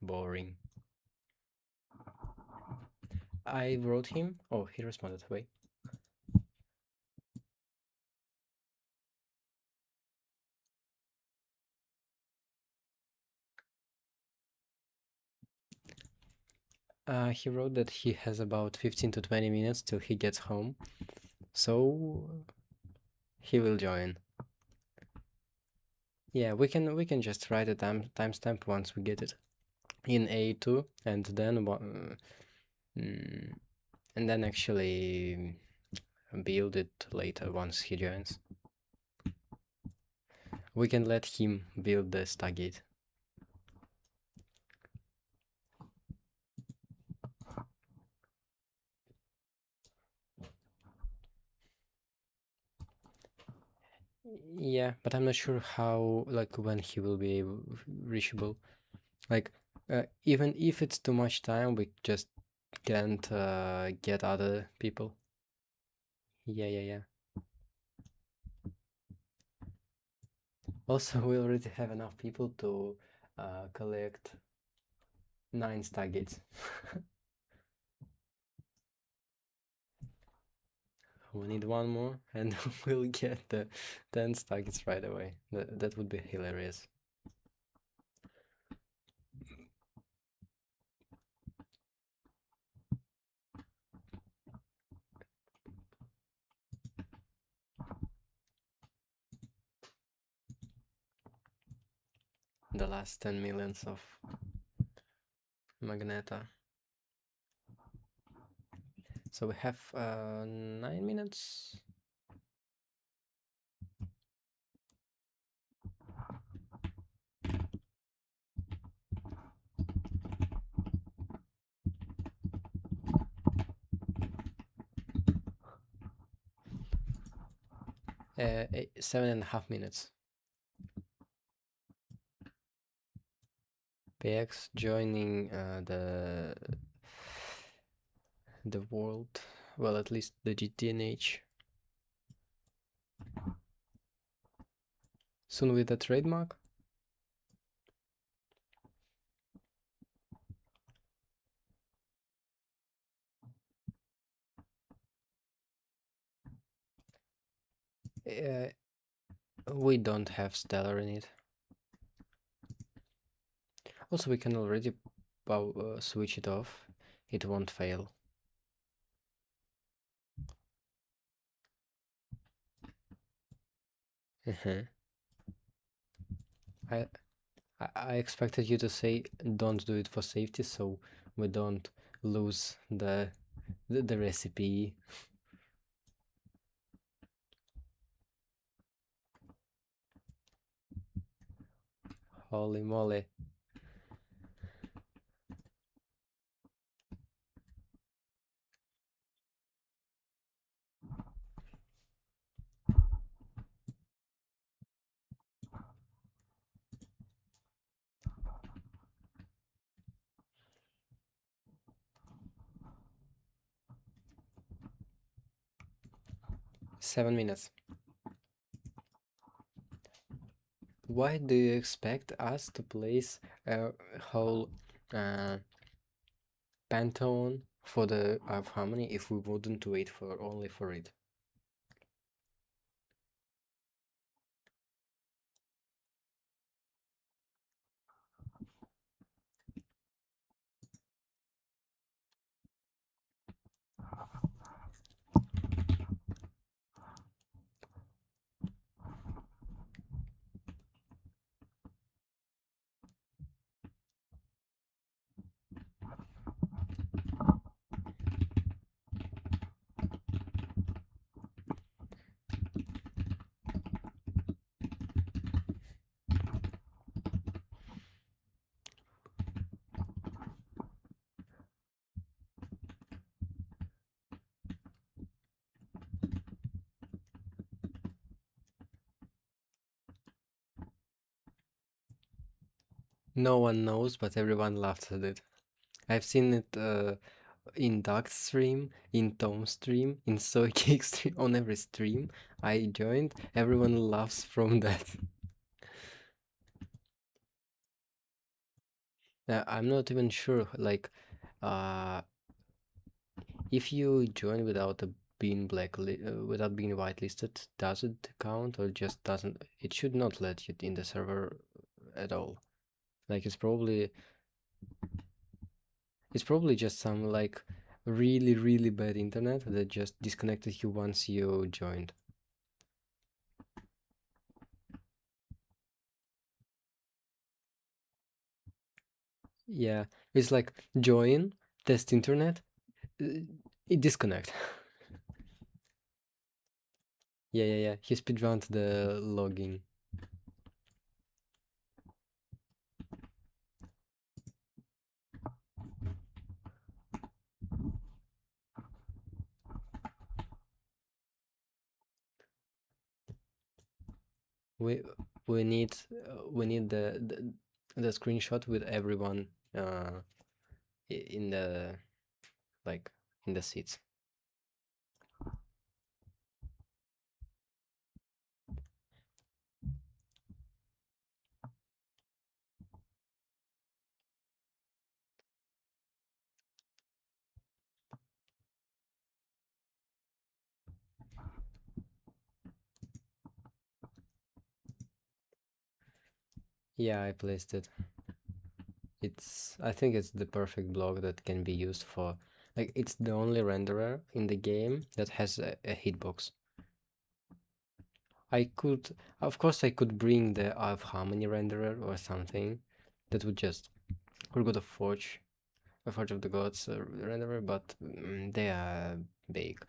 Boring. I wrote him. Oh, he responded. Wait. He wrote that he has about 15 to 20 minutes till he gets home. So he will join. Yeah, we can just write a timestamp once we get it in A2, and then actually build it later once he joins. We can let him build the Stargate. Yeah, but I'm not sure how, like, when he will be reachable. Like, even if it's too much time, we just can't get other people. Yeah. Also, we already have enough people to collect 9 Stargates. We need one more, and we'll get the 10 Stargates right away. That would be hilarious. The last 10 millions of Magneta. So we have 9 minutes. Uh, 7.5 minutes. PX joining the world, well, at least the GTNH. Soon with a trademark. We don't have Stellar in it. Also, we can already switch it off. It won't fail. I I expected you to say don't do it for safety, so we don't lose the recipe. Holy moly. 7 minutes. Why do you expect us to place a whole pantheon for the of harmony if we wouldn't wait for only for it? No one knows, but everyone laughs at it. I've seen it in Dark stream, in Tom stream, in Soy Cake stream, on every stream I joined. Everyone laughs from that. I'm not even sure, like, uh, if you join without being without being whitelisted, does it count or just doesn't? It should not let you in the server at all. Like, it's probably just some like really bad internet that just disconnected you once you joined. Yeah, it's like join, test internet, it disconnect. Yeah. He speedrunned the logging. We we need the screenshot with everyone in the like in the seats. Yeah, I placed it. I think it's the perfect block that can be used for, like, it's the only renderer in the game that has a hitbox. Of course, I could bring the Eye of Harmony renderer or something that would just, or go to Forge, a Forge of the Gods renderer, but they are big.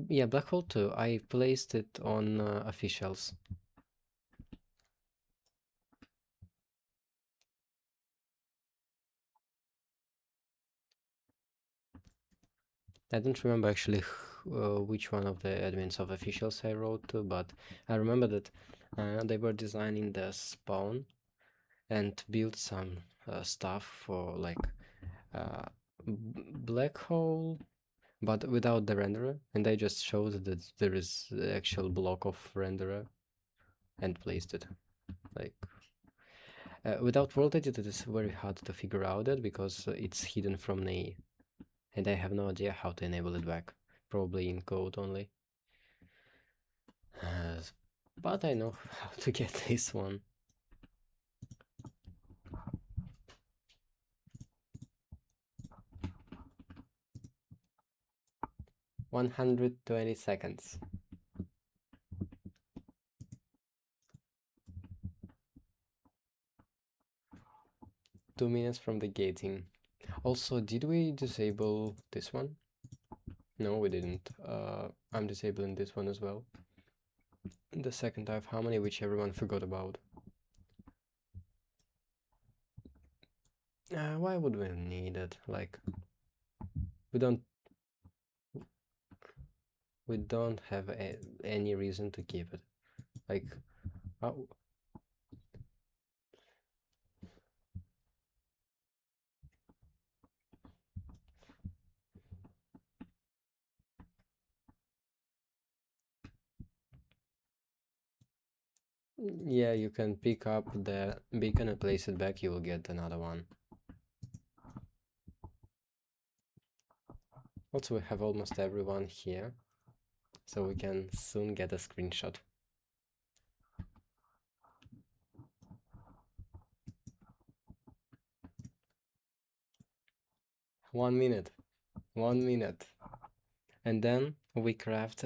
Yeah, Black Hole 2, I placed it on officials. I don't remember actually which one of the admins of officials I wrote to, but I remember that they were designing the spawn and build some stuff for like uh, black hole, but without the renderer, and I just showed that there is the actual block of renderer and placed it. Like without world edit, it is very hard to figure out that because it's hidden from the, and I have no idea how to enable it back. Probably in code only. Uh, but I know how to get this one. 120 seconds. 2 minutes from the gating. Also, did we disable this one? No, we didn't. I'm disabling this one as well. The second Eye of Harmony, which everyone forgot about. Why would we need it? Like, we don't have any reason to keep it. Like, uh, Yeah, you can pick up the beacon and place it back, you will get another one. Also, we have almost everyone here, so we can soon get a screenshot. 1 minute. 1 minute. And then we craft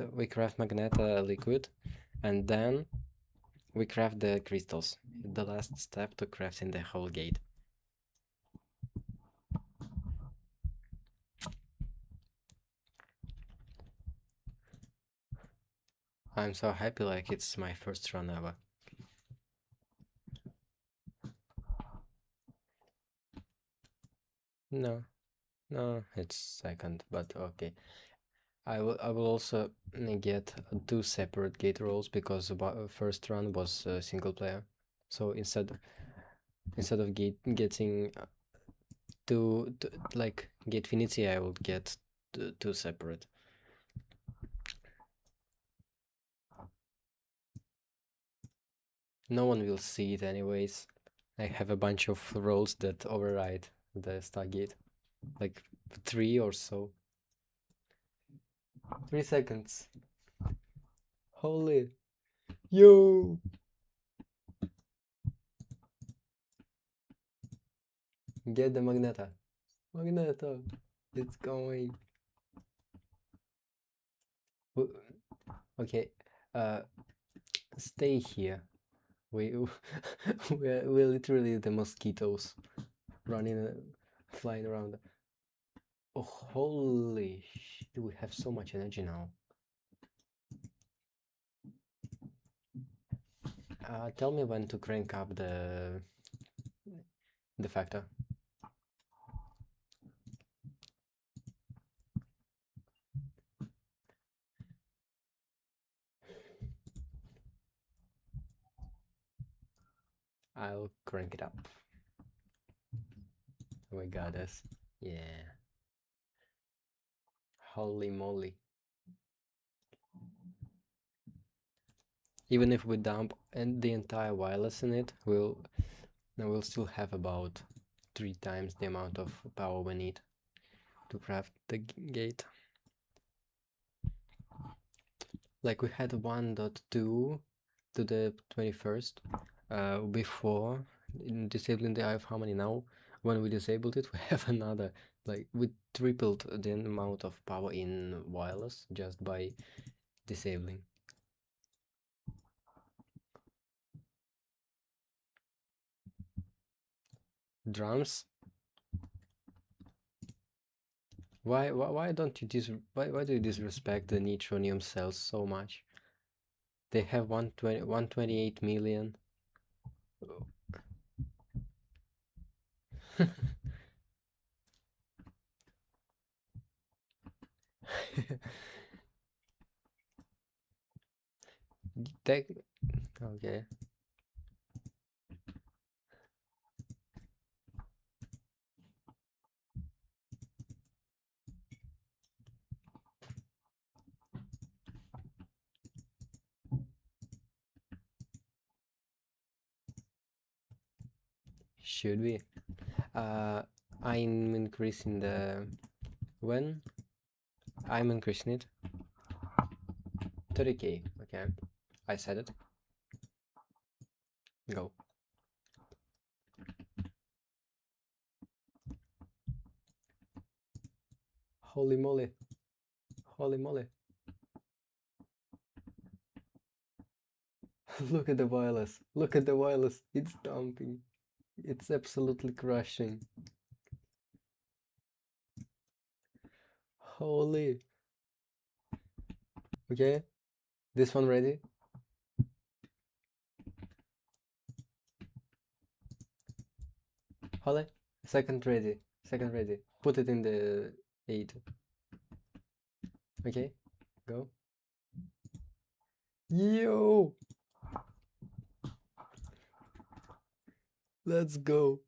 magnet liquid, and then we craft the crystals. The last step to crafting the whole gate. I'm so happy, like it's my first run ever. No, it's second, but okay. I will also get 2 separate gate rolls because the first run was single player. So instead of getting two like Gatefinity, I will get 2 separate. No one will see it anyways. I have a bunch of rolls that override the Stargate, like 3 or so. 3 seconds. Holy, yo! Get the Magneta. Magneto, it's going. Okay, stay here. We're literally the mosquitoes running, flying around. Oh, holy shit, we have so much energy now. Tell me when to crank up the factor. I'll crank it up. Oh my god, this. Yeah. Holy moly. Even if we dump the entire wireless in it, we'll still have about 3 times the amount of power we need to craft the gate. Like we had 1.2 to the 21st before disabling the Eye of Harmony. Now when we disabled it, we have another, like we tripled the amount of power in wireless just by disabling. Drums. Why don't you why do you disrespect the neutronium cells so much? They have 128 million. Okay. Should we? I'm increasing the when I'm increasing it 30k. Okay, I said it. Go. Holy moly! Holy moly! Look at the wireless! Look at the wireless! It's dumping. It's absolutely crushing. Holy. Okay, this one ready? Holy. Second ready. Second ready. Put it in the 8. Okay, go. Yo! Let's go.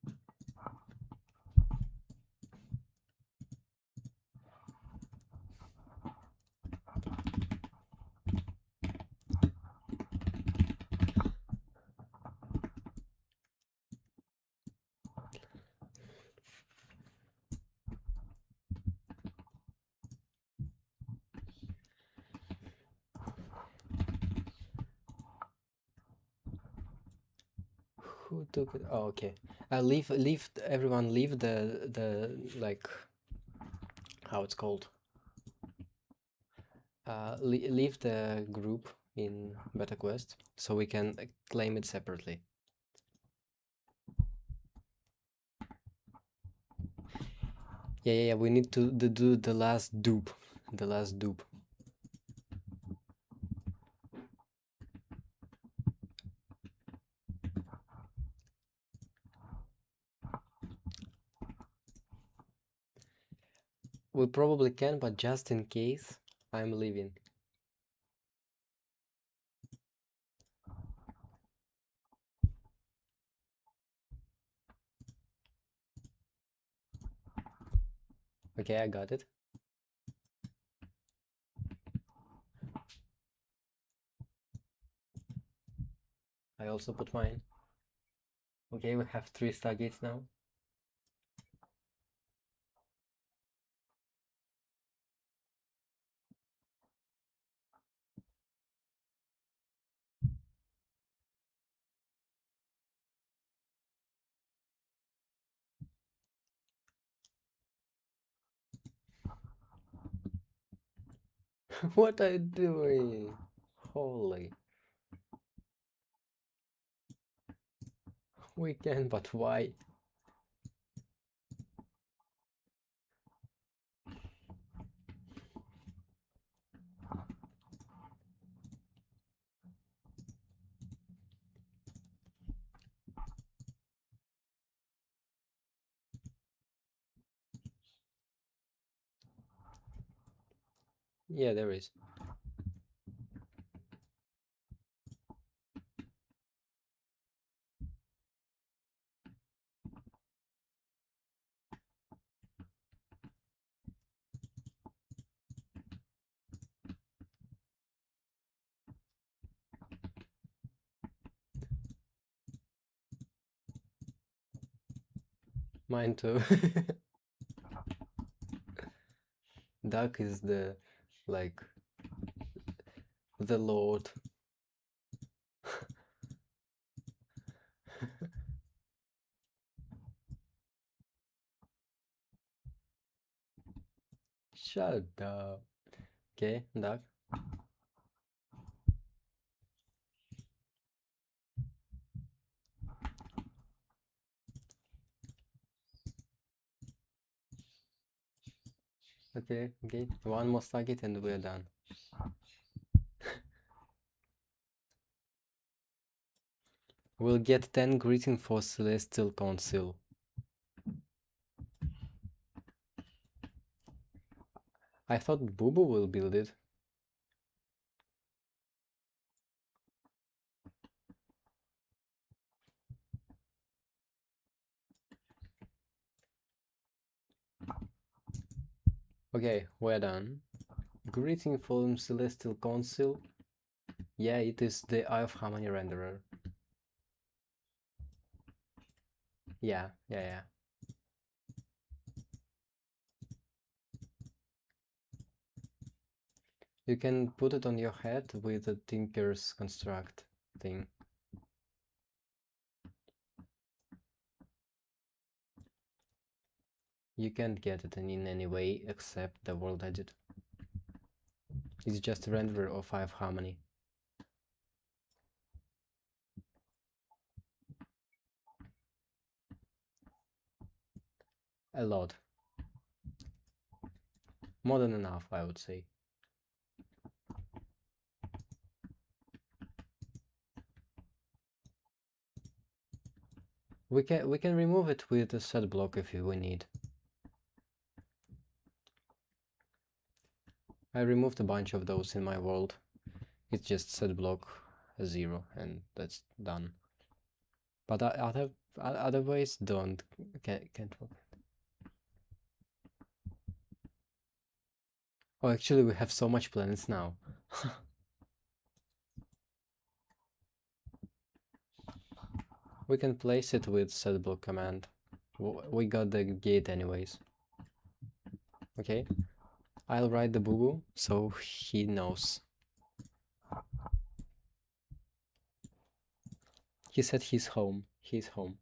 Who took it? Oh, okay. Leave everyone. Leave the like how it's called. Leave the group in Beta Quest so we can claim it separately. Yeah. We need to do the last dupe. The last dupe. We probably can, but just in case, I'm leaving. Okay, I got it. I also put mine. Okay, we have 3 Stargates now. What are you doing? Holy. We can, but why? Yeah, there is. Mine too. Duck is the, like, the lord. Shut up. Okay, Duck. Okay. One more Stargate and we're done. We'll get 10 greeting for Celestial Council. I thought Boo Boo will build it. Okay, we're done. Greeting from Celestial Council. Yeah, it is the Eye of Harmony renderer. Yeah. You can put it on your head with the Tinker's Construct thing. You can't get it in any way except the world edit. It's just a renderer of 5 harmony. A lot. More than enough, I would say. We can remove it with a set block if we need. I removed a bunch of those in my world. It's just set block 0 and that's done. But other ways can't work. Oh, actually we have so much planets now. We can place it with set block command. We got the gate anyways. Okay, I'll write the Boo Boo so he knows. He said he's home. He's home.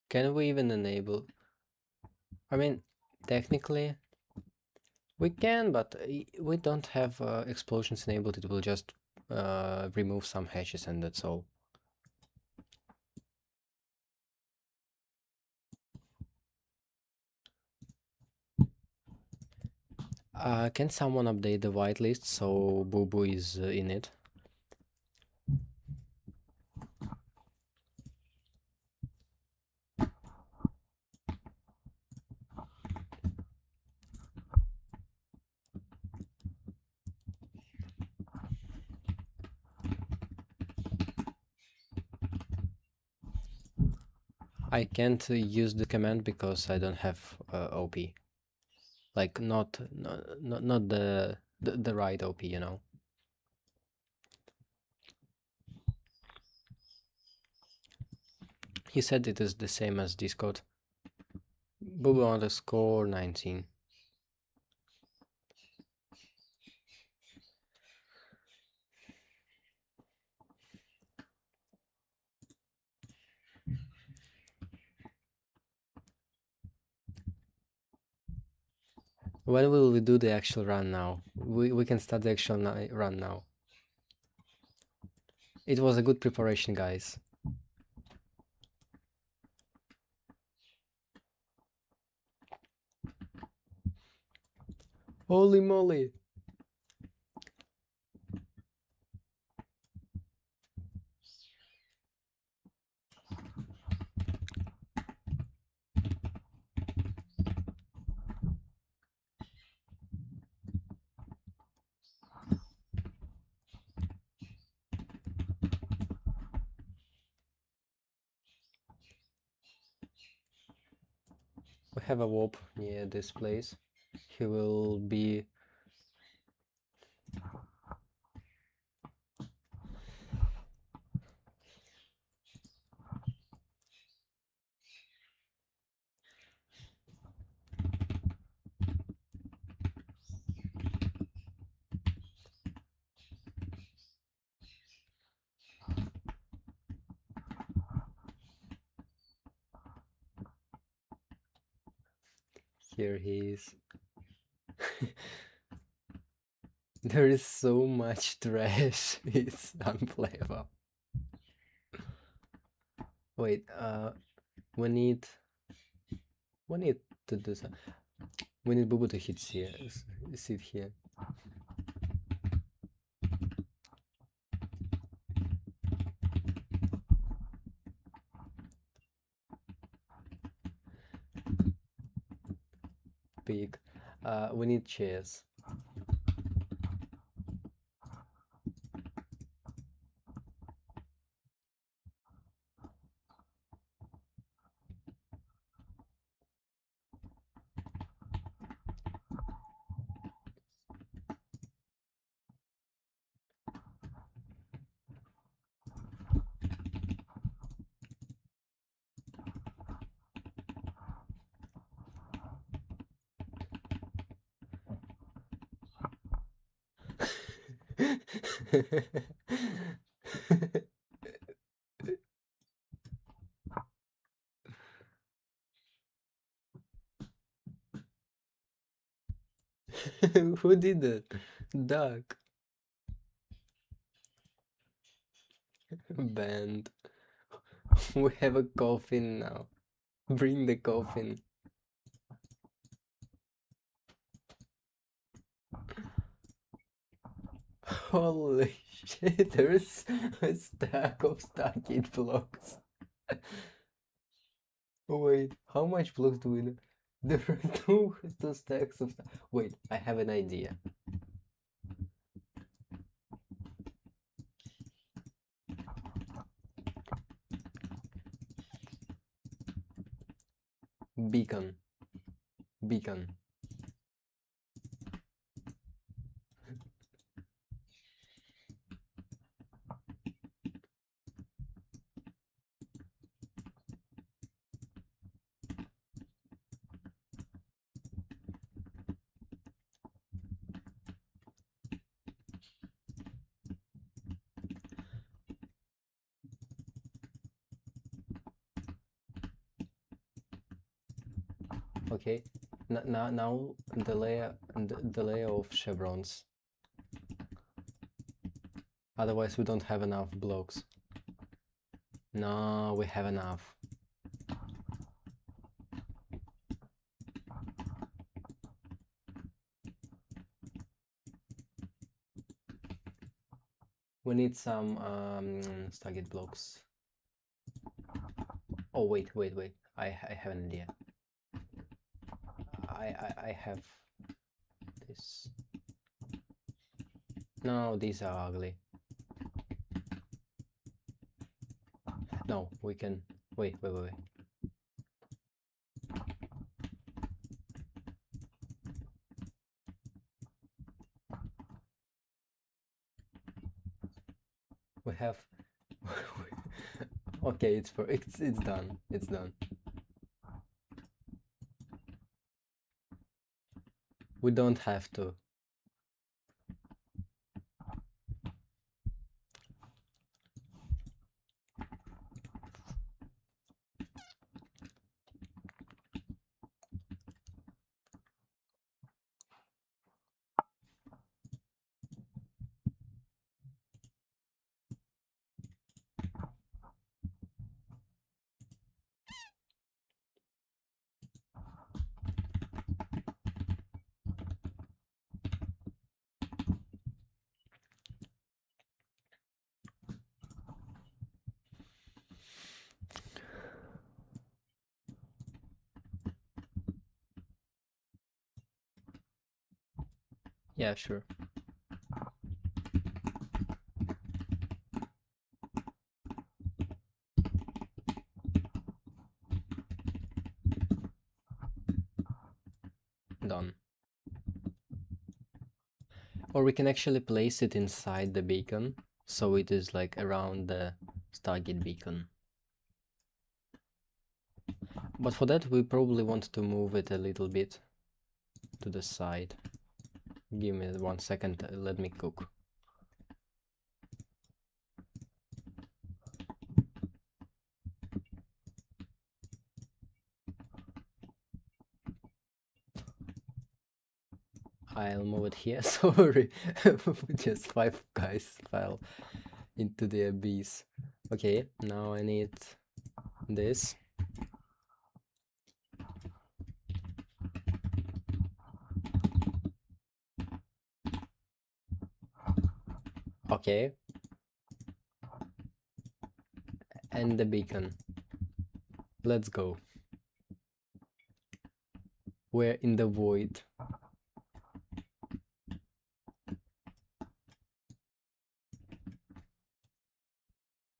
Can we even enable? I mean, technically, we can, but we don't have explosions enabled. It will just remove some hatches and that's all. Can someone update the whitelist so Boo Boo is in it? I can't use the command because I don't have OP. Like not the right OP, you know. He said it is the same as Discord. Boo_19. When will we do the actual run now? We can start the actual run now. It was a good preparation, guys. Holy moly! We have a warp near this place. He will be... Here he is. There is so much trash, it's unplayable. Wait, we need to do some... We need Boo Boo to hit here, sit here. Big. We need chairs. Who did it? Duck. Band. We have a coffin now. Bring the coffin. Holy shit, there's a stack of Stargate blocks. Wait, how much blocks do we need? There are two stacks of... Wait, I have an idea. Beacon. Beacon. Okay. Now the layer of chevrons. Otherwise we don't have enough blocks. No, we have enough. We need some Stargate blocks. Oh wait. I have an idea. I have this. No, these are ugly. No, we can wait. We have okay, it's done. It's done. We don't have to. Yeah, sure. Done. Or we can actually place it inside the beacon, so it is like around the Stargate beacon. But for that we probably want to move it a little bit to the side. Give me 1 second, let me cook. I'll move it here, sorry. Just 5 guys fell into the abyss. Okay, now I need this. Okay. And the beacon. Let's go. We're in the void.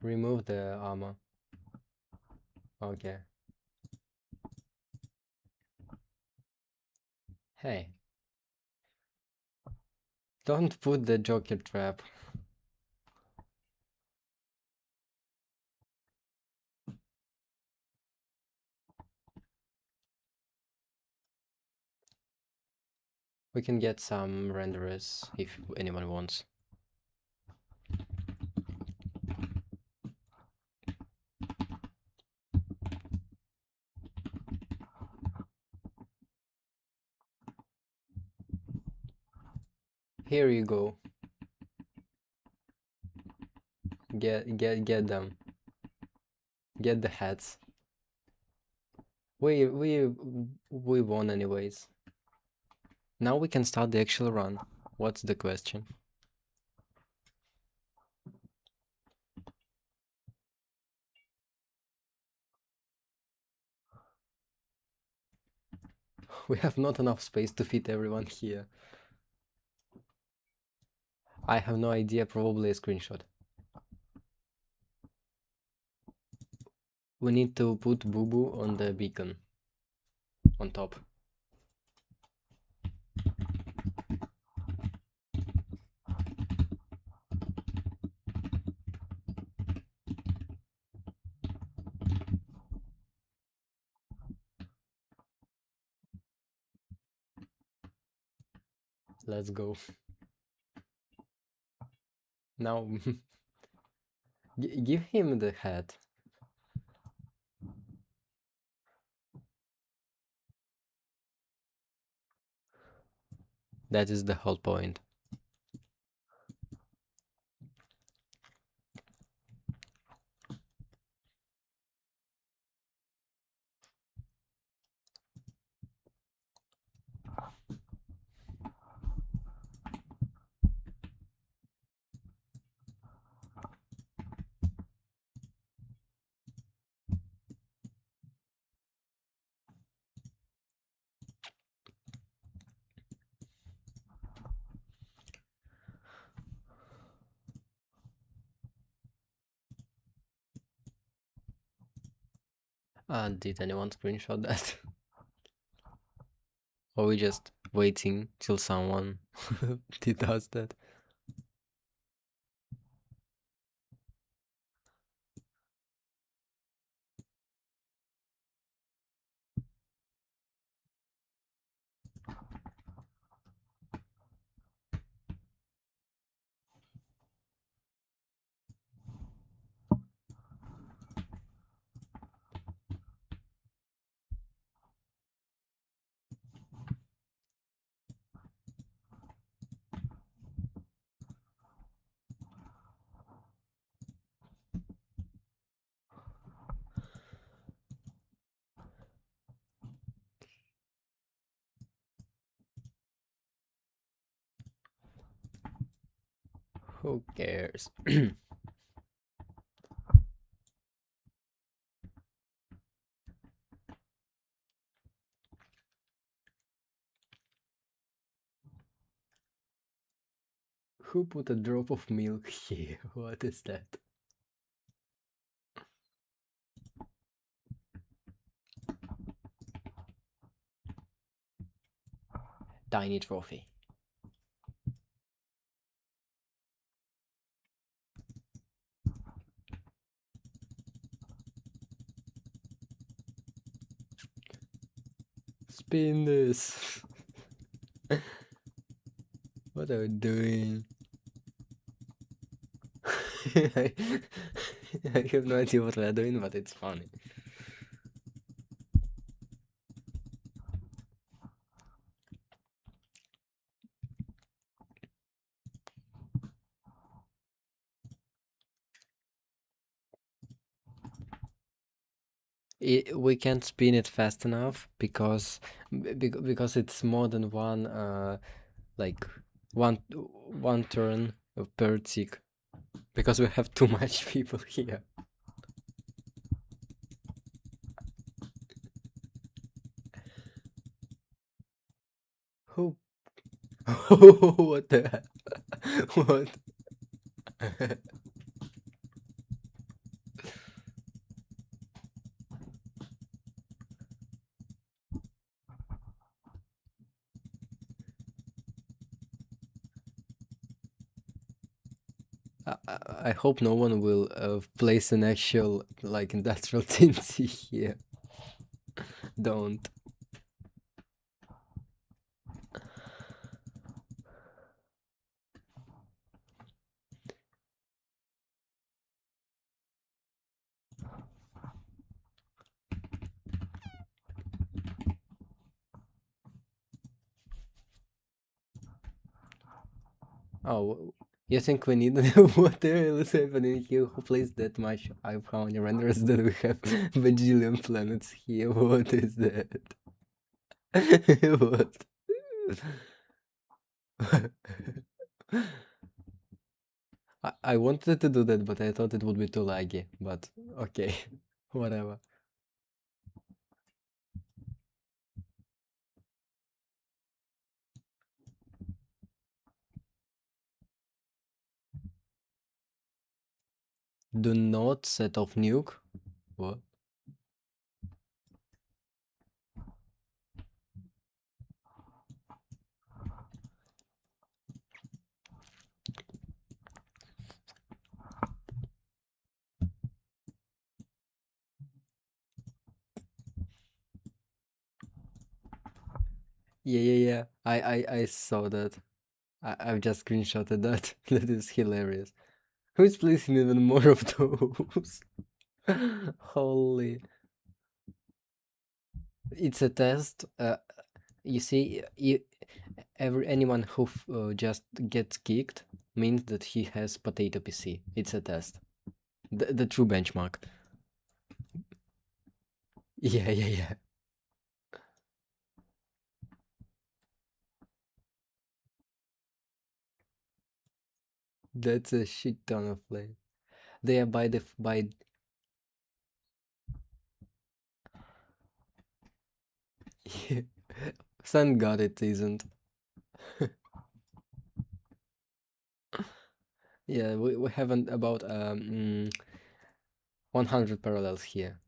Remove the armor. Okay. Hey. Don't put the Joker trap. We can get some renderers if anyone wants. Here you go. Get them. Get the hats. We won anyways. Now we can start the actual run. What's the question? We have not enough space to fit everyone here. I have no idea, probably a screenshot. We need to put Boo Boo on the beacon. On top. Let's go. Now, give him the hat. That is the whole point. Did anyone screenshot that? Or we just waiting till someone does that? Who cares? Who put a drop of milk here? What is that? Tiny trophy. Spin this. What are we doing? I, I have no idea what we're doing, but it's funny. We can't spin it fast enough because it's more than one like one turn per tick, because we have too much people here. Who? What the? What? I hope no one will place an actual like industrial TNT here. Don't. Oh, you think we need what the hell is happening here? Who plays that much? I found renders that we have bajillion planets here. What is that? What? I wanted to do that, but I thought it would be too laggy. But okay, whatever. Do not set off nuke. What? Yeah. I saw that. I've just screenshotted that. That is hilarious. Who's placing even more of those? Holy. It's a test. You see, anyone who just gets kicked means that he has potato PC. It's a test. The true benchmark. Yeah, yeah, yeah. That's a shit ton of flame. They are by. Thank God it isn't. Yeah, we haven't about 100 parallels here.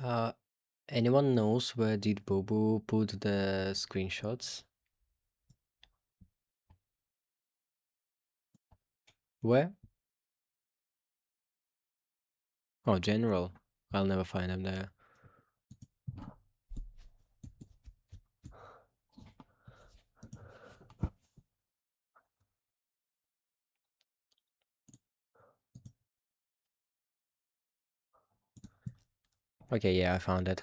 Uh, Anyone knows where did Bobo put the screenshots? Where? Oh, general. I'll never find them there. Okay, yeah, I found it.